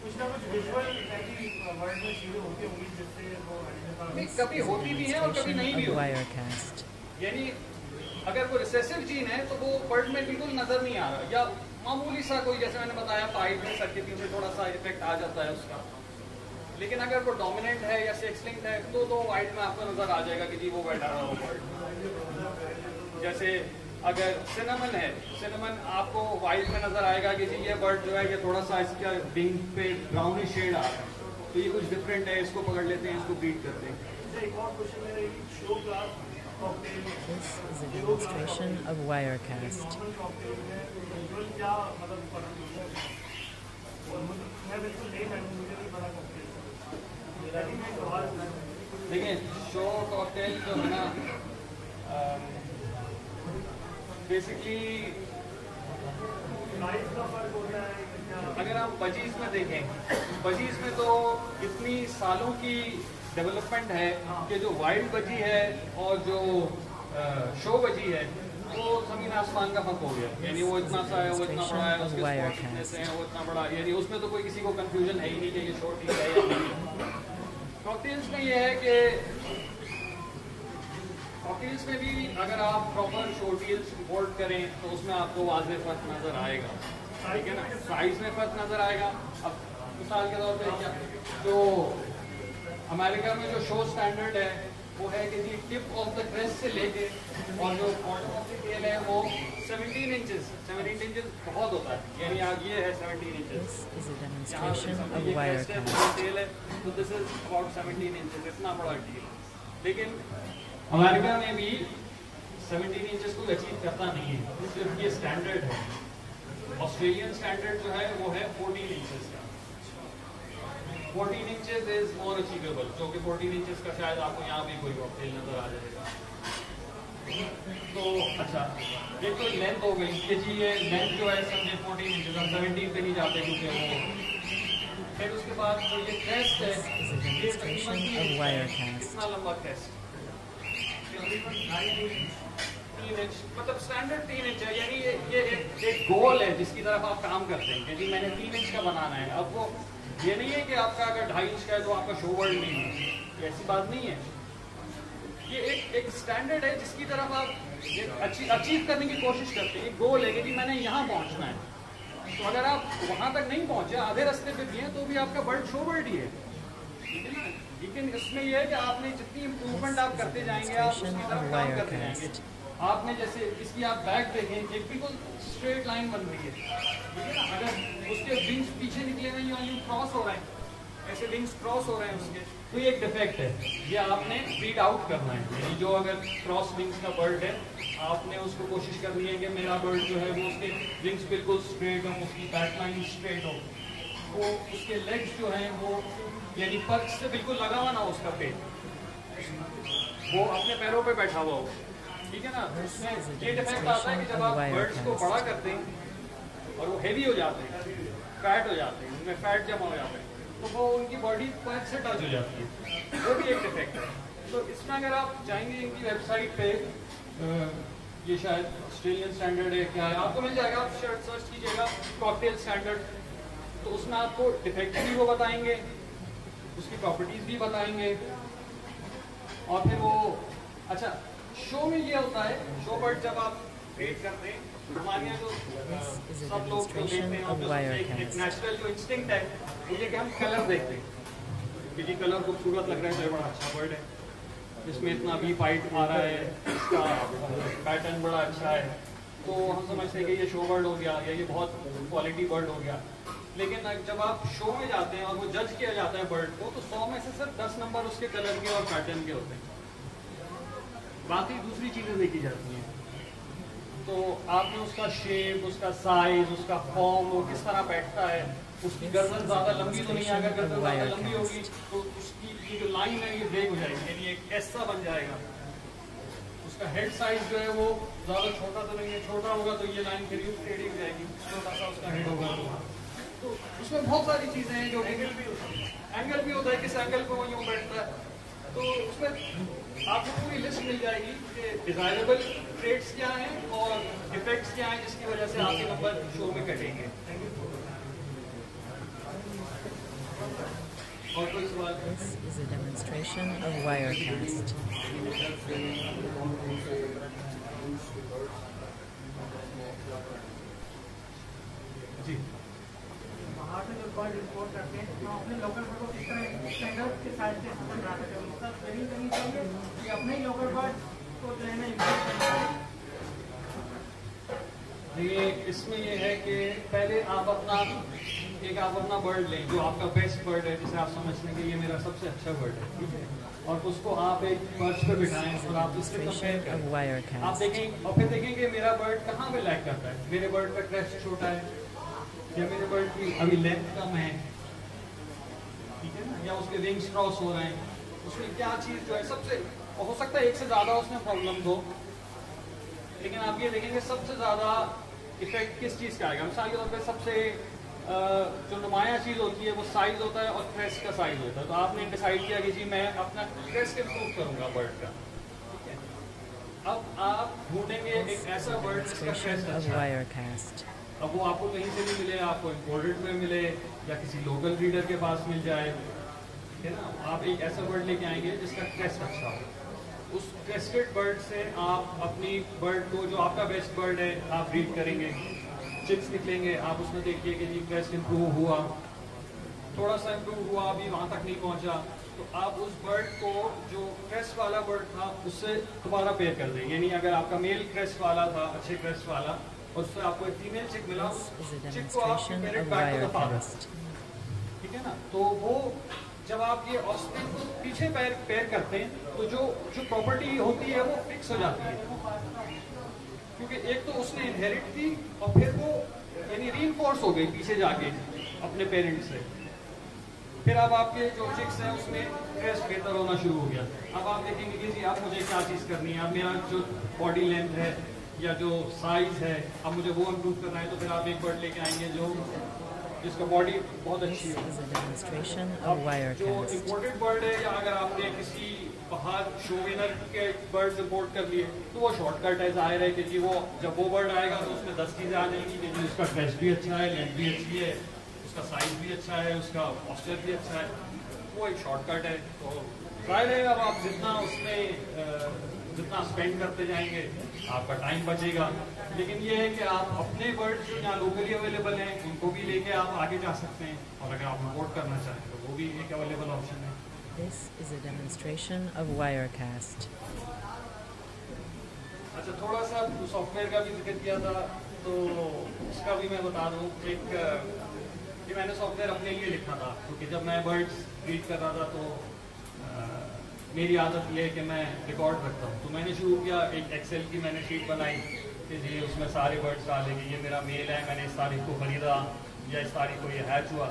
कुछ ना कुछ विजुअल ऐसी वर्ड में चीजें होती होंगी जिससे वो कभी होती भी है और कभी नहीं भी होती। Wirecast. यानी अगर वो रिसेसिव जीन है तो वो बर्ड में बिल्कुल नजर नहीं आ रहा, या मामूली सा कोई, जैसे मैंने बताया, पाइड में सर्किट में थोड़ा सा इफेक्ट आ जाता है उसका। लेकिन अगर वो डोमिनेंट है या सेक्स लिंक्ड है तो वाइल्ड में आपको नजर आ जाएगा कि जी वो बैठा हुआ बर्ड। जैसे अगर सिनेमन है, सिनेमन आपको वाइल्ड में नजर आएगा कि जी ये बर्ड जो है ये थोड़ा सा इसका विंग पे ब्राउनिश शेड आ रहा है, तो ये कुछ डिफरेंट है, इसको पकड़ लेते हैं, इसको ब्रीड करते हैं। एक और क्वेश्चन है, show class cocktail This is a demonstration of Wirecast. Normal cocktail में विजुअल क्या मतलब फर्क होता है? और मैं बिल्कुल नहीं जानूँ, मुझे नहीं पता कॉकटेल। लेकिन मैं सवाल देखिए, शो कॉकटेल जो है ना, बेसिकली प्राइस का फर्क होता है क्या? अगर आप बजीज में देखें, बजीज में तो इतनी सालों की डेवलपमेंट है कि जो वाइल्ड बजी है और जो शो बजी है वो जमीन आसमान का फर्क हो गया। यानी वो इतना सा है, वो इतना बड़ा है, उसके स्पॉट्स इतने से हैं, वो इतना बड़ा, यानी उसमें तो कोई किसी को कंफ्यूजन है ही नहीं कि ये शो टील है या नहीं। कॉकटेल्स में ये है कि कॉकटेल्स में भी अगर आप प्रॉपर शो टील्स इम्पोर्ट करें तो उसमें आपको वाज़ेह फर्क नजर आएगा, ठीक है ना। साइज में फर्क नजर आएगा। अब मिसाल के तौर पे क्या, जो अमेरिका में जो शो स्टैंडर्ड है वो है कि जी टिप ऑफ द क्रेस्ट से लेके और जो बॉटम ऑफ द टेल है वो 17 इंचेस बहुत होता है, यानी ये है 17 इंचेस। This is a यहाँ demonstration of ये क्रेस्ट है, Wirecast. टेल है, तो दिस इज अबाउट 17 इंचेस, इतना बड़ा टेल। लेकिन अमेरिका में भी 17 इंचेस को अचीव करता नहीं है, सिर्फ ये स्टैंडर्ड है। ऑस्ट्रेलियन स्टैंडर्ड जो है वो है 14 इंचेस का। 14 इंचेस इज मोर अचीवेबल, जो कि 14 इंचेस का शायद आपको यहाँ भी कोई कॉकटेल नजर आ जाएगा। तो अच्छा, ये तो लेंथ हो गई कि जी ये लेंथ जो है समझे 14 इंचेस, हम 17 पे नहीं जाते क्योंकि वो। फिर उसके बाद जो ये क्रेस्ट है, ये तकरीबन कितना लंबा क्रेस्ट, 3 इंच, मतलब स्टैंडर्ड 3 इंच है। यानी ये एक गोल है जिसकी तरफ आप काम करते हैं कि जी मैंने 3 इंच का बनाना है। अब वो ये नहीं है कि आपका अगर 2.5 इंच का है तो आपका शो वर्ल्ड नहीं है, ऐसी बात नहीं है। ये एक स्टैंडर्ड है जिसकी तरफ आप अचीव करने की कोशिश करते हैं। एक गोल है कि जी मैंने यहाँ पहुँचना है, तो अगर आप वहाँ तक नहीं पहुँचे, आधे रास्ते पे भी हैं, तो भी आपका बर्ड शो बर्ड ही है, ठीक है ना। लेकिन इसमें यह है कि आपने जितनी इम्प्रूवमेंट आप करते जाएंगे, आप उसकी तरफ काम करते जाएंगे। आपने जैसे इसकी आप बैक देखें, एक बिल्कुल स्ट्रेट लाइन बन रही है, ठीक है ना। अगर उसके विंग्स पीछे निकले हुए या क्रॉस हो रहे हैं, ऐसे विंग्स क्रॉस हो रहे हैं उसके, तो ये एक डिफेक्ट है, ये आपने ब्रीड आउट करना है। यानी जो अगर क्रॉस विंग्स का बर्ड है, आपने उसको कोशिश करनी है कि मेरा बर्ड जो है वो उसके विंग्स बिल्कुल स्ट्रेट हो, उसकी बैक लाइन स्ट्रेट हो, वो उसके लेग्स जो हैं वो यानी पर्च से बिल्कुल लगा हुआ ना हो उसका पेट, वो अपने पैरों पे बैठा हुआ हो, ठीक है ना। उसमें ये डिफेक्ट आता है कि जब आप बर्ड्स को बड़ा करते हैं और वो हेवी हो जाते हैं, फैट हो जाते हैं, उनमें फैट जमा हो जाता है, तो वो उनकी बॉडी पर्च से टच हो जाती है, वो भी एक डिफेक्ट है। तो इसमें अगर आप जाएंगे इनकी वेबसाइट पे, ये शायद ऑस्ट्रेलियन स्टैंडर्ड है क्या है, आपको मिल जाएगा, आप सर्च कीजिएगा कॉकटेल स्टैंडर्ड, तो उसमें आपको डिफेक्ट भी वो बताएंगे, उसकी प्रॉपर्टीज भी बताएंगे। और फिर वो अच्छा शो में ये होता है, शो बर्ड जब आप ट्रेड करते हैं, हमारे यहाँ जो सब लोग जो देखते हैं एक नेचुरल जो इंस्टिंक्ट है वो ये कि हम कलर देखते हैं कि जी कलर खूबसूरत लग रहा है तो बड़ा अच्छा बर्ड है, इसमें इतना भी फाइट आ रहा है, इसका पैटर्न बड़ा अच्छा है, तो हम समझते हैं कि ये शो बर्ड हो गया या ये बहुत क्वालिटी बर्ड हो गया। लेकिन जब आप शो में जाते हैं और वो जज किया जाता है बर्ड को, तो 100 में से सिर्फ 10 नंबर उसके कलर के और पैटर्न के होते हैं, बाकी दूसरी चीज़ें देखी जाती हैं। तो आपने उसका शेप, उसका साइज, उसका फॉर्म, वो किस तरह बैठता है, उसकी गर्दन ज़्यादा लंबी तो नहीं है, अगर गर्दन ज़्यादा लंबी होगी तो उसकी जो लाइन है ये ब्रेक हो जाएगी, यानी एक ऐसा बन जाएगा। उसका हेड साइज जो है वो ज़्यादा छोटा तो नहीं है, छोटा होगा तो ये लाइन फिर टेढ़ी हो जाएगी, छोटा सा उसका हेड होगा तो उसमें बहुत सारी चीज़ें हैं जो एंगल भी होता है, किस एंगल पे वो यूँ बैठता है, तो उसमें आपको पूरी लिस्ट मिल जाएगी कि डिजायरेबल ट्रेड्स क्या हैं और डिफेक्ट्स क्या हैं जिसकी वजह से आपके नंबर शो में कटेंगे। और कोई सवाल? This is a demonstration of Wirecast. जी बाहर से जो बर्ड इम्पोर्ट करते हैं तो अपने लोकल बर्ड को किस तरह स्टैंडर्ड के साइड से बना सकते हैं, उसका ट्रेनिंग करनी चाहिए कि अपने ही लोकल बर्ड को जो है ना इम्पोर्ट करना चाहिए। ये इसमें ये है कि पहले आप अपना बर्ड लें जो आपका बेस्ट बर्ड है, जिसे आप समझते हैं कि ये मेरा सबसे अच्छा बर्ड है, ठीक है, और उसको आप एक पर्च पे बिठाएं और आप इससे कंपेयर करें, आप देखें और फिर देखें कि मेरा बर्ड कहाँ पे लैग करता है, मेरे बर्ड का क्रेस्ट छोटा है या मेरे बर्ड की अभी लेंथ कम है, ठीक है ना, या उसके विंग्स क्रॉस हो रहे हैं, उसमें क्या चीज़ जो है सबसे, हो सकता है एक से ज़्यादा उसमें प्रॉब्लम हो, लेकिन आप ये देखेंगे सबसे ज़्यादा इफेक्ट किस चीज़ का आएगा। मिसाल के तौर पर सबसे जो नुमाया चीज़ होती है वो साइज़ होता है और क्रेस्ट का साइज़ होता है, तो आपने डिसाइड किया कि जी मैं अपना क्रेस्ट इम्प्रूव करूँगा बर्ड का, ठीक है। अब आप ढूंढेंगे एक ऐसा बर्ड जिसका क्रेस्ट अच्छा है, अब वो आपको कहीं से भी मिले, आपको इम्पोर्टेड में मिले या किसी लोकल ब्रीडर के पास मिल जाए, ठीक है ना। आप एक ऐसा बर्ड लेके आएंगे जिसका क्रेस्ट अच्छा हो, उस क्रेस्टेड बर्ड से आप अपनी बर्ड को, जो आपका बेस्ट बर्ड है, आप ब्रीड करेंगे, चिक्स निकलेंगे, आप उसमें देखिए कि जी क्रेस्ट इम्प्रूव हुआ, थोड़ा सा इम्प्रूव हुआ, अभी वहाँ तक नहीं पहुँचा, तो आप उस बर्ड को जो क्रेस्ट वाला बर्ड था उससे दोबारा पेयर कर देंगे। यानी अगर आपका मेल क्रेस्ट वाला था, अच्छे क्रेस्ट वाला, और उससे आपको एक फीमेल चिक मिला, चिक को आप paired back to the father, ठीक है ना। तो वो जब आप ये ऑस्प्रिंग को पीछे पेयर करते हैं तो जो प्रॉपर्टी होती है वो फिक्स हो जाती है, क्योंकि एक तो उसने इनहेरिट की और फिर वो यानी रीइंफोर्स हो गई पीछे जाके अपने पेरेंट्स से, फिर अब आपके जो चिक्स हैं उसमें क्रेस्ट बेहतर होना शुरू हो गया। अब आप देखेंगे कि जी अब मुझे क्या चीज़ करनी है, अब मेरा जो बॉडी लेंथ है या जो साइज है अब मुझे वो इम्प्रूव करना है, तो फिर आप एक बर्ड लेके आएंगे जिसका बॉडी बहुत अच्छी है। जो इम्पोर्टेड बर्ड है या अगर आपने किसी बाहर शोविनर के बर्ड इम्पोर्ट कर लिए तो वो शॉर्टकट है, जाहिर है कि जी वो जब वो बर्ड आएगा तो उसमें 10 चीज़ें आ जाएंगी कि जी उसका क्रेस्ट भी अच्छा है, लेंथ भी अच्छी है, उसका साइज भी अच्छा है, उसका पॉस्चर भी अच्छा है, वो एक शॉर्टकट है। तो जाहिर है अब आप जितना उसमें जितना स्पेंड करते जाएंगे आपका टाइम बचेगा। लेकिन ये है कि आप अपने बर्ड्स जो यहाँ लोकली अवेलेबल हैं उनको भी लेके आप आगे जा सकते हैं, और अगर आप इम्पोर्ट करना चाहें तो वो भी एक अवेलेबल ऑप्शन है। This is a demonstration of Wirecast. अच्छा, थोड़ा सा सॉफ्टवेयर का भी जिक्र किया था तो उसका भी मैं बता दूं। एक ये मैंने सॉफ्टवेयर अपने लिए लिखा था क्योंकि जब मैं बर्ड्स रीड कर रहा था तो मेरी आदत ये है कि मैं रिकॉर्ड रखता हूँ। तो मैंने शुरू किया, एक एक्सेल की मैंने शीट बनाई कि जी उसमें सारे बर्ड्स डालेंगे, ये मेरा मेल है, मैंने इस तारीख को खरीदा या इस तारीख को ये हैच हुआ,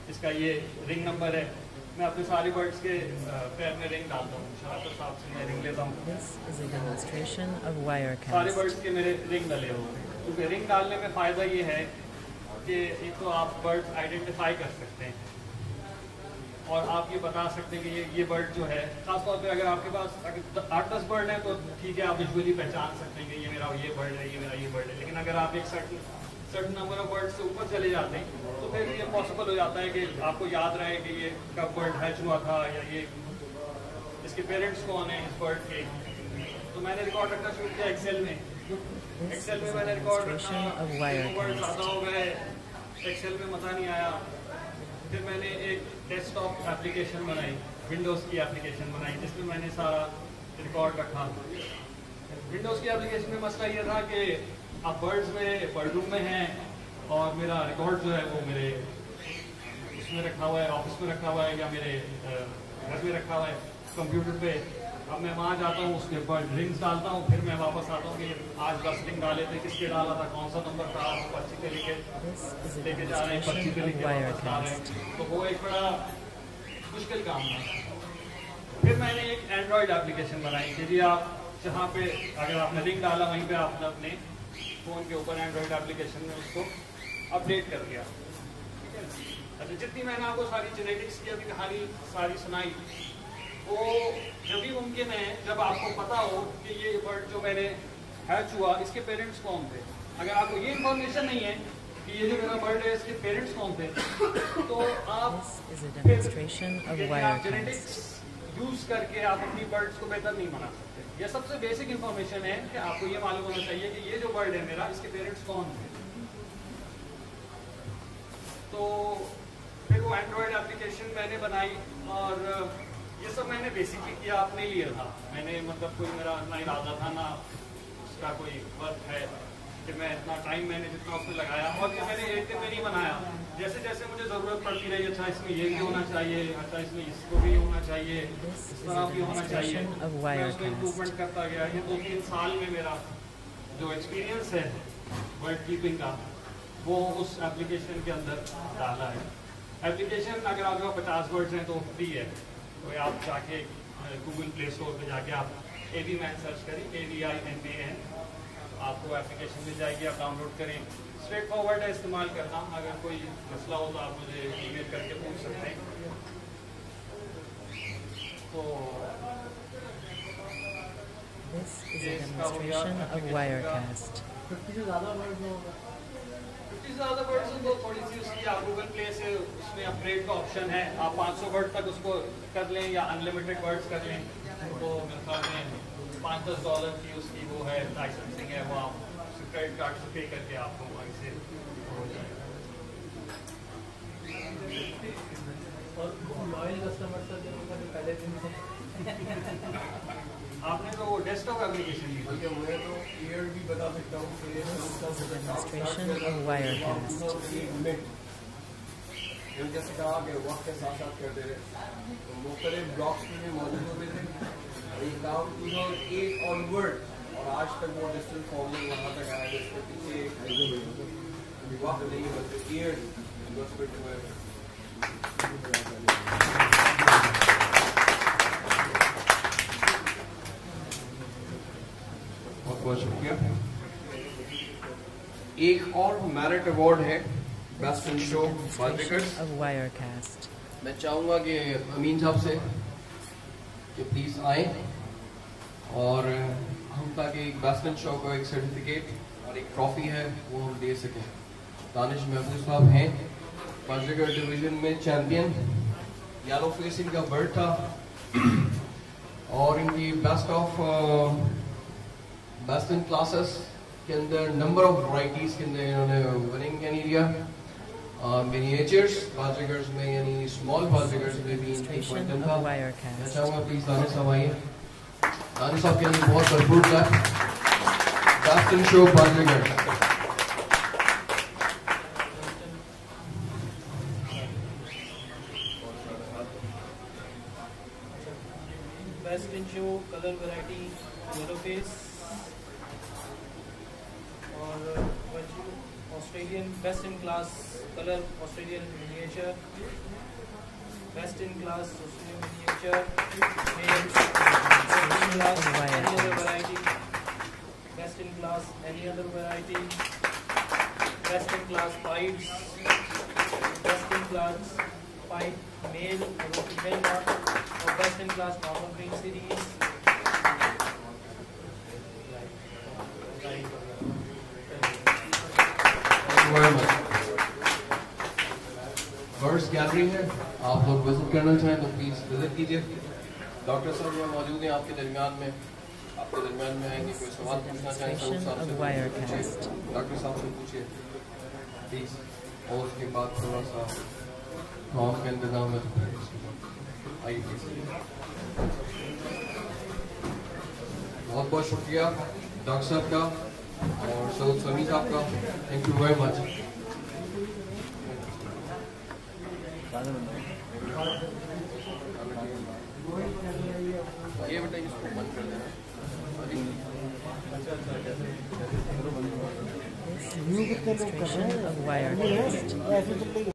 इसका ये रिंग नंबर है। मैं अपने सारे बर्ड्स के पैर में रिंग डालता हूँ, शाहर साहब से मैं रिंग लेता हूँ। This is a demonstration of सारे Wirecast. बर्ड्स के मेरे रिंग डले हुए हैं, क्योंकि रिंग डालने में फ़ायदा ये है कि एक तो आप बर्ड्स आइडेंटिफाई कर सकते हैं और आप ये बता सकते हैं कि ये बर्ड जो है, खासतौर पे अगर आपके पास अगर 8-10 बर्ड हैं तो ठीक है, आप विजुअली पहचान सकते हैं कि ये मेरा ये बर्ड है, ये मेरा ये बर्ड है। लेकिन अगर आप एक सर्टन नंबर ऑफ बर्ड से ऊपर चले जाते हैं तो फिर ये पॉसिबल हो जाता है कि आपको याद रहे कि ये कब बर्ड हैच हुआ था या ये इसके पेरेंट्स कौन है इस बर्ड के। तो मैंने रिकॉर्ड रखना शुरू किया एक्सेल में। एक्सेल में मैंने रिकॉर्ड रखा, बर्ड ज़्यादा हो गए, एक्सेल में मज़ा नहीं आया। फिर मैंने एक डेस्कटॉप एप्लीकेशन बनाई, विंडोज़ की एप्लीकेशन बनाई जिसमें मैंने सारा रिकॉर्ड रखा। विंडोज़ की एप्लीकेशन में मसला ये था कि आप बर्ड्स में बर्ड रूम में हैं और मेरा रिकॉर्ड जो है वो मेरे उसमें रखा हुआ है, ऑफिस में रखा हुआ है या मेरे घर में रखा हुआ है कंप्यूटर पे। अब मैं वहाँ जाता हूँ, उसके बर्ड रिंग्स डालता हूँ, फिर मैं वापस आता हूँ कि आज 10 रिंग डाले थे, किसके डाला था, कौन सा नंबर था, वो पर्ची पे लेके जा रहे हैं, पर्ची पे लेके वापस आ रहे हैं। तो वो एक बड़ा मुश्किल काम था। फिर मैंने एक एंड्रॉयड एप्लीकेशन बनाई कि जी आप जहाँ पे अगर आपने रिंग डाला वहीं पे आपने अपने फ़ोन के ऊपर एंड्रॉयड एप्लीकेशन में उसको अपडेट कर दिया। ठीक है। अच्छा, जितनी मैंने आपको सारी जेनेटिक्स की अभी कहानी सारी सुनाई, वो जब भी मुमकिन है जब आपको पता हो कि ये बर्ड जो मैंने हैच हुआ इसके पेरेंट्स कौन थे। अगर आपको ये इन्फॉर्मेशन नहीं है कि ये जो मेरा बर्ड है इसके पेरेंट्स कौन थे, तो आप जेनेटिक्स यूज करके आप अपनी बर्ड्स को बेहतर नहीं बना सकते। यह सबसे बेसिक इन्फॉर्मेशन है कि आपको ये मालूम होना चाहिए कि ये जो बर्ड है मेरा इसके पेरेंट्स कौन थे। तो फिर वो एंड्रॉयड एप्लीकेशन मैंने बनाई और ये सब मैंने बेसिकली किया अपने लिए था। मैंने मतलब कोई मेरा ना इरादा था ना उसका कोई वर्क है कि मैं इतना टाइम मैंने जितना उसमें लगाया, और ये मैंने एक दिन में नहीं बनाया। जैसे जैसे मुझे ज़रूरत पड़ती रही, अच्छा इसमें ये भी होना चाहिए, अच्छा इसमें इसको भी होना चाहिए, इस तरह भी होना चाहिए, मैं उसमें इम्प्रूवमेंट करता गया। ये 2-3 साल में मेरा जो एक्सपीरियंस है बर्ड कीपिंग का वो उस एप्लीकेशन के अंदर डाला है। एप्लीकेशन अगर आपके पास 50 वर्ड्स हैं तो फ्री है, तो आप जाके गूगल प्ले स्टोर पे जाके आप AVMan सर्च करें, AVIMAN, आपको एप्लीकेशन मिल जाएगी, आप डाउनलोड करें। स्ट्रेट फॉरवर्ड है इस्तेमाल करना। अगर कोई मसला हो तो आप मुझे ईमेल करके पूछ सकते हैं। तो This is a demonstration of Wirecast. 50 से ज़्यादा वर्ड होगा। 50 से ज़्यादा वर्ड्स तो थोड़ी सी उसकी आप गूगल प्ले से उसमें अपग्रेड का ऑप्शन है, आप 500 वर्ड तक उसको कर लें या अनलिमिटेड वर्ड्स कर लें। तो मेरे ख्याल में $5-10 की उसकी वो है लाइसेंसिंग है, वो आप क्रेडिट कार्ड से पे करके आपको वहीं से हो जाएगा। और लॉयल कस्टमर से जो पहले दिन से आपने तो वो डेस्कटॉप एप्लीकेशन ली थी। मैं तो ईयर भी बता सकता हूँ कि Demonstration of Wirecast. जैसे कहा कि वक्त के साथ साथ करते रहे, तो मुख्तलिफ ब्लॉक्स में भी मौजूद होते थे। ये काम 2008 ऑनवर्ड और आज तक वो डिजिटल फॉर्म में वहाँ तक आया है। इसके पीछे वक्त नहीं बल्कि ईयर इन्वेस्टमेंट हुए। बहुत बहुत शुक्रिया। एक और मेरिट अवार्ड है best in show budgerigars. Of Wirecast. मैं चाहूँगा कि अमीन साहब से कि प्लीज़ आए और हम ताकि एक बेस्ट इन शो को एक सर्टिफिकेट और एक ट्रॉफी है वो हम दे सकें। दानिश महबूब साहब हैं बाजिकर डिवीज़न में चैम्पियन, येलो फेसिंग का बर्ड था। और इनकी बेस्ट इन क्लासेस के अंदर नंबर ऑफ वैरायटीज के अंदर इन्होंने विनिंग कैन एरिया मिनिएचर्स बाजीगर्स में यानी स्मॉल बाजीगर्स में भी इनकी क्वांटम था। मैं चाहूँगा प्लीज दानिश साहब आइए। दानिश साहब के लिए बहुत भरपूर था best in show budgerigars. Best in show colour variety yellow face और Australian best in class colour Australian miniature best in class Australian miniature variety best in class any other variety best in class pipes best in class pipe male और female not और best in class normal green series birds gallery है, आप लोग visit करना चाहें तो please visit कीजिए। Doctor साहब जो मौजूद हैं आपके दरमियान में आएंगे, कोई सवाल पूछना चाहें तो डॉक्टर साहब से पूछिए प्लीज। और उसके बाद थोड़ा सा फॉर्म का इंतजाम है, आइए। बहुत बहुत शुक्रिया डॉक्टर साहब का और सऊद समी साहब का, थैंक यू वेरी मच। ये बेटा इसको बंद कर देना। This is a demonstration of Wirecast.